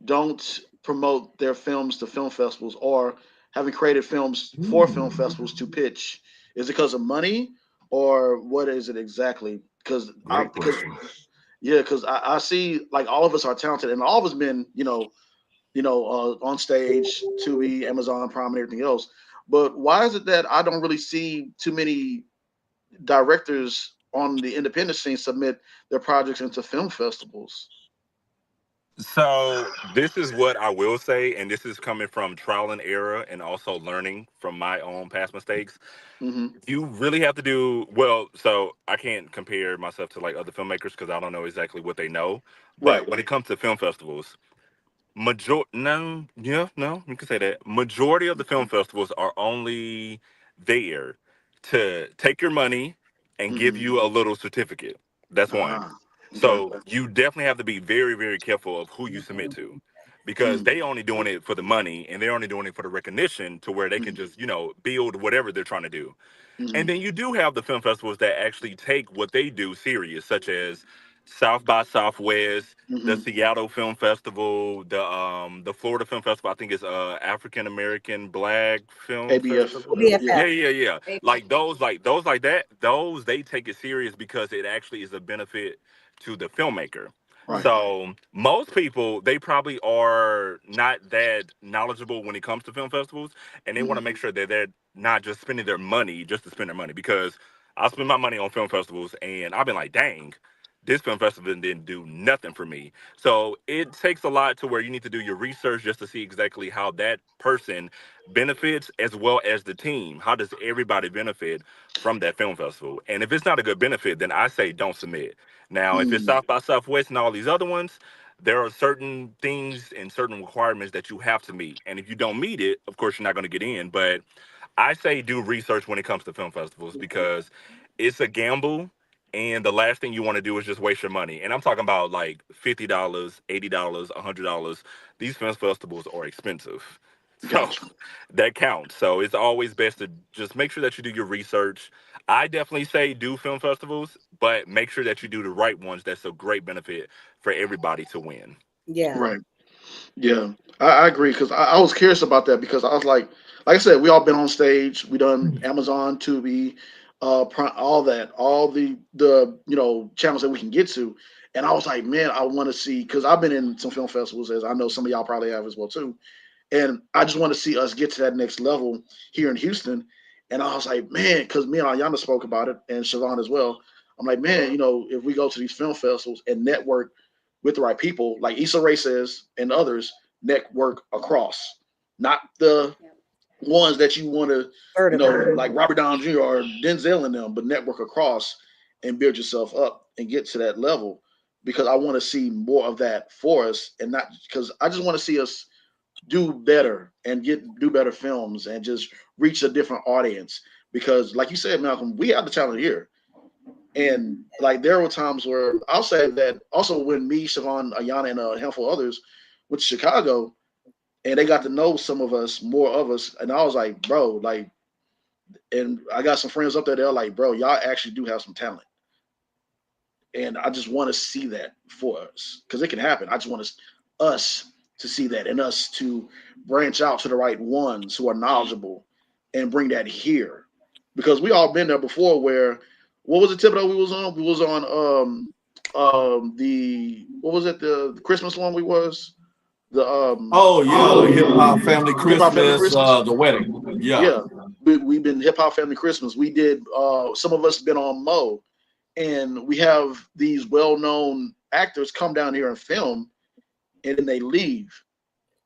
don't promote their films to film festivals, or having created films for film festivals to pitch? Is it because of money, or what is it exactly? Because I Great because question. yeah, because I see like all of us are talented, and all of us been on stage, Tubi, Amazon Prime, and everything else. But why is it that I don't really see too many directors on the independent scene submit their projects into film festivals? So this is what I will say, and this is coming from trial and error and also learning from my own past mistakes. Hmm. You really have to do well. So I can't compare myself to like other filmmakers because I don't know exactly what they know. Right. But when it comes to film festivals, no, yeah, no, you can say that. Majority of the film festivals are only there to take your money and give Hmm. you a little certificate. That's one. Ah. Okay. So you definitely have to be very, very careful of who you submit to, because Mm. they only doing it for the money and they're only doing it for the recognition to where they can Mm. just build whatever they're trying to do. And Mm. then you do have the film festivals that actually take what they do serious, such as South by Southwest, the Hmm. Seattle Film Festival, the Florida Film Festival. I think it's African American Black Film ABF. Festival. Yeah. Yeah, BFF. yeah, yeah. Maybe. Like those like that. Those they take it serious because it actually is a benefit to the filmmaker. Right. So most people, they probably are not that knowledgeable when it comes to film festivals, and they want Hmm. to make sure that they're not just spending their money just to spend their money. Because I spend my money on film festivals, and I've been like, dang, this film festival didn't do nothing for me. So it takes a lot to where you need to do your research just to see exactly how that person benefits, as well as the team. How does everybody benefit from that film festival? And if it's not a good benefit, then I say don't submit. Now, if it's Mm. South by Southwest and all these other ones, there are certain things and certain requirements that you have to meet. And if you don't meet it, of course, you're not going to get in. But I say do research when it comes to film festivals, because it's a gamble. And the last thing you want to do is just waste your money. And I'm talking about like $50, $80, $100. These film festivals are expensive. So Gotcha. that counts. So it's always best to just make sure that you do your research. I definitely say do film festivals, but make sure that you do the right ones. That's a great benefit for everybody to win. Yeah. Right. Yeah, I agree because I was curious about that because I was like I said, we all been on stage. We done Amazon, Tubi, all that, all the channels that we can get to. And I was like, man, I want to see because I've been in some film festivals, as I know some of y'all probably have as well too. And I just want to see us get to that next level here in Houston. And I was like, man, because me and Ayana spoke about it, and Siobhan as well. I'm like, man, if we go to these film festivals and network with the right people, like Issa Rae says and others, network across, not the ones that you want to, Vertical. like Robert Downey Jr. or Denzel and them, but network across and build yourself up and get to that level. Because I want to see more of that for us, and not because I just want to see us do better and do better films and just reach a different audience. Because, like you said, Malcolm, we have the talent here. And like there were times where I'll say that also when me, Siobhan, Ayana, and a handful of others went to Chicago and they got to know some of us, more of us, and I was like, bro, like, and I got some friends up there. They're like, bro, y'all actually do have some talent, and I just want to see that for us because it can happen. I just want us to see that and us to branch out to the right ones who are knowledgeable and bring that here because we all been there before. Where what was the Thibodeau we was on? We was on the what was it the Christmas one we was The Oh yeah, the Hip Hop Family Hip Hop Family Christmas, Christmas. the wedding. Yeah. Yeah, we've been Hip Hop Family Christmas. We did. Some of us been on Mo, and we have these well-known actors come down here and film, and then they leave.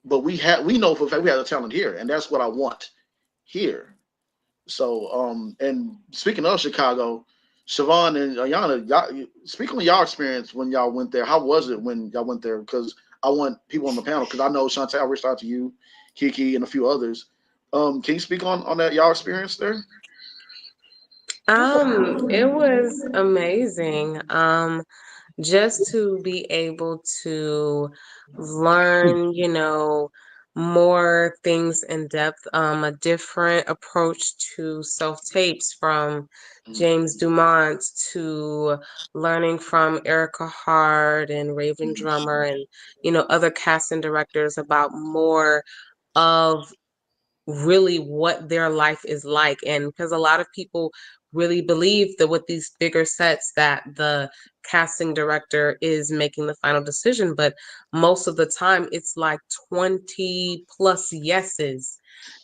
But we know for a fact we have the talent here, and that's what I want here. So, and speaking of Chicago, Siobhan and Ayana, y'all, speak on y'all experience when y'all went there. How was it when y'all went there? Because I want people on the panel, because I know Chantel, I reached out to you, Kiki, and a few others. Can you speak on that y'all experience there? It was amazing. Just to be able to learn, more things in depth, a different approach to self tapes from James Dumont to learning from Erica Hard and Raven Drummer and, other casting directors about more of really what their life is like. And because a lot of people really believe that with these bigger sets that the casting director is making the final decision, but most of the time it's like 20 plus yeses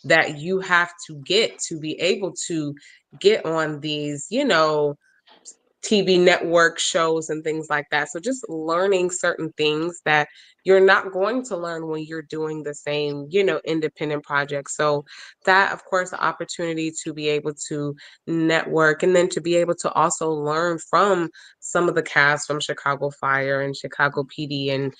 that you have to get to be able to get on these, TV network shows and things like that. So just learning certain things that you're not going to learn when you're doing the same, independent projects. So that, of course, the opportunity to be able to network and then to be able to also learn from some of the cast from Chicago Fire and Chicago PD and,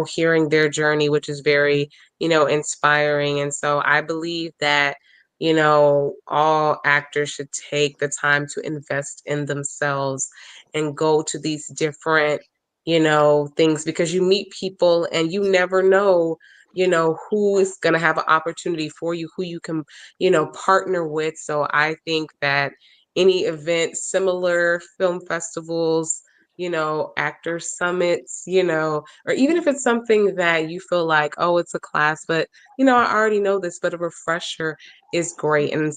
hearing their journey, which is very, inspiring. And so I believe that all actors should take the time to invest in themselves and go to these different, things because you meet people and you never know, who is going to have an opportunity for you, who you can, partner with. So I think that any event, similar film festivals, actor summits, or even if it's something that you feel like, oh, it's a class, but, I already know this, but a refresher is great. And,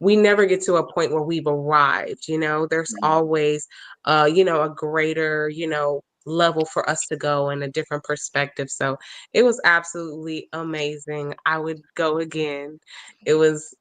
we never get to a point where we've arrived, there's always, a greater, level for us to go and a different perspective. So it was absolutely amazing. I would go again. It was,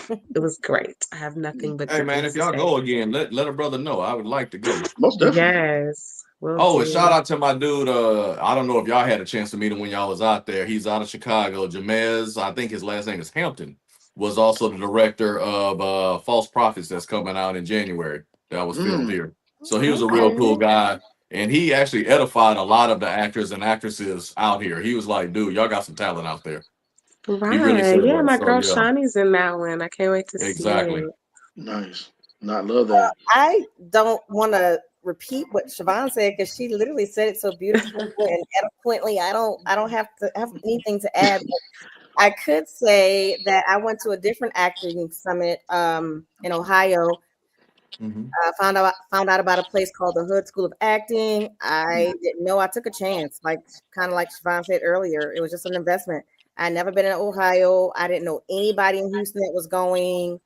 it was great. I have nothing but Hey good man, things if to y'all say. go again, let a brother know. I would like to go. Most definitely. Yes, will Oh, and shout do. out to my dude. I don't know if y'all had a chance to meet him when y'all was out there. He's out of Chicago. Jamez, I think his last name is Hampton, was also the director of False Prophets that's coming out in January. That was filmed here. So he was a real cool Okay. guy. And he actually edified a lot of the actors and actresses out here. He was like, dude, y'all got some talent out there. He really Right. said Yeah, that. my So girl yeah, Shawnee's in that one. I can't wait to see exactly. it. Nice. No, I love that. I don't want to repeat what Siobhan said because she literally said it so beautifully and eloquently. I don't have to have anything to add. But I could say that I went to a different acting summit in Ohio. Mhm. I found out about a place called the Hood School of Acting. I didn't know. I took a chance, like kind of like Siobhan said earlier. It was just an investment. I'd never been in Ohio. I didn't know anybody in Houston that was going.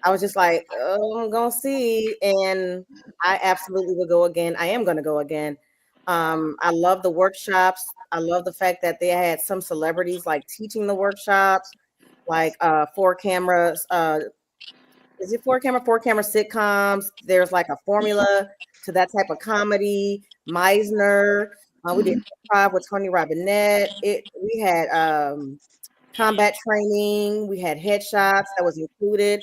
I was just like, oh, I'm gonna see, and I absolutely will go again. I am gonna go again. I love the workshops. I love the fact that they had some celebrities like teaching the workshops, like four cameras. Is it four camera sitcoms? There's like a formula to that type of comedy. Meisner. We did improv with Tony Robinette. We had combat training. We had headshots that was included.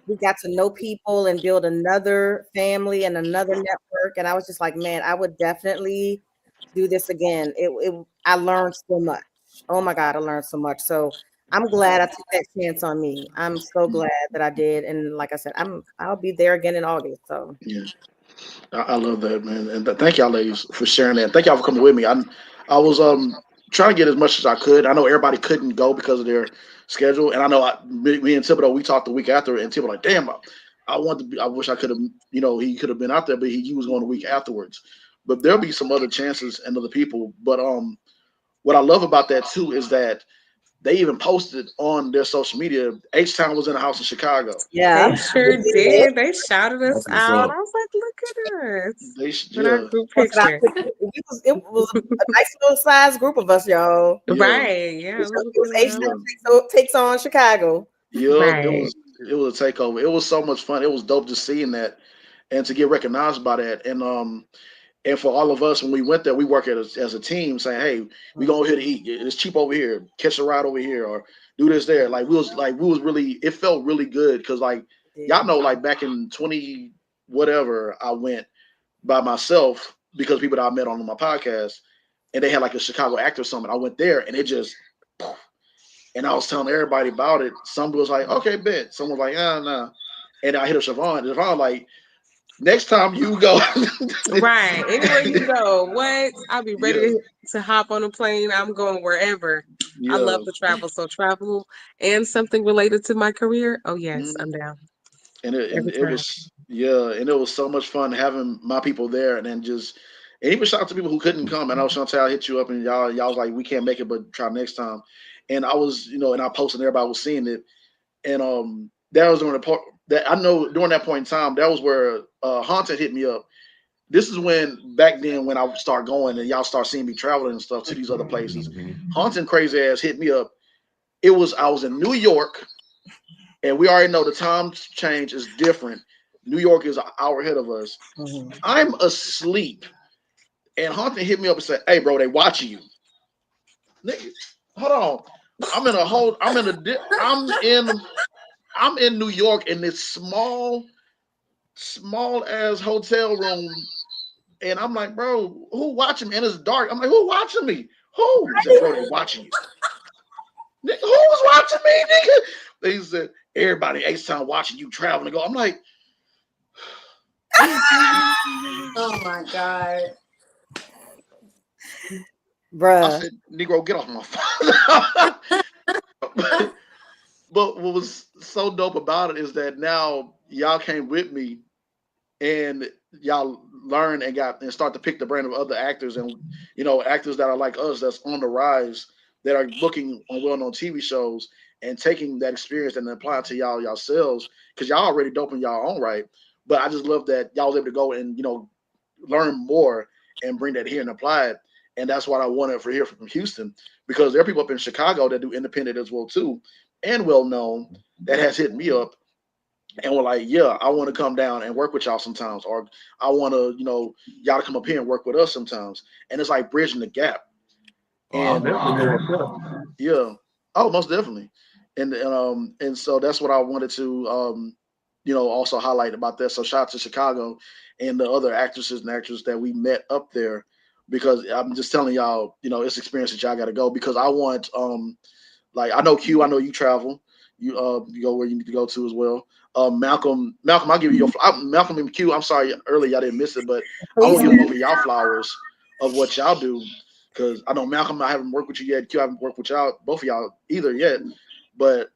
We got to know people and build another family and another network. And I was just like, man, I would definitely do this again. I learned so much. Oh my God, I learned so much. So I'm glad I took that chance on me. I'm so glad that I did. And like I said, I'll be there again in August. So Yeah. I love that, man, and thank y'all, ladies, for sharing that. Thank y'all for coming with me. I was trying to get as much as I could. I know everybody couldn't go because of their schedule, and I know me and Thibodeau, we talked the week after, and Thibodeau like, damn, I want to be. I wish I could have, he could have been out there, but he was going the week afterwards. But there'll be some other chances and other people. But what I love about that too is that they even posted on their social media. H Town was in a house in Chicago. Yeah. They sure did. They shouted us That's what's out. up. I was like, look at us with our Yeah, group Posted our picture. picture. It was a nice little size group of us, y'all. yeah, Right. Yeah. It It was a was good H yeah, amount. takes on Chicago. yeah. Right. It was a takeover. It was so much fun. It was dope just seeing that and to get recognized by that. And for all of us when we went there, we work as a team, saying, "Hey, we going here to eat. It's cheap over here. Catch a ride over here, or do this there." We was really. It felt really good because like y'all know, like back in 20 whatever, I went by myself because people that I met on my podcast, and they had like a Chicago Actor Summit. I went there, and it just. And I was telling everybody about it. Some was like, "Okay, bet." Someone was like, "Ah, nah." And I hit up Siobhan. Siobhan like, "Next time you go." Right. Anywhere you go, what? I'll be ready Yeah, to hop on a plane. I'm going wherever. I yeah. love to travel. So travel and something related to my career. Oh yes, I'm Mhm. down And every it time. was yeah, and it was so much fun having my people there, and then just and even shout out to people who couldn't come. And I know Chantel hit you up, and y'all was like, we can't make it, but try next time. And I was, and I posted, and everybody was seeing it, and that was during the part that I know during that point in time, that was where Haunted hit me up. This is when back then when I start going and y'all start seeing me traveling and stuff to these other places. Haunted crazy ass hit me up. I was in New York. And we already know the time change is different. New York is an hour ahead of us. I'm asleep, and Haunting hit me up and said, "Hey, bro, they watching you." Nigga, hold on. I'm in a whole. I'm in a. I'm in New York in this small ass hotel room, and I'm like, bro, who watching me? And it's dark. I'm like, who watching me? Who? He said, bro, they watching you. Nigga, who was watching me, nigga? They said, everybody H Town watching you traveling to go. I'm like, Oh my God. I Bruh. said, Negro, get off my phone. But what was so dope about it is that now y'all came with me and y'all learn and start to pick the brain of other actors and actors that are like us that's on the rise that are looking on well-known TV shows and taking that experience and applying to y'all yourselves because y'all already dope in y'all own right. But I just love that y'all was able to go and learn more and bring that here and apply it. And that's what I wanted for here from Houston because there are people up in Chicago that do independent as well too and well known that has hit me up and we're like, yeah, I want to come down and work with y'all sometimes, or I want to, y'all to come up here and work with us sometimes. And it's like bridging the gap. Oh, I'll And definitely go up there. yeah, oh, most definitely. And so that's what I wanted to also highlight about that. So shout out to Chicago and the other actresses and actors that we met up there because I'm just telling y'all, it's experience that y'all got to go because I want like I know Q, I know you travel. You go where you need to go to as well. Malcolm, I'll give you Malcolm and Q. I'm sorry earlier y'all didn't miss it, but I want to give both of y'all flowers of what y'all do because I know Malcolm, I haven't worked with you yet. Q, I haven't worked with y'all, both of y'all either yet. But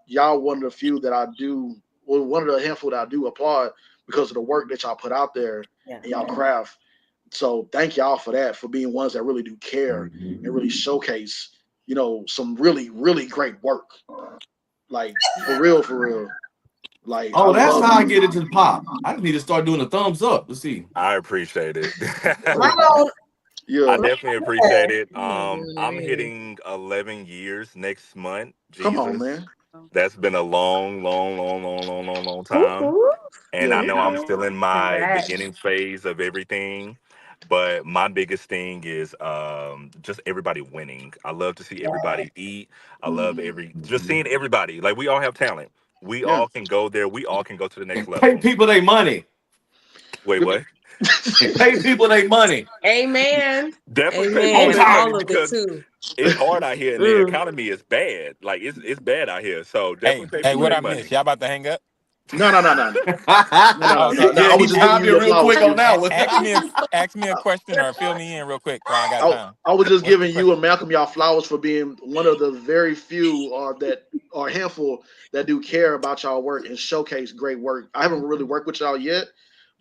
y'all one of the few that I do, well, one of the handful that I do applaud because of the work that y'all put out there and y'all craft. So thank y'all for that, for being ones that really do care and really showcase, some really, really great work. Like for real, for real. Like I Oh, that's love how I get it to pop. I just need to start doing a thumbs up. Let's see. I appreciate it. I yeah. definitely appreciate it. I'm Really. hitting 11 years next month. Come on, Jesus, man. that's been a long, long, long, long, long, long, long time. Woo-hoo. And I Yeah. know I'm still in my Congrats. beginning phase of everything. But my biggest thing is just everybody winning. I love to see everybody eat. I love Mhm. just seeing everybody. Like we all have talent. We Yeah. all can go there. We all can go to the next And pay level. people their money. Wait, what? And pay people their money. Amen. Definitely pay people On Amen. their time. money All of it because too. it's hard out here and the Mm. economy is bad. Like it's bad out here. So Hey, definitely pay hey, people what their I missed? money. Y'all about to hang up? No, no, no, no, no. No, no, Oh, no, so no. Yeah, I he was just giving timed you it your real flowers, quick on Q. that one. ask me a question or fill me in real quick while I got I, time. I was just What's the giving you question? and Malcolm y'all flowers for being one of the very few that or handful that do care about y'all work and showcase great work. I haven't really worked with y'all yet,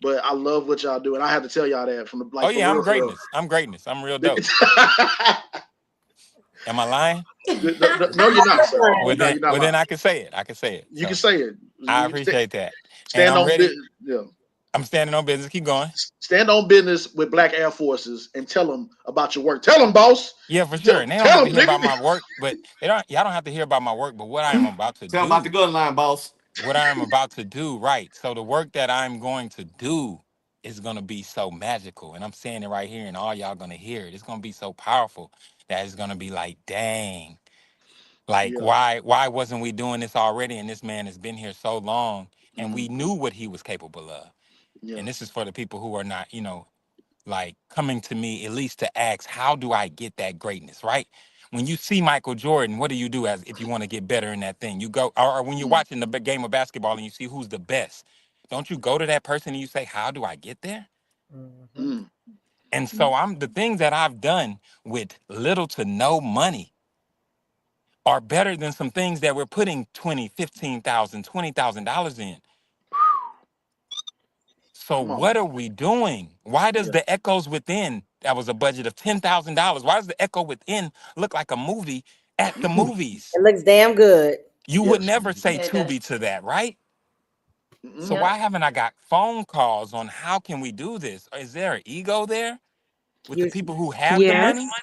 but I love what y'all do, and I have to tell y'all that from the Oh like for yeah, I'm real, for real. greatness. I'm greatness. I'm real dope. Am I lying? No, you're not, sir. Well You're then, not well then lying. I can say it. I can say it. You can So say it. I You can appreciate that, and stand I'm on ready. business. Yeah. I'm standing on business. Keep going. Stand on business with Black Air Forces and tell them about your work. Tell them, boss. Yeah, for sure. Tell, And they don't get tell to them, hear about nigga. my work, but they don't. Y'all don't have to hear about my work. But what I am about to Tell them about the do, gun line, boss. what I am about to do, right? So the work that I'm going to do is gonna be so magical, and I'm saying it right here, and all y'all gonna hear it. It's gonna be so powerful that it's gonna be like, dang, like Yeah. why wasn't we doing this already? And this man has been here so long, and we Mm-hmm. knew what he was capable of. Yeah. And this is for the people who are not, like coming to me at least to ask, how do I get that greatness, right? When you see Michael Jordan, what do you do as if you want to get better in that thing? You go, or when you're watching the big game of basketball and you see who's the best, don't you go to that person and you say, how do I get there? Mhm. Mm. And so I'm the things that I've done with little to no money are better than some things that we're putting 20, 15,000, $20,000 in. So Come on. what are we doing? Why does Yeah. the Echoes Within, that was a budget of $10,000, why does the Echo Within look like a movie at the movies? It looks damn good. You would Yes. never say It does. Tubi to that, right? So Mm-mm. Yep. why haven't I got phone calls on how can we do this? Is there an ego there with the You, people who have the Yes. money?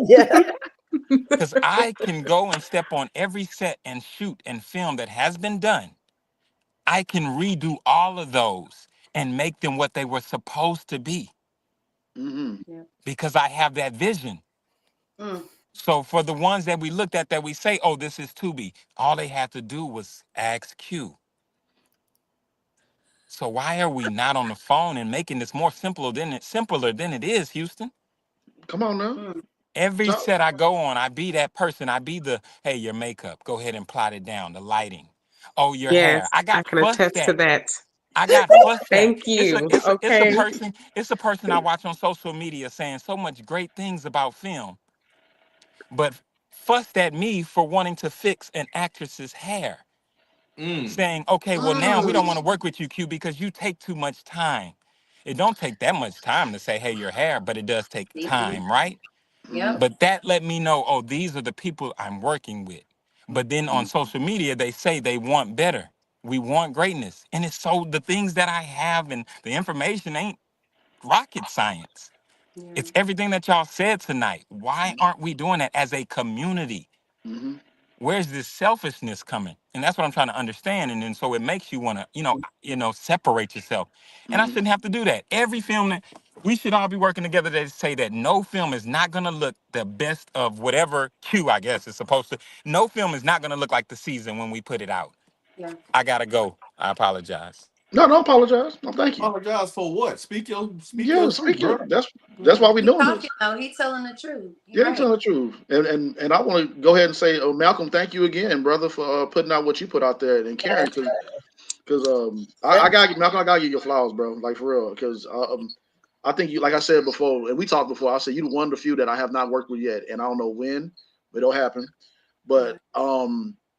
yeah. Because I can go and step on every set and shoot and film that has been done. I can redo all of those and make them what they were supposed to be Mm-hmm. Yep. because I have that vision. Mm. So for the ones that we looked at that we say, oh, this is Tubi, all they had to do was ask Q. So why are we not on the phone and making this more simpler than it is, Houston? Come on now. Mm. Every Talk. set I go on, I be that person. I be the, hey, your makeup, go ahead and plot it down, the lighting. Oh, your hair. Yes, I I got can fussed attest to at. that. I got fussed at. Thank It's a you. it's a it's a Okay. person, it's a person I watch on social media saying so much great things about film, but fussed at me for wanting to fix an actress's hair. Mm. Saying, okay, well now we don't want Mm. to work with you, Q, because you take too much time. It don't take that much time to say, hey, your hair, but it does take See? time, right? Mm-hmm. Yep. But that let me know, oh, these are the people I'm working with. But then on social media, they say they want better. We want greatness. And it's so the things that I have and the information ain't rocket science. Yeah. It's everything that y'all said tonight. Why aren't we doing that as a community? Mm-hmm. Where's this selfishness coming? And that's what I'm trying to understand. And then so it makes you want to, separate yourself. And I Mm-hmm. shouldn't have to do that. Every film that we should all be working together to say that no film is not going to look the best of whatever Q, I guess, is supposed to. No film is not going to look like the season when we put it out. Yeah. I got to go. I apologize. No, don't apologize. No, thank you. Apologize for what? Speak your Yeah, truth, speak your. bro. That's Yeah. why we're He doing this. talking though. He telling the truth. You're Yeah, he's right. telling the truth. And I want to go ahead and say, Malcolm, thank you again, brother, for putting out what you put out there, and Karen, because I got Malcolm, I gotta give you your flowers, bro, like for real, because I think you, like I said before, and we talked before, I said you're one of the few that I have not worked with yet, and I don't know when, but it'll happen. Yeah.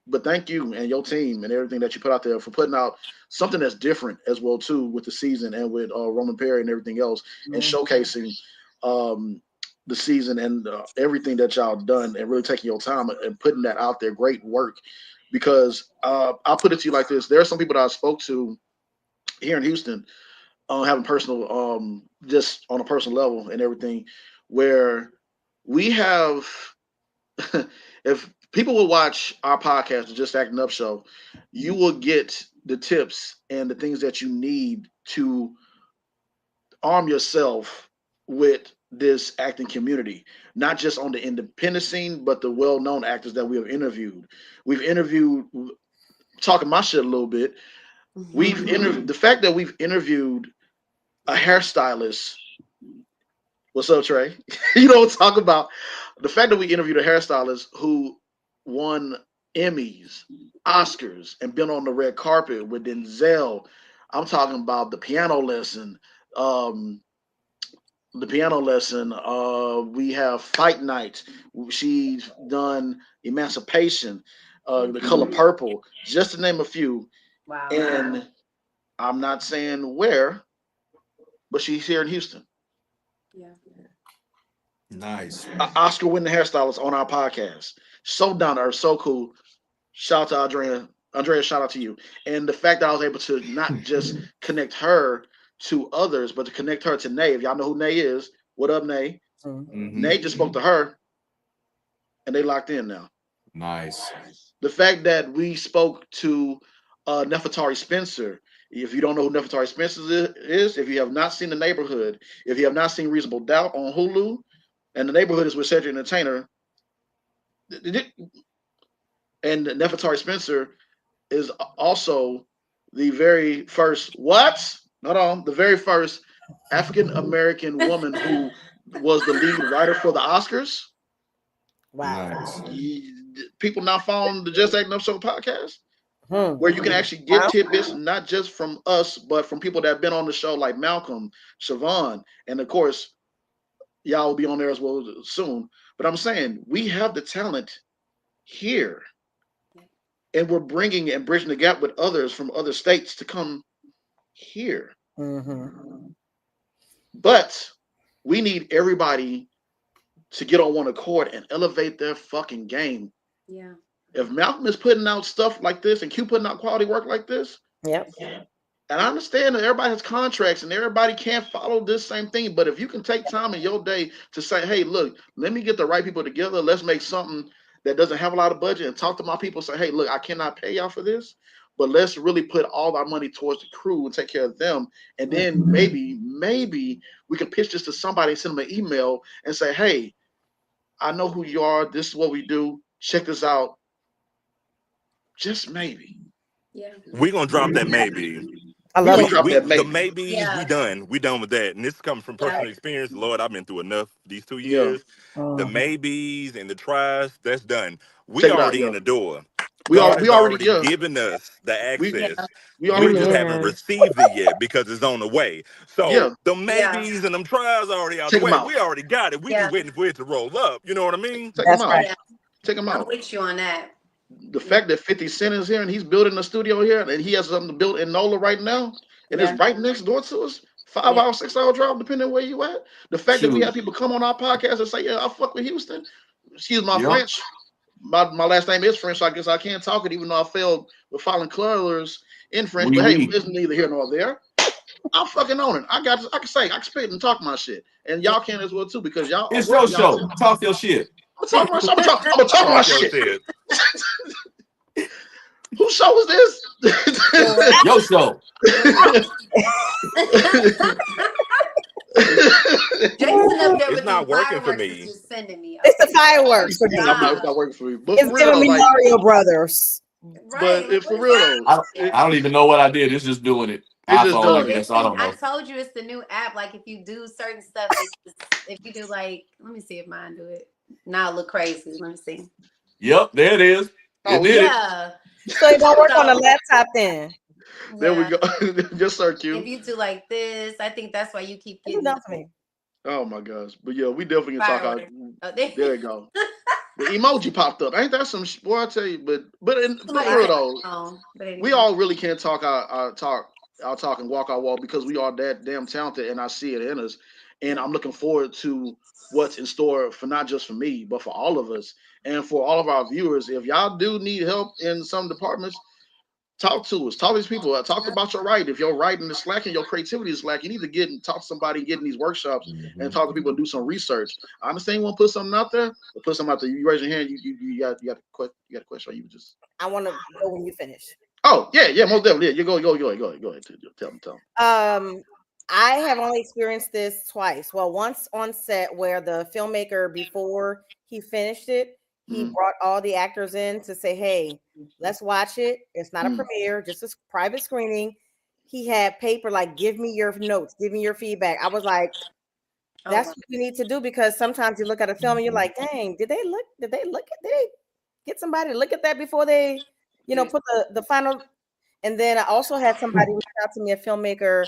But thank you and your team and everything that you put out there for putting out something that's different as well too with the season and with Roman Perry and everything else, and showcasing um the season and everything that y'all done and really taking your time and putting that out there. Great work, because I'll put it to you like this: there are some people that I spoke to here in Houston, having personal, just on a personal level and everything, where we have, if people will watch our podcast, the Just Acting Up show, you will get the tips and the things that you need to arm yourself with this acting community, not just on the independent scene, but the well-known actors that we have interviewed. We've interviewed, talking my shit a little bit. We've interviewed the fact that we've interviewed a hairstylist. What's up, Trey? You know, talk about the fact that we interviewed a hairstylist who won Emmys, Oscars, and been on the red carpet with Denzel. I'm talking about um, the piano lesson. We have Fight Night. She's done Emancipation, The Color Purple, just to name a few. Wow. And I'm not saying where, but she's here in Houston. Yeah. Nice. Oscar winning hairstylist on our podcast. So down to earth, so cool. Shout out to Andrea. Andrea, shout out to you. And the fact that I was able to not just connect her to others, but to connect her to Nay. If y'all know who Nay is, what up, Nay? Mm-hmm. Nay just spoke to her, and they locked in now. Nice. The fact that we spoke to Nefertari Spencer. If you don't know who Nefertari Spencer is, if you have not seen The Neighborhood, if you have not seen Reasonable Doubt on Hulu, and The Neighborhood is with Cedric Entertainer, and Nefertari Spencer is also the very first what? Not on the very first African American woman who was the lead writer for the Oscars. Wow. Nice. People now following the Just Acting Up Show podcast, Hmm. where you can actually get tidbits not just from us, but from people that have been on the show like Malcolm, Siobhan, and of course, y'all will be on there as well soon. But I'm saying we have the talent here, and we're bringing and bridging the gap with others from other states to come here. Mm-hmm. But we need everybody to get on one accord and elevate their fucking game. Yeah. If Malcolm is putting out stuff like this and Q putting out quality work like this, Yep. and I understand that everybody has contracts and everybody can't follow this same thing, but if you can take time in your day to say, hey, look, let me get the right people together, let's make something that doesn't have a lot of budget and talk to my people, say, hey, look, I cannot pay y'all for this, but let's really put all our money towards the crew and take care of them. And then maybe we can pitch this to somebody and send them an email and say, hey, I know who you are. This is what we do. Check this out. Just maybe. Yeah. We're gonna drop that maybe. I We're love gonna it. drop that The maybe. maybes, Yeah. we done with that. And this comes from Yeah. personal experience. Lord, I've been through enough these 2 Yeah. years. The maybes and the tries, that's done. We Check it out. already Yeah. in the door. We God has already already yeah. given us the We Yeah. access. We already just yeah. haven't received it yet because it's on the way. So Yeah. the Yeah. maybes and them tries are already out the Take them way. out. We already got it. We Yeah. just waiting for it to roll up. You know what I mean? Take them out. right. Yeah. Take them I'm out. with you on that. The fact that 50 Cent is here and he's building a studio here and he has something to build in NOLA right now and Yeah. it's right next door to us, 5 hour, 6 hour drive, depending on where you at. The fact that we have Shoot. people come on our podcast and say, yeah, I fuck with Houston. Excuse my Yep. French. My last name is French, so I guess I can't talk it, even though I failed with filing colors in French. Oui, But hey, oui. it's neither here nor there. I'm fucking on it. I can spit and talk my shit. And y'all can as well too, because y'all It's work your for y'all show. too. Talk your shit. I'm talking my shit. I'm gonna talk my Talk your shit. shit. Whose show is this? Your show. Jason up there It's with not the working for fireworks me. is just sending me. It's the fireworks for me. it's not working for me. But It's for real giving though, me like, Mario Brothers. Right. but if What for is real that? though, I don't even know what I did. It's just doing it. it's just iPhone, I doing it. guess. I don't I know. told you it's the new app. Like if you do certain stuff, if you do like, let me see if mine do it. Now it look crazy. Let me see. Yep, there it is. It did it. Yeah. So it don't work on the laptop then. There we Yeah. go. Just sir Q. If you do like this, I think that's why you keep What you getting done for me? Oh my gosh. But yeah, we definitely can talk out. fireworks. Oh, there. There you go. The emoji popped up. Ain't that some boy? I tell you, but Somebody for real said, though, oh, but anyway. we all really can't talk our talk and walk our walk because we are that damn talented, and I see it in us. And I'm looking forward to what's in store for not just for me, but for all of us and for all of our viewers. If y'all do need help in some departments, talk to us. Talk to these people. Talk about your writing. If your writing is slacking, your creativity is slacking, you need to get and talk to somebody, get in these workshops and talk to people and do some research. I understand you want to put something out there, but put something out there. You raise your hand. You got a question. Or you just. I want to go when you finish. Oh yeah, most definitely. Yeah, you go ahead. Tell them. I have only experienced this twice. Well, once on set where the filmmaker, before he finished it, he brought all the actors in to say, hey, let's watch it. It's not a premiere, just a private screening. He had paper like, give me your notes, give me your feedback. I was like, that's what we need to do, because sometimes you look at a film and you're like, dang, did they get somebody to look at that before they, put the final. And then I also had somebody reach out to me, a filmmaker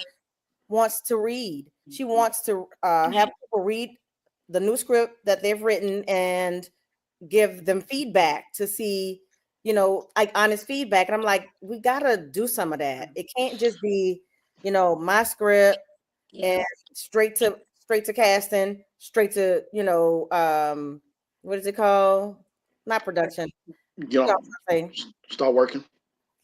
wants to read. She wants to have people read the new script that they've written and give them feedback to see, like honest feedback. And I'm like, we gotta do some of that. It can't just be, my script and straight to casting, straight to, what is it called? Not production. You You know know, what I'm saying? start working.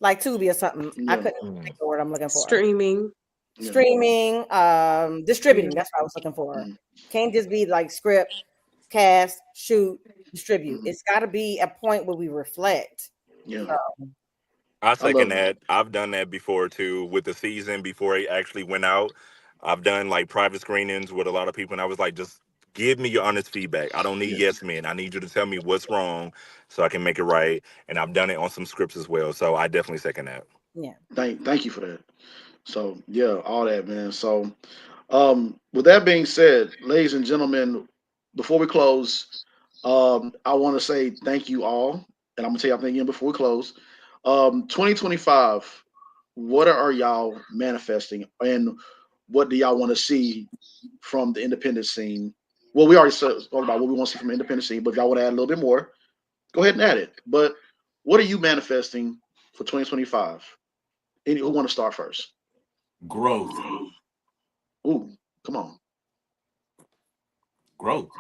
Like Tubi or something. I Yeah, couldn't think of the word I'm looking for. Streaming. yeah. Streaming, distributing. That's what I was looking for. Mhm. Can't just be like script, cast, shoot, distribute. Mhm. It's got to be a point where we reflect. Yeah, So, I I second love it. that. I've done that before too with the season before it actually went out. I've done like private screenings with a lot of people, and I was like, just give me your honest feedback. I don't need Yeah, yes men. I need you to tell me what's wrong so I can make it right. And I've done it on some scripts as well. So I definitely second that. yeah. thank you for that. So yeah, all that, man. So with that being said, ladies and gentlemen, before we close, I want to say thank you all, and I'm gonna tell y'all thank again before we close. 2025. What are y'all manifesting, and what do y'all want to see from the independent scene? Well, we already spoke about what we want to see from the independent scene, but if y'all want to add a little bit more, go ahead and add it. But what are you manifesting for 2025? Any who want to start first? Growth. Ooh, come on, Growth.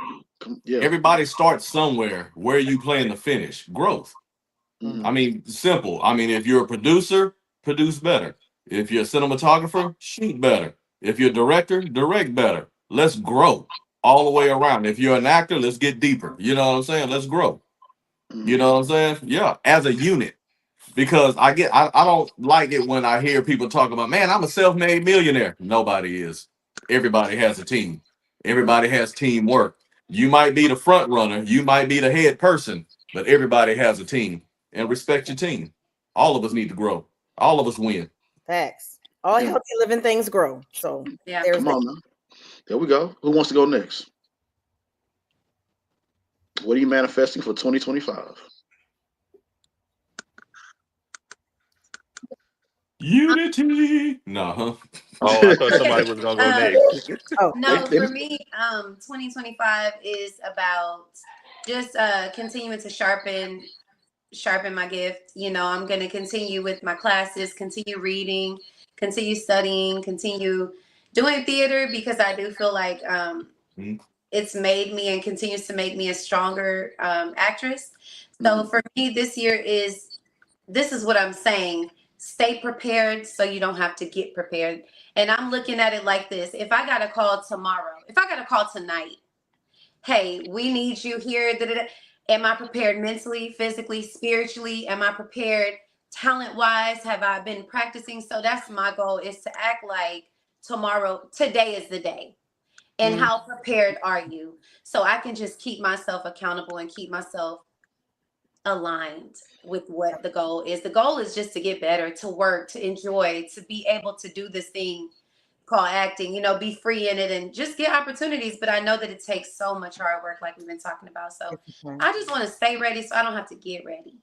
yeah. Everybody starts somewhere. Where are you planning to finish? Growth. Hmm. I mean, simple. I mean, if you're a producer, produce better. If you're a cinematographer, shoot better. If you're a director, direct better. Let's grow all the way around. If you're an actor, let's get deeper. You know what I'm saying? Let's grow. Hmm. You know what I'm saying? Yeah, as a unit. Because I don't like it when I hear people talk about, man, I'm a self-made millionaire. Nobody is. Everybody has a team. Right. Everybody has teamwork. You might be the front runner, you might be the head person, but everybody has a team. And respect your team. All of us need to grow. All of us win. Facts. All Yeah. healthy living things grow. So Yeah. there's Come that. on now. There we go. Who wants to go next? What are you manifesting for 2025? Unity. Nah, huh? Oh, I thought somebody was gonna go Uh, next. Oh, They- no, they- for me, 2025 is about just continuing to sharpen my gift. I'm going to continue with my classes, continue reading, continue studying, continue doing theater because I do feel like Mhm. it's made me and continues to make me a stronger actress. So Mhm. for me, this is what I'm saying. Stay prepared so you don't have to get prepared. And I'm looking at it like this. If I got a call tomorrow, if I got a call tonight, hey, we need you here. Da, da, da. Am I prepared mentally, physically, spiritually? Am I prepared talent wise? Have I been practicing? So that's my goal is to act like today is the day. And Mm. how prepared are you? So I can just keep myself accountable and keep myself aligned with what the goal is. The goal is just to get better, to work, to enjoy, to be able to do this thing called acting, be free in it and just get opportunities. But I know that it takes so much hard work, like we've been talking about. So I just want to stay ready so I don't have to get ready.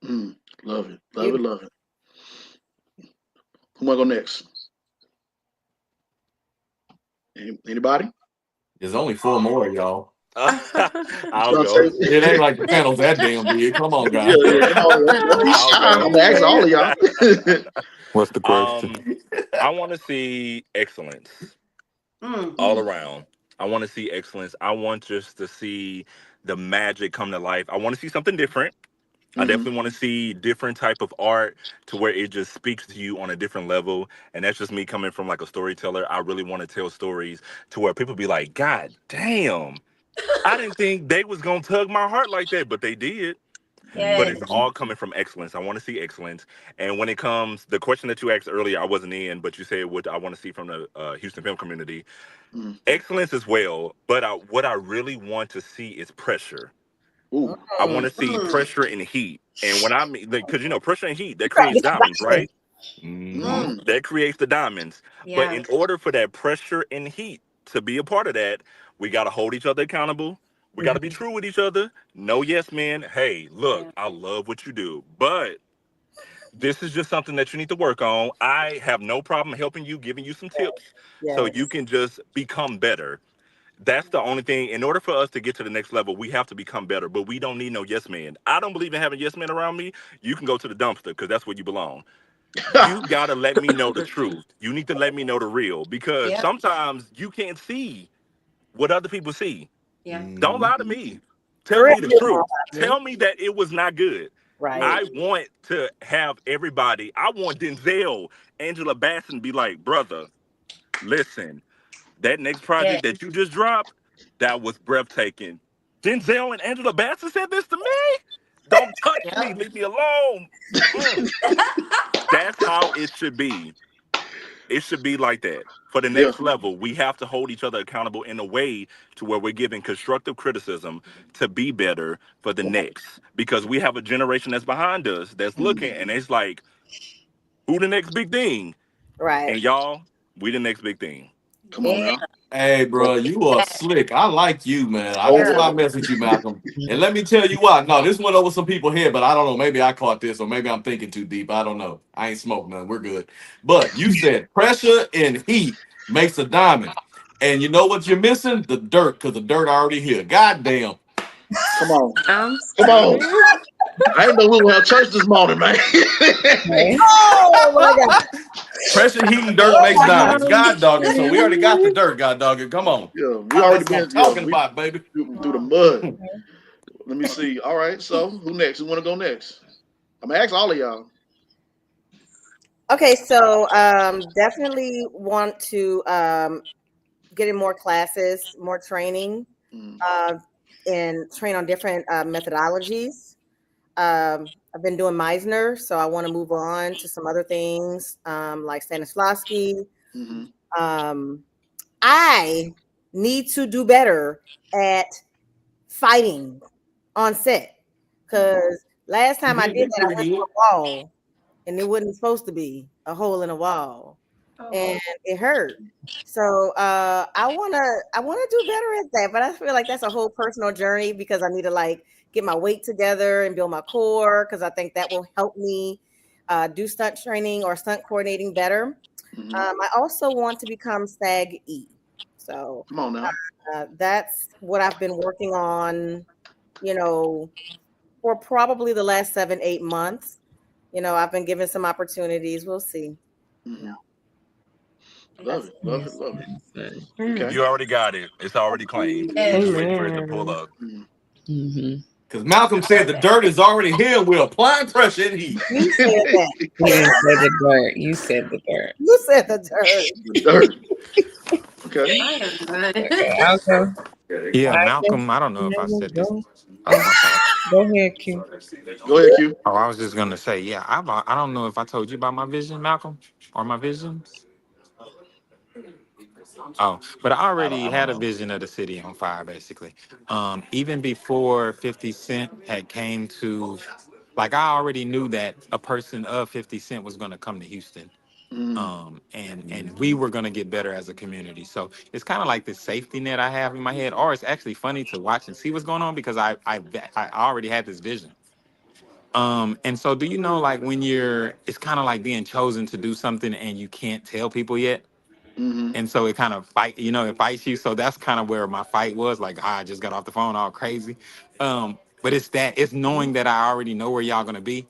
Mm. Love it. Love it. beautiful. Love it. Who want to go next? Anybody? There's only four more, y'all. I'll Trying to go. say- It ain't like the panel's that damn big. Come on, yeah, guys. yeah. Come on. Don't be I'll shy. I'm go. gonna ask all of y'all. What's the question? um, I want to see excellence Mm. all Mm. around. I want to see excellence. I want just to see the magic come to life. I want to see something different. I Hmm. definitely want to see different type of art to where it just speaks to you on a different level. And that's just me coming from like a storyteller. I really want to tell stories to where people be like, God damn, I didn't think they was gonna tug my heart like that, but they did. But Yes. it's all coming from excellence. I want to see excellence. And when it comes, the question that you asked earlier, I wasn't in, but you said what I want to see from the Houston film community. Mm. Excellence as well. But what I really want to see is pressure. Ooh. I want to see Mm. pressure and heat. And when I mean, because pressure and heat, that You trying to creates get some diamonds, action. right? Hmm. Mm. Mm. That creates the diamonds. But Yeah. in order for that pressure and heat to be a part of that, we got to hold each other accountable. We got to be Mhm. true with each other. No, yes, man. Hey, look, Yeah. I love what you do, but this is just something that you need to work on. I have no problem helping you, giving you some tips so you Yes. can just become better. That's the only thing. In order for us to get to the next level, we have to become better. But we don't need no yes man. I don't believe in having yes men around me. You can go to the dumpster because that's where you belong. You gotta let me know the truth. You need to let me know the real because Yep. sometimes you can't see what other people see. Yeah. Don't Mhm. lie to me. For Tell real, me the you know truth. about me. Tell me that it was not good. Right. I want to have everybody. I want Denzel, Angela Bassett, be like, brother, listen, that next Yeah. project that you just dropped, that was breathtaking. Denzel and Angela Bassett said this to me. Don't touch me. Yep. Leave me alone. Mm. That's how it should be. It should be like that. For the Yeah. next level, we have to hold each other accountable in a way to where we're giving constructive criticism to be better for the next. Because we have a generation that's behind us that's looking Mhm. and it's like, who the next big thing? Right. And y'all, we the next big thing. Come on Yeah. now. Hey, bro, you are slick. I like you, man. That's why I Oh, mess with you, Malcolm. And let me tell you why. No, this went over some people's head, but I don't know. Maybe I caught this, or maybe I'm thinking too deep. I don't know. I ain't smoked none. We're good. But you said pressure and heat makes a diamond. And you know what you're missing? The dirt, because the dirt already here. God damn. come on. I'm Come on. screaming. I didn't know we were at church this morning, man. Okay. Oh my God. Pressure, heat, and dirt Oh makes my God. diamonds. I'm God dog it. So we already got the screaming. dirt, God dog it. Come on. Yeah, we already That's what I'm been. Yeah, talking we about, baby. through the mud. Let me see. All right. So who next? Who want to go next? I'm gonna ask all of y'all. Okay, so definitely want to get in more classes, more training, Mm, uh, and train on different methodologies. I've been doing Meisner, so I want to move on to some other things like Stanislavski. mm-hmm. Um, I need to do better at fighting on set Mm, because last You time I did did that that, I pretty went to good. a wall and it wasn't supposed to be a hole in a wall, and it hurt. So I wanna do better at that, but I feel like that's a whole personal journey because I need to like get my weight together and build my core because I think that will help me do stunt training or stunt coordinating better. mm-hmm. I also want to become SAG E. So Come on now. that's what I've been working on, you know, for probably the last 7, 8 months. I've been given some opportunities. We'll see. Mm-hmm. Love That's it. Love it. Love it. Mm. Okay. You already got it. It's already claimed. We Yes. just waiting for it to pull Amen. up. Mm. Mm-hmm. Because Malcolm said the dirt is already here. We're applying pressure and heat. you said that. You didn't say the dirt. You said the dirt. You said the dirt. The dirt. Okay. I am done. Okay, I'll go. Yeah, I guess Malcolm. I don't know if I no, said this. go. Oh, I'm sorry. go ahead, Q. Go ahead, Q. Oh, I was just gonna say, yeah. I don't know if I told you about my vision, Malcolm, or my visions. Oh, but I already I don't had a know. vision of the city on fire, basically. Even before 50 Cent had came to, like, I already knew that a person of 50 Cent was going to come to Houston. Mm, And we were going to get better as a community. So it's kind of like this safety net I have in my head, or it's actually funny to watch and see what's going on because I already had this vision. And so do you know, like, when it's kind of like being chosen to do something and you can't tell people yet? mm-hmm. And so it kind of it fights you. So that's kind of where my fight was. Like, I just got off the phone all crazy. But it's knowing that I already know where y'all gonna be,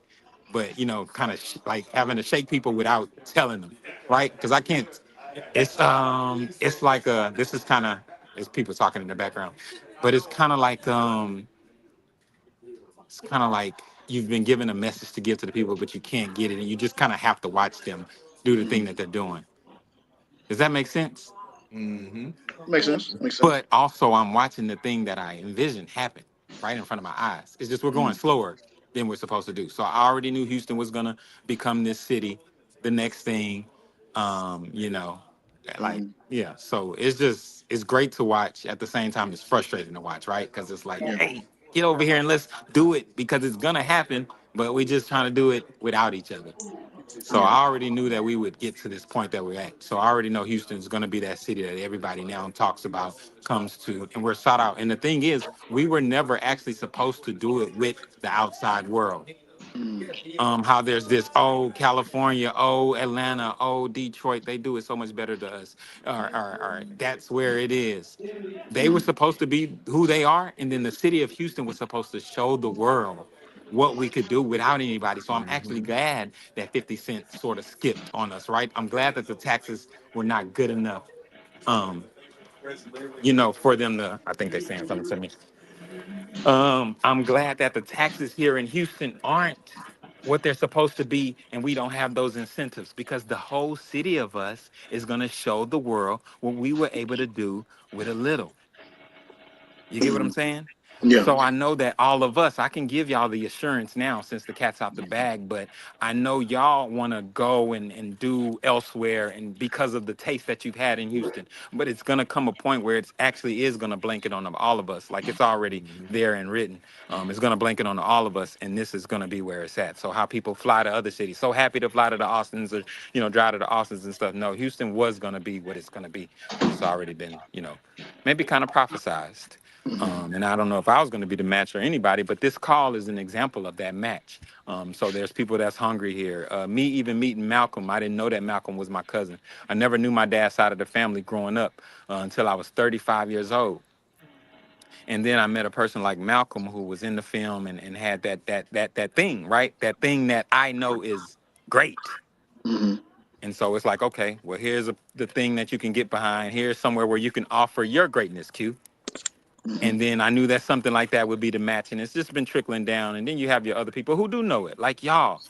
but kind of like having to shake people without telling them, right? Because I can't. It's like this is kind of it's people talking in the background, but it's kind of like you've been given a message to give to the people, but you can't get it, and you just kind of have to watch them do the thing Mm-hmm. that they're doing. Does that make sense? Mm-hmm. Makes Yeah. sense. Makes sense. But also, I'm watching the thing that I envisioned happen right in front of my eyes. It's just we're going Mm, slower than we're supposed to do. So I already knew Houston was gonna become this city, the next thing. You know, like mm, yeah. So it's great to watch. At the same time, it's frustrating to watch, right? Because it's like, yeah. hey, get over here and let's do it because it's gonna happen. But we just trying to do it without each other. So Mm, I already knew that we would get to this point that we're at. So I already know Houston's going to be that city that everybody now talks about, comes to, and we're sought out. And the thing is, we were never actually supposed to do it with the outside world. mm, How there's this, oh, California, oh, Atlanta, oh, Detroit, they do it so much better to us. Or that's where it is. They were mm, supposed to be who they are, and then the city of Houston was supposed to show the world what we could do without anybody. So I'm actually glad that 50 Cent sort of skipped on us, right? I'm glad that the taxes were not good enough. Um, for them to. I think they're saying something to me. I'm glad that the taxes here in Houston aren't what they're supposed to be, and we don't have those incentives because the whole city of us is going to show the world what we were able to do with a little. You get what I'm Mhm. saying? Yeah. So I know that all of us, I can give y'all the assurance now since the cat's out the bag, but I know y'all want to go and do elsewhere and because of the taste that you've had in Houston. But it's going to come a point where it's actually is going to blanket on all of us. Like it's already there and written. It's going to blanket on all of us, and this is going to be where it's at. So how people fly to other cities, so happy to fly to the Austins or, drive to the Austins and stuff. No, Houston was going to be what it's going to be, but it's already been, maybe kind of prophesized. Mhm. And I don't know if I was going to be the match or anybody, but this call is an example of that match. So there's people that's hungry here. Me even meeting Malcolm, I didn't know that Malcolm was my cousin. I never knew my dad's side of the family growing up until I was 35 years old. And then I met a person like Malcolm who was in the film and had that thing, right? That thing that I know is great. Mhm. And so it's like, okay, well, here's the thing that you can get behind. Here's somewhere where you can offer your greatness, Q. Mhm. And then I knew that something like that would be the match. And it's just been trickling down. And then you have your other people who do know it, like y'all.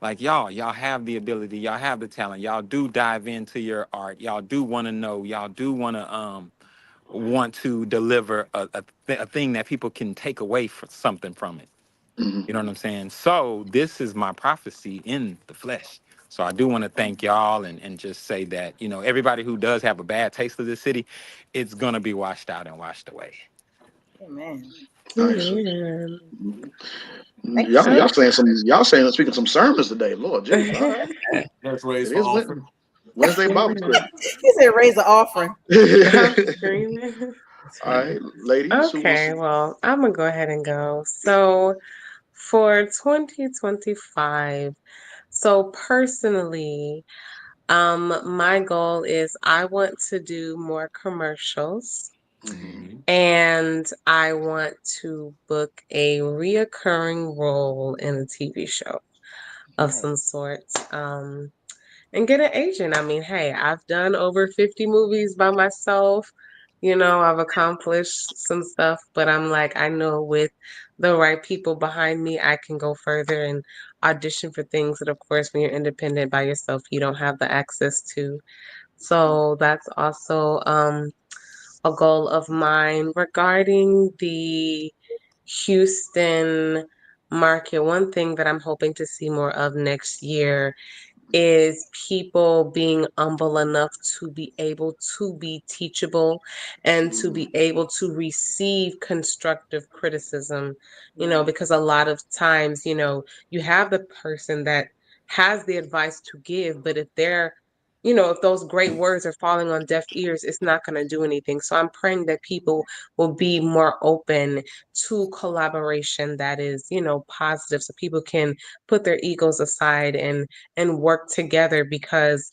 Y'all have the ability, y'all have the talent, y'all do dive into your art, y'all do want to know, y'all do want to deliver a thing that people can take away for something from it. Mhm. You know what I'm saying? So this is my prophecy in the flesh. So I do want to thank y'all and just say that, everybody who does have a bad taste of this city, it's gonna be washed out and washed away. Amen. Nice. Amen. Mhm. Thank you, Y'all sir. saying some. Y'all saying speaking some sermons today. Lord Jesus. All right. Let's It raise for is offering. Wednesday Bible Amen. study. He said raise the offering. I'm screaming. It's All funny. right, ladies, who wants Okay, to? well, I'm gonna go ahead and go. So for 2025, so personally, my goal is I want to do more commercials Mhm. and I want to book a reoccurring role in a TV show of Nice. some sort. And get an agent. I mean, hey, I've done over 50 movies by myself. I've accomplished some stuff, but I'm like, I know with the right people behind me, I can go further and audition for things that, of course, when you're independent by yourself, you don't have the access to. So that's also a goal of mine regarding the Houston market. One thing that I'm hoping to see more of next year is people being humble enough to be able to be teachable and to be able to receive constructive criticism, Right. because a lot of times, you have the person that has the advice to give, but if those great words are falling on deaf ears, it's not going to do anything. So I'm praying that people will be more open to collaboration that is, positive so people can put their egos aside and work together because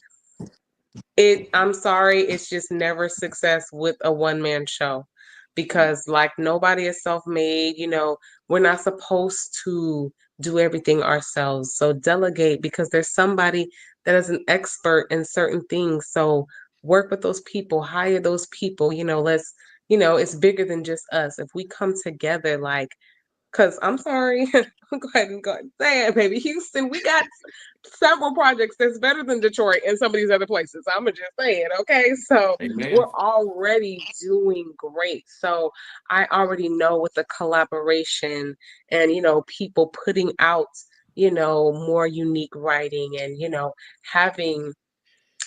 I'm sorry, it's just never success with a one-man show because like nobody is self-made, we're not supposed to do everything ourselves. So delegate because there's somebody that is an expert in certain things. So work with those people, hire those people, let's it's bigger than just us. If we come together like because I'm sorry, I'll go ahead and go and say it, baby. Houston, we got several projects that's better than Detroit and some of these other places. I'm going to just say it, okay? So Amen. we're already doing great. So I already know with the collaboration and, people putting out, more unique writing and, having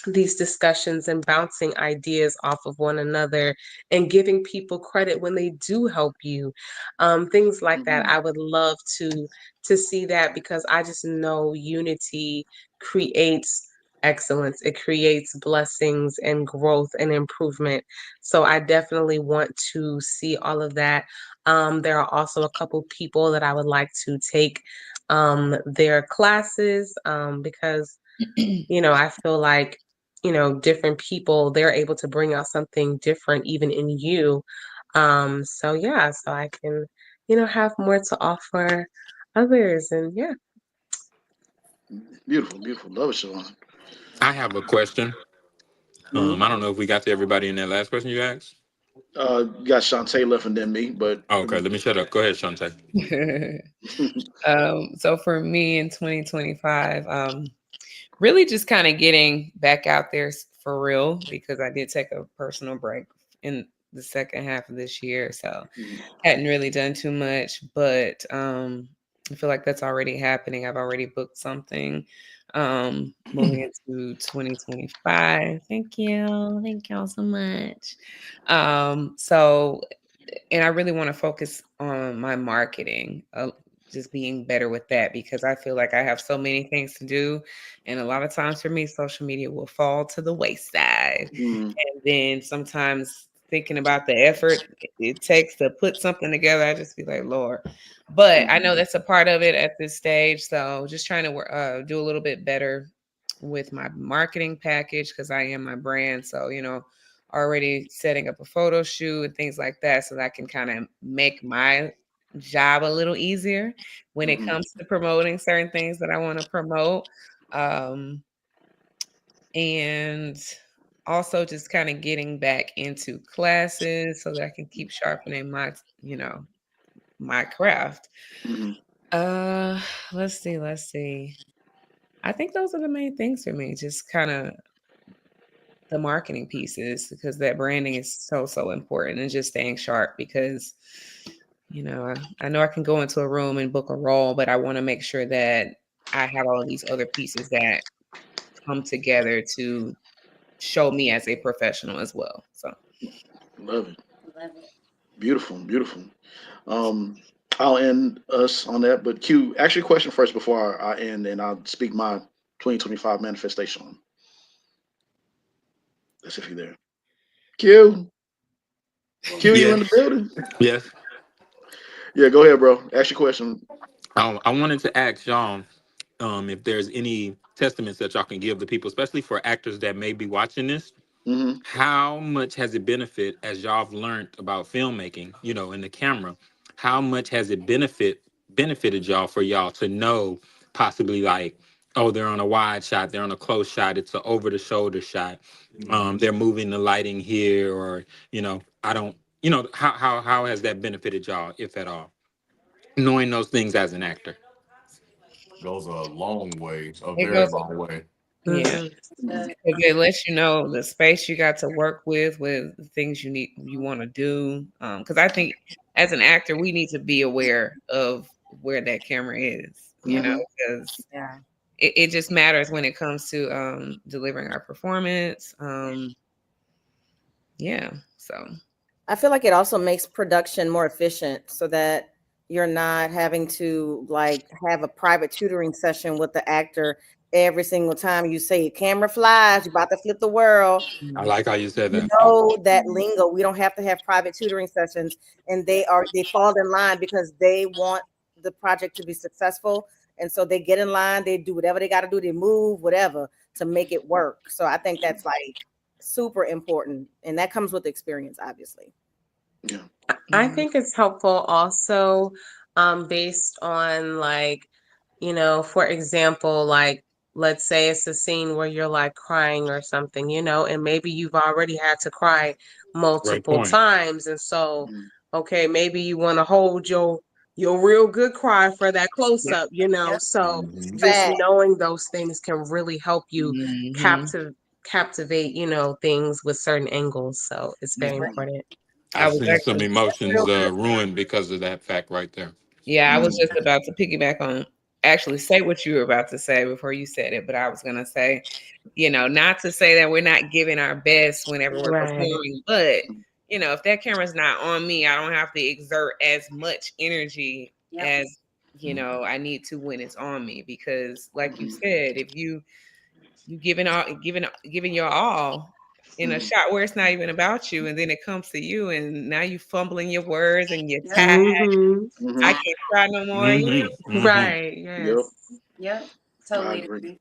these discussions and bouncing ideas off of one another and giving people credit when they do help you, things like that. Mhm. I would love to see that because I just know unity creates excellence. It creates blessings and growth and improvement. So I definitely want to see all of that. There are also a couple people that I would like to take their classes because I feel like, different people, they're able to bring out something different even in you. So yeah, so I can, have more to offer others. And yeah. Beautiful, beautiful. Love it, Siobhan. I have a question. I don't know if we got to everybody in that last question you asked. You got Shantae left and then me, but Oh, okay, let me shut up. Go ahead, Shantae. So for me in 2025, really just kind of getting back out there for real, because I did take a personal break in the second half of this year. So hadn't really done too much, but I feel like that's already happening. I've already booked something moving into 2025. Thank you. Thank y'all so much. So and I really want to focus on my marketing, just being better with that, because I feel like I have so many things to do. And a lot of times for me, social media will fall to the wayside. And then sometimes thinking about the effort it takes to put something together, I just be like, Lord. But I know that's a part of it at this stage. So just trying to do a little bit better with my marketing package, because I am my brand. So, already setting up a photo shoot and things like that, so that I can kind of make my job a little easier when it comes to promoting certain things that I want to promote. And also just kind of getting back into classes so that I can keep sharpening my, my craft. Let's see. I think those are the main things for me. Just kind of the marketing pieces, because that branding is so important, and just staying sharp, because I know I can go into a room and book a role, but I want to make sure that I have all of these other pieces that come together to show me as a professional as well. So love it. Beautiful. I'll end us on that, but Q, ask your question first before I end, and I'll speak my 2025 manifestation. That's if you're there. Q, you in the Yes. building? Yes. Yeah, go ahead, bro. Ask your question. I wanted to ask y'all if there's any testaments that y'all can give the people, especially for actors that may be watching this. How much has it benefit, as y'all have learned about filmmaking, in the camera? How much has it benefited y'all, for y'all to know, possibly, like, oh, they're on a wide shot, they're on a close shot, it's an over the shoulder shot, they're moving the lighting here, or I don't, how has that benefited y'all, if at all, knowing those things as an actor? Goes a long way, a it very goes, long way. yeah. Because it lets you know the space you got to work with the things you want to do. Because I think as an actor, we need to be aware of where that camera is, because it just matters when it comes to delivering our performance. Yeah. So I feel like it also makes production more efficient, so that you're not having to like have a private tutoring session with the actor every single time you say camera flies, you're about to flip the world. I like how you said You that. know that lingo. We don't have to have private tutoring sessions, and they fall in line because they want the project to be successful. And so they get in line, they do whatever they got to do, they move, whatever, to make it work. So I think that's like super important. And that comes with experience, obviously. Yeah. I think it's helpful also, based on, like, for example, like, let's say it's a scene where you're like crying or something, and maybe you've already had to cry Great multiple point. times. And so, okay, maybe you want to hold your real good cry for that close up, Yep. So just Fact. knowing those things can really help you Mhm. captivate, things with certain angles. So it's very important. I I've was seen some actually emotions ruined because of that fact right there. Yeah, I was just about to piggyback on, actually say what you were about to say before you said it, but I was going to say, not to say that we're not giving our best whenever we're Right. performing, but if that camera's not on me, I don't have to exert as much energy as I need to when it's on me, because like you said, if you giving your all in a shot where it's not even about you, and then it comes to you, and now you fumbling your words and you're tired. I can't try no more. Right. Yep. Yes. Yep. I Totally agree. agree.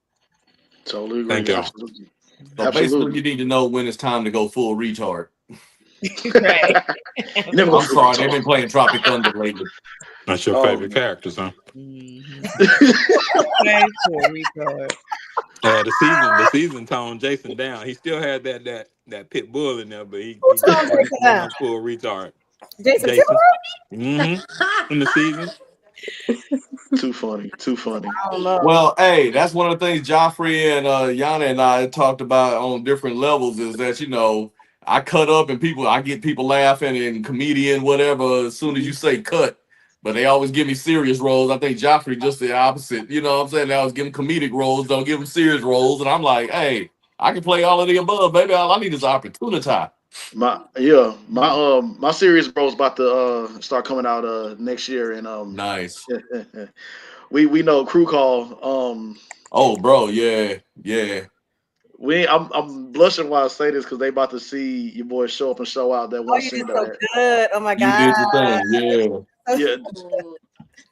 Totally Thank agree. y'all. Absolutely. So basically, you need to know when it's time to go full retard. Right. You never go I'm full sorry, they've retard. been playing Tropic Thunder lately. That's your favorite characters, huh? Mm-hmm. Okay, poor retard. The season toned Jason down. He still had that pit bull in there, but Who he told went Jason went down? on full retard. Jason Jason. Timberlake? In the season. Too funny. Too funny. I don't know. Well, hey, that's one of the things Joffrey and Yana and I talked about on different levels is that, I cut up and I get people laughing and comedian, whatever, as soon as you say cut. But they always give me serious roles. I think Joffrey just the opposite. You know what I'm saying? They always give him comedic roles, don't give him serious roles. And I'm like, hey, I can play all of the above, baby. All I need is opportunity. My series bro's about to start coming out next year, and Nice. we know crew call. Oh, bro, yeah, yeah. I'm blushing while I say this because they about to see your boy show up and show out that Oh, one you did scene so that good. Oh my You God. did your thing, yeah. yeah Ooh.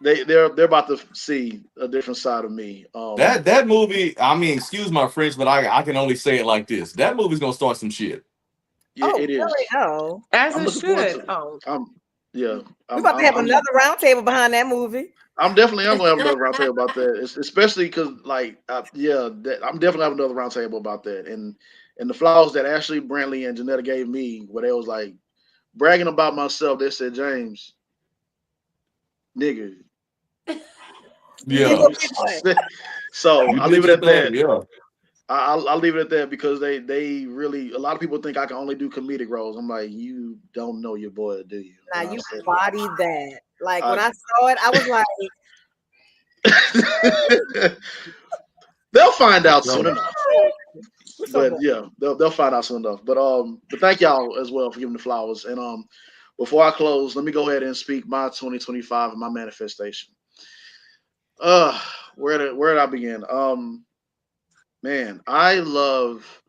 they're about to see a different side of me. That movie, I mean, excuse my French, but I can only say it like this. That movie's gonna start some shit. Yeah, Oh, it is. really? Oh. As I'm it looking forward should. to. Oh, I'm yeah. We're about to have I'm another roundtable behind that movie. I'm definitely I'm gonna have another roundtable about that, especially because I'm definitely having another roundtable about that, and the flowers that Ashley, Brantley, and Janetta gave me, where they was like bragging about myself. They said, James, nigga, You Yeah, go get one. so you I'll did leave it your at that. thing, yeah. I'll leave it at that because they really a lot of people think I can only do comedic roles. I'm like, you don't know your boy, do you? Now And I you said, bodied that. Like when I, I saw it, I was like, they'll find For out soon sure. enough. "What's so But good?" yeah, they'll find out soon enough. But thank y'all as well for giving the flowers. And before I close, let me go ahead and speak my 2025 and my manifestation. Uh, where did I begin? Man, I love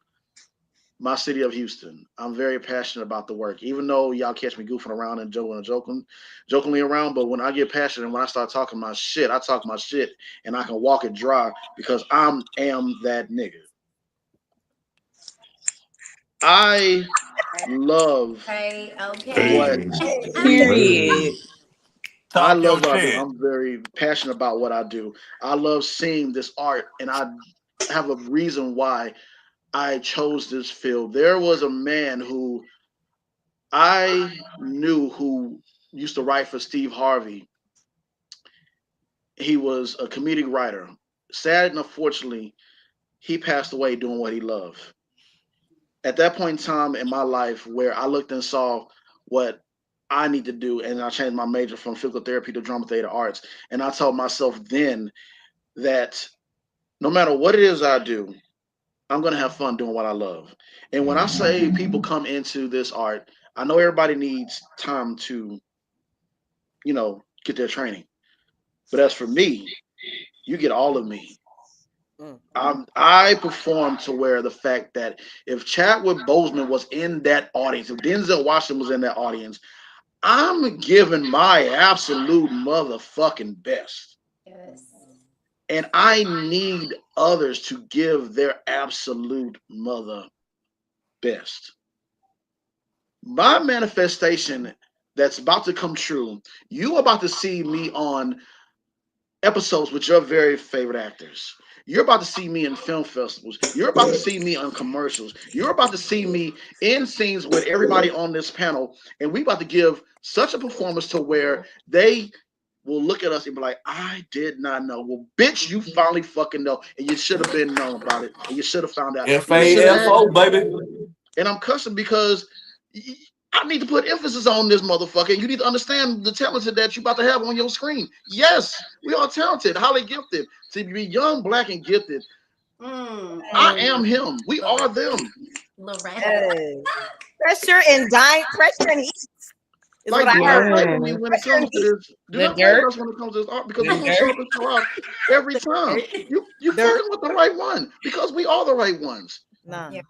my city of Houston. I'm very passionate about the work, even though y'all catch me goofing around and jokingly around. But when I get passionate and when I start talking my shit, I talk my shit, and I can walk it dry because am that nigga. I love Okay, what okay. Hey, period. I Talk your love what I do. shit. I'm very passionate about what I do. I love seeing this art, and I have a reason why I chose this field. There was a man who I knew who used to write for Steve Harvey. He was a comedic writer. Sad and unfortunately, he passed away doing what he loved. At that point in time in my life, where I looked and saw what I need to do, and I changed my major from physical therapy to drama theater arts, and I told myself then that no matter what it is I do, I'm gonna have fun doing what I love. And when I say people come into this art, I know everybody needs time to, get their training. But as for me, you get all of me. Mm. I perform to where the fact that if Chadwick Boseman was in that audience, if Denzel Washington was in that audience, I'm giving my absolute motherfucking best. Yes. And I need others to give their absolute mother best. My manifestation that's about to come true, you about to see me on episodes with your very favorite actors. You're about to see me in film festivals. You're about to see me on commercials. You're about to see me in scenes with everybody on this panel. And we about to give such a performance to where they will look at us and be like, I did not know. Well, bitch, you finally fucking know. And you should have been known about it. And you should have found out. And you should have had, FAFO, baby. and I'm cussing because I need to put emphasis on this motherfucker. You need to understand the talent that you about to have on your screen. Yes, we are talented, highly gifted. To be young, black, and gifted, I am him. We are them. Loretta. Yes. Pressure and pressure and heat is Like, what I do not heard. play with me Yeah. when it Pressure and comes to heat. this. Do The not play with dirt. us when it comes to this art because The we're gonna show dirt. up and show out every time. You Dirt. flirting with the right one because we are the right ones. Nah. Yeah.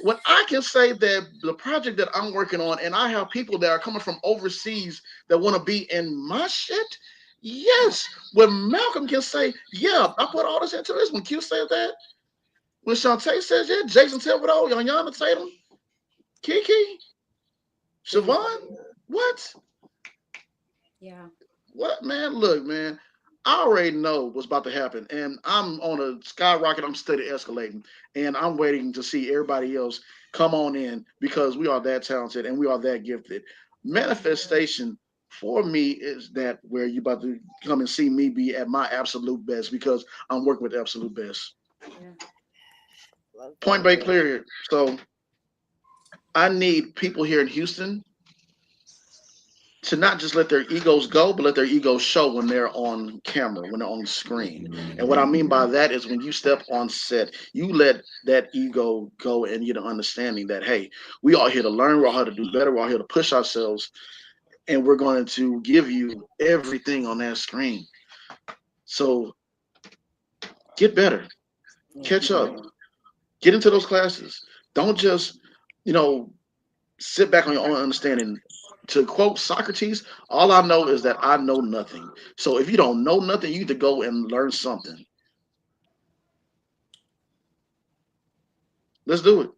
When I can say that the project that I'm working on, and I have people that are coming from overseas that want to be in my shit, yes. When Malcolm can say, yeah, I put all this into this. When Q said that, when Shantae says, yeah, Jason Thibodeau, Yana Tatum, Kiki, Siobhan, what? Yeah. What, man? Look, man. I already know what's about to happen, and I'm on a skyrocket. I'm steady escalating, and I'm waiting to see everybody else come on in because we are that talented and we are that gifted. Manifestation for me is that where you about to come and see me be at my absolute best because I'm working with the absolute best. Yeah. Point blank clear. So I need people here in Houston to not just let their egos go, but let their egos show when they're on camera, when they're on screen. And what I mean by that is when you step on set, you let that ego go and get an understanding that, hey, we are here to learn, we're all here to do better, we're all here to push ourselves, and we're going to give you everything on that screen. So get better, catch up, get into those classes. Don't just, you know, sit back on your own understanding. To quote Socrates, all I know is that I know nothing. So if you don't know nothing, you need to go and learn something. Let's do it.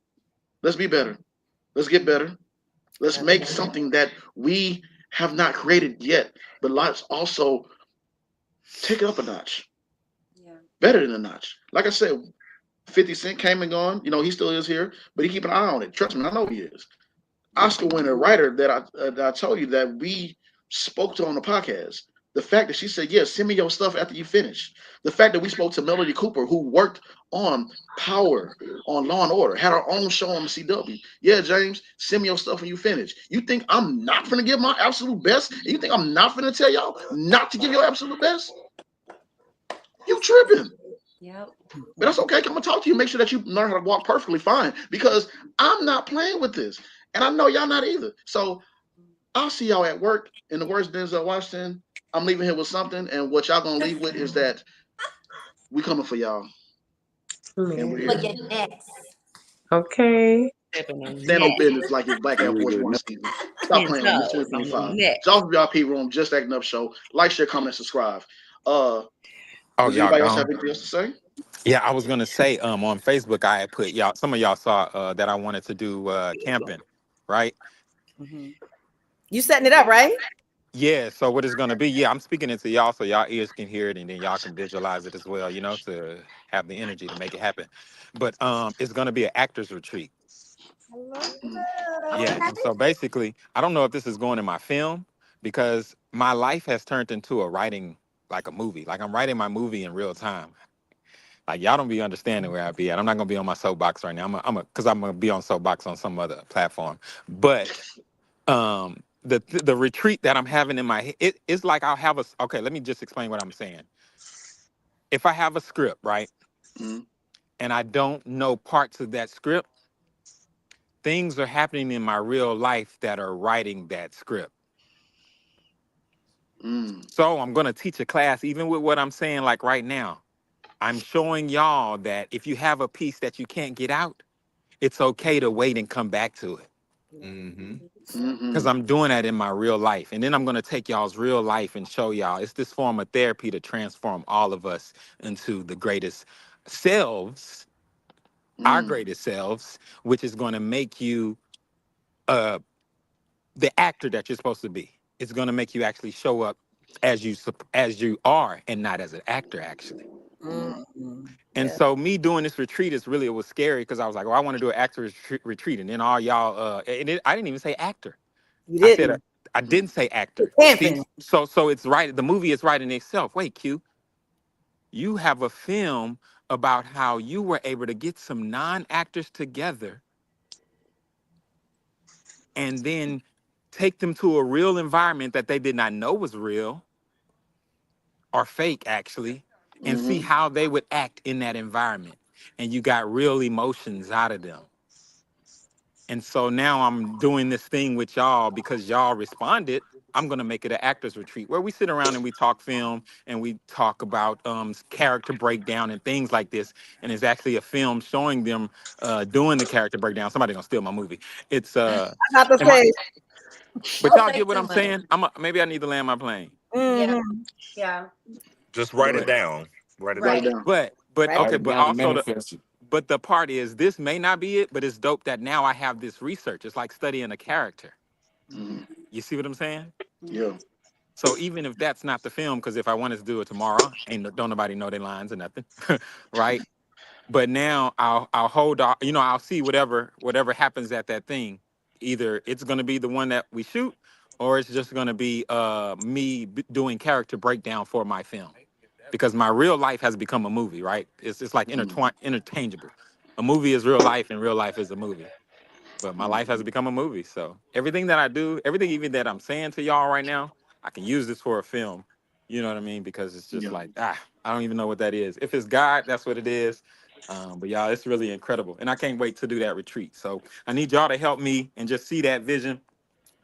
Let's be better. Let's get better. Let's make something that we have not created yet, but let's also take it up a notch. Yeah. Better than a notch. Like I said, 50 Cent came and gone. You know, he still is here, but he keep an eye on it. Trust me, I know he is. Oscar winner writer that I told you that we spoke to on the podcast. The fact that she said, "Yeah, send me your stuff after you finish." The fact that we spoke to Melody Cooper, who worked on Power, on Law and Order, had her own show on the CW. Yeah, James, send me your stuff when you finish. You think I'm not gonna give my absolute best? And you think I'm not gonna tell y'all not to give your absolute best? You tripping? Yep. But that's okay. I'm gonna talk to you. Make sure that you learn how to walk perfectly fine because I'm not playing with this, and I know y'all not either. So I'll see y'all at work. In the words of Denzel Washington, I'm leaving here with something, and what y'all gonna leave with is that we coming for y'all, and we're Man. For here. your next. Okay. Stepping on Stand on neck. business like it's Black Air Force One season. Stop 10 playing with me. It's toes on the 2025. neck. Y'all VIP room, just acting up show. Like, share, comment, subscribe. Oh, Does y'all anybody else have gone? anything else to say? Yeah, I was gonna say, on Facebook, I had put y'all. Some of y'all saw that I wanted to do camping, right? You setting it up, right? Yeah. So what it's gonna be? Yeah, I'm speaking it to y'all so y'all ears can hear it and then y'all can visualize it as well. You know, to have the energy to make it happen. But it's gonna be an actors retreat. I love Mm, Yeah. that. And so basically, I don't know if this is going in my film because my life has turned into a writing, like a movie. Like I'm writing my movie in real time. Like y'all don't be understanding where I be at. I'm not gonna be on my soapbox right now. Because I'm gonna be on soapbox on some other platform. But the retreat that I'm having in my it's like I'll have okay. Let me just explain what I'm saying. If I have a script, right, mm, and I don't know parts of that script, things are happening in my real life that are writing that script. mm, So I'm gonna teach a class, even with what I'm saying, like right now. I'm showing y'all that if you have a piece that you can't get out, it's okay to wait and come back to it. Mm-hmm. Because mm-hmm, I'm doing that in my real life. And then I'm going to take y'all's real life and show y'all it's this form of therapy to transform all of us into the greatest selves, our mm, greatest selves, which is going to make you uh, the actor that you're supposed to be. It's going to make you actually show up as you are and not as an actor, actually. mm, And Yeah, so me doing this retreat is really, it was scary because I was like, oh, I want to do an actor retreat. And then all y'all, I didn't even say actor. you I said didn't. I didn't say actor. See, Camping. so it's right. The movie is right in itself. Wait, Q, you have a film about how you were able to get some non-actors together and then take them to a real environment that they did not know was real or fake, actually, and see mm-hmm, how they would act in that environment. And you got real emotions out of them. And so now I'm doing this thing with y'all because y'all responded. I'm gonna make it an actors retreat where we sit around and we talk film and we talk about character breakdown and things like this. And it's actually a film showing them doing the character breakdown. Somebody gonna steal my movie. It's I'm about to and- say. but Don't y'all say get what too I'm much. saying. Maybe I need to land my plane. Yeah. Mm-hmm. Yeah. Just write it But down. Write it write it down. Right. down. Right. Write okay, it but down and also manifest it. but the part is this may not be it, but it's dope that now I have this research. It's like studying a character. Mm-hmm, You see what I'm saying? yeah. So even if that's not the film, because if I wanted to do it tomorrow, don't nobody know their lines or nothing, right? But now I'll hold off. I'll see whatever happens at that thing. Either it's going to be the one that we shoot, or it's just going to be doing character breakdown for my film, because my real life has become a movie, right? It's like interchangeable. A movie is real life, and real life is a movie. But my life has become a movie. So everything that I do, everything even that I'm saying to y'all right now, I can use this for a film. You know what I mean? Because it's just Yeah. like, I don't even know what that is. If it's God, that's what it is. But y'all, it's really incredible. And I can't wait to do that retreat. So I need y'all to help me and just see that vision.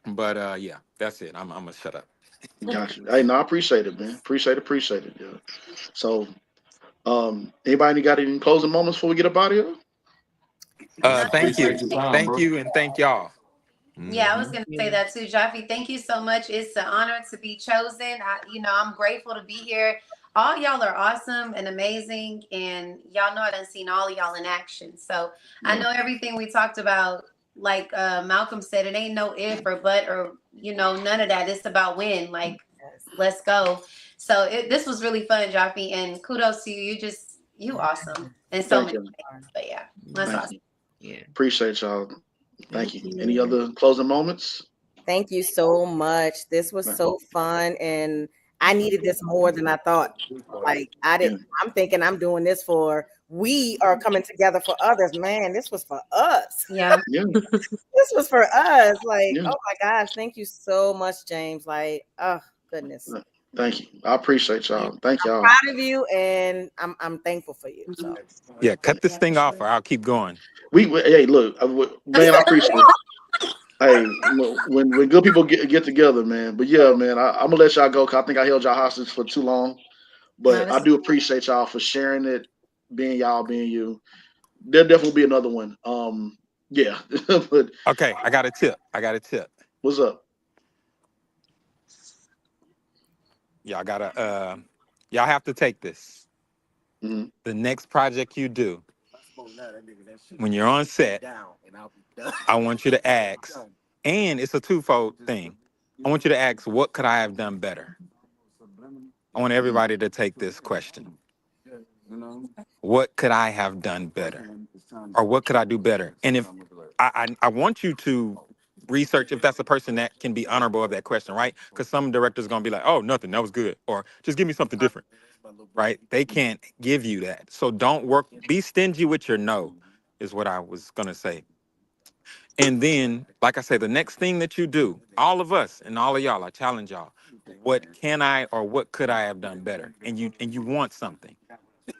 But yeah, that's it. I'm gonna shut up. Got you. Hey, no, I appreciate it, man. Appreciate it. Yeah. So, anybody got any closing moments before we get up out of here? No, Thank you. Appreciate your time, Thank bro. you and thank y'all. yeah, I was Mhm. gonna say Yeah. that too, Jaffe. Thank you so much. It's an honor to be chosen. I'm grateful to be here. All y'all are awesome and amazing, and y'all know I done seen all of y'all in action. So I Yeah. know everything we talked about. Like Malcolm said, it ain't no if or but or none of that. It's about when. Like, Yes. let's go. So this was really fun, Jaffe, and kudos to you. You awesome in so Thank many you. ways. But yeah, that's Thank awesome. you. Yeah. Appreciate y'all. Thank Thank you. Any you. other closing moments? Thank you so much. This was No. so fun, and I needed this more than I thought. Like I did, Yeah. I'm thinking I'm doing this for we are coming together for others. Man, this was for us. Yeah. Yeah. This was for us. Like, Yeah. oh my gosh, thank you so much, James. Like, oh goodness. Thank you. I appreciate Yeah. y'all. Thank I'm y'all. proud of you and I'm thankful for you. So Yeah, cut this thing off or I'll keep going. Hey, look, man, I appreciate it. Hey, when good people get together, man. But yeah, man, I'm gonna let y'all go because I think I held y'all hostage for too long. No, But I do appreciate y'all for sharing it, being y'all, being you. There'll definitely be another one. Yeah. But Okay, I got a tip. I got a tip. what's up? Y'all gotta y'all have to take this. Hmm. The next project you do, when you're on set, I want you to ask, and it's a twofold thing. I want you to ask, what could I have done better? I want everybody to take this question. What could I have done better? Or what could I do better? And if I want you to research if that's a person that can be honorable of that question, right? Because some directors are gonna be like, oh, nothing, that was good. Or just give me something different. Right? They can't give you that. So don't be stingy with your no, is what I was gonna say. And then, like I said, the next thing that you do, all of us and all of y'all, I challenge y'all, what can I or what could I have done better? And you want something.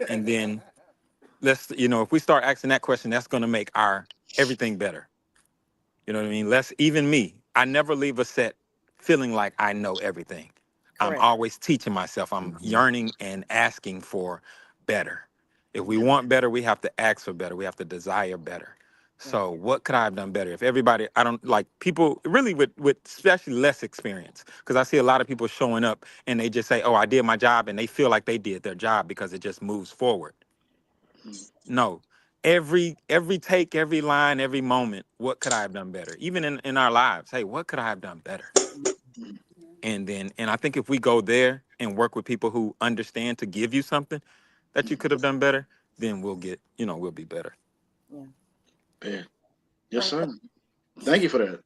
And then if we start asking that question, that's gonna make our everything better. You know what I mean? Even me, I never leave a set feeling like I know everything. I'm correct. always teaching myself. I'm yearning and asking for better. If we Yeah. want better, we have to ask for better. We have to desire better. Yeah. So what could I have done better? If everybody, I don't like people really with especially less experience, because I see a lot of people showing up and they just say, "Oh, I did my job," and they feel like they did their job because it just moves forward. No. Every take, every line, every moment, what could I have done better? Even in our lives. Hey, what could I have done better? And I think if we go there and work with people who understand to give you something that you could have done better, then we'll be better. Yeah. Yeah. Yes, sir. Thank you for that.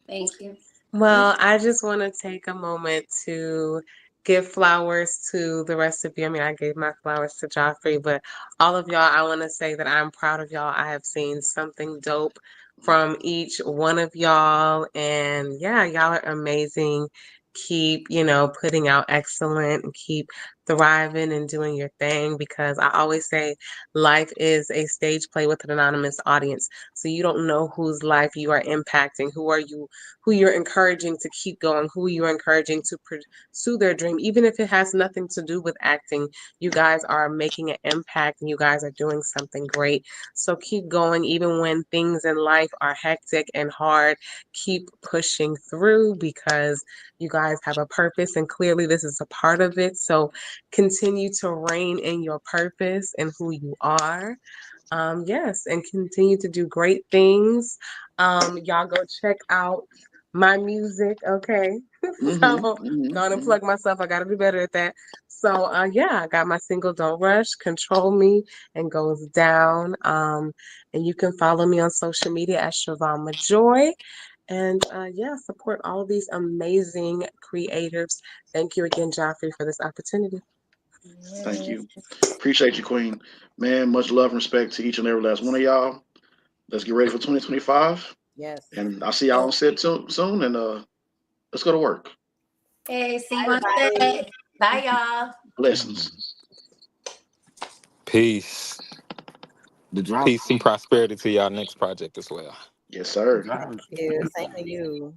Thank you. Thank Well, you. I just want to take a moment to give flowers to the rest of you. I mean, I gave my flowers to Joffrey, but all of y'all, I want to say that I'm proud of y'all. I have seen something dope from each one of y'all. And yeah, y'all are amazing. Keep, putting out excellent and keep thriving and doing your thing, because I always say life is a stage play with an anonymous audience. So you don't know whose life you are impacting, who you're encouraging to keep going, who you're encouraging to pursue their dream, even if it has nothing to do with acting. You guys are making an impact and you guys are doing something great. So keep going, even when things in life are hectic and hard. Keep pushing through, because you guys have a purpose and clearly this is a part of it. So continue to reign in your purpose and who you are. Yes, and continue to do great things. Y'all go check out my music, okay? So gonna plug myself. I gotta do better at that. So yeah, I got my single Don't Rush, Control Me, and Goes Down. And you can follow me on social media at Siobhan Majoy. And yeah, support all of these amazing creators. Thank you again, Joffrey, for this opportunity. Thank you. Appreciate you, Queen. Man, much love and respect to each and every last one of y'all. Let's get ready for 2025. Yes. And I'll see y'all on set soon. And let's go to work. Hey, see you on set. Bye, y'all. Blessings. Peace. The drop. Peace and prosperity to y'all next project as well. Yes, sir. Thank you. Same to you.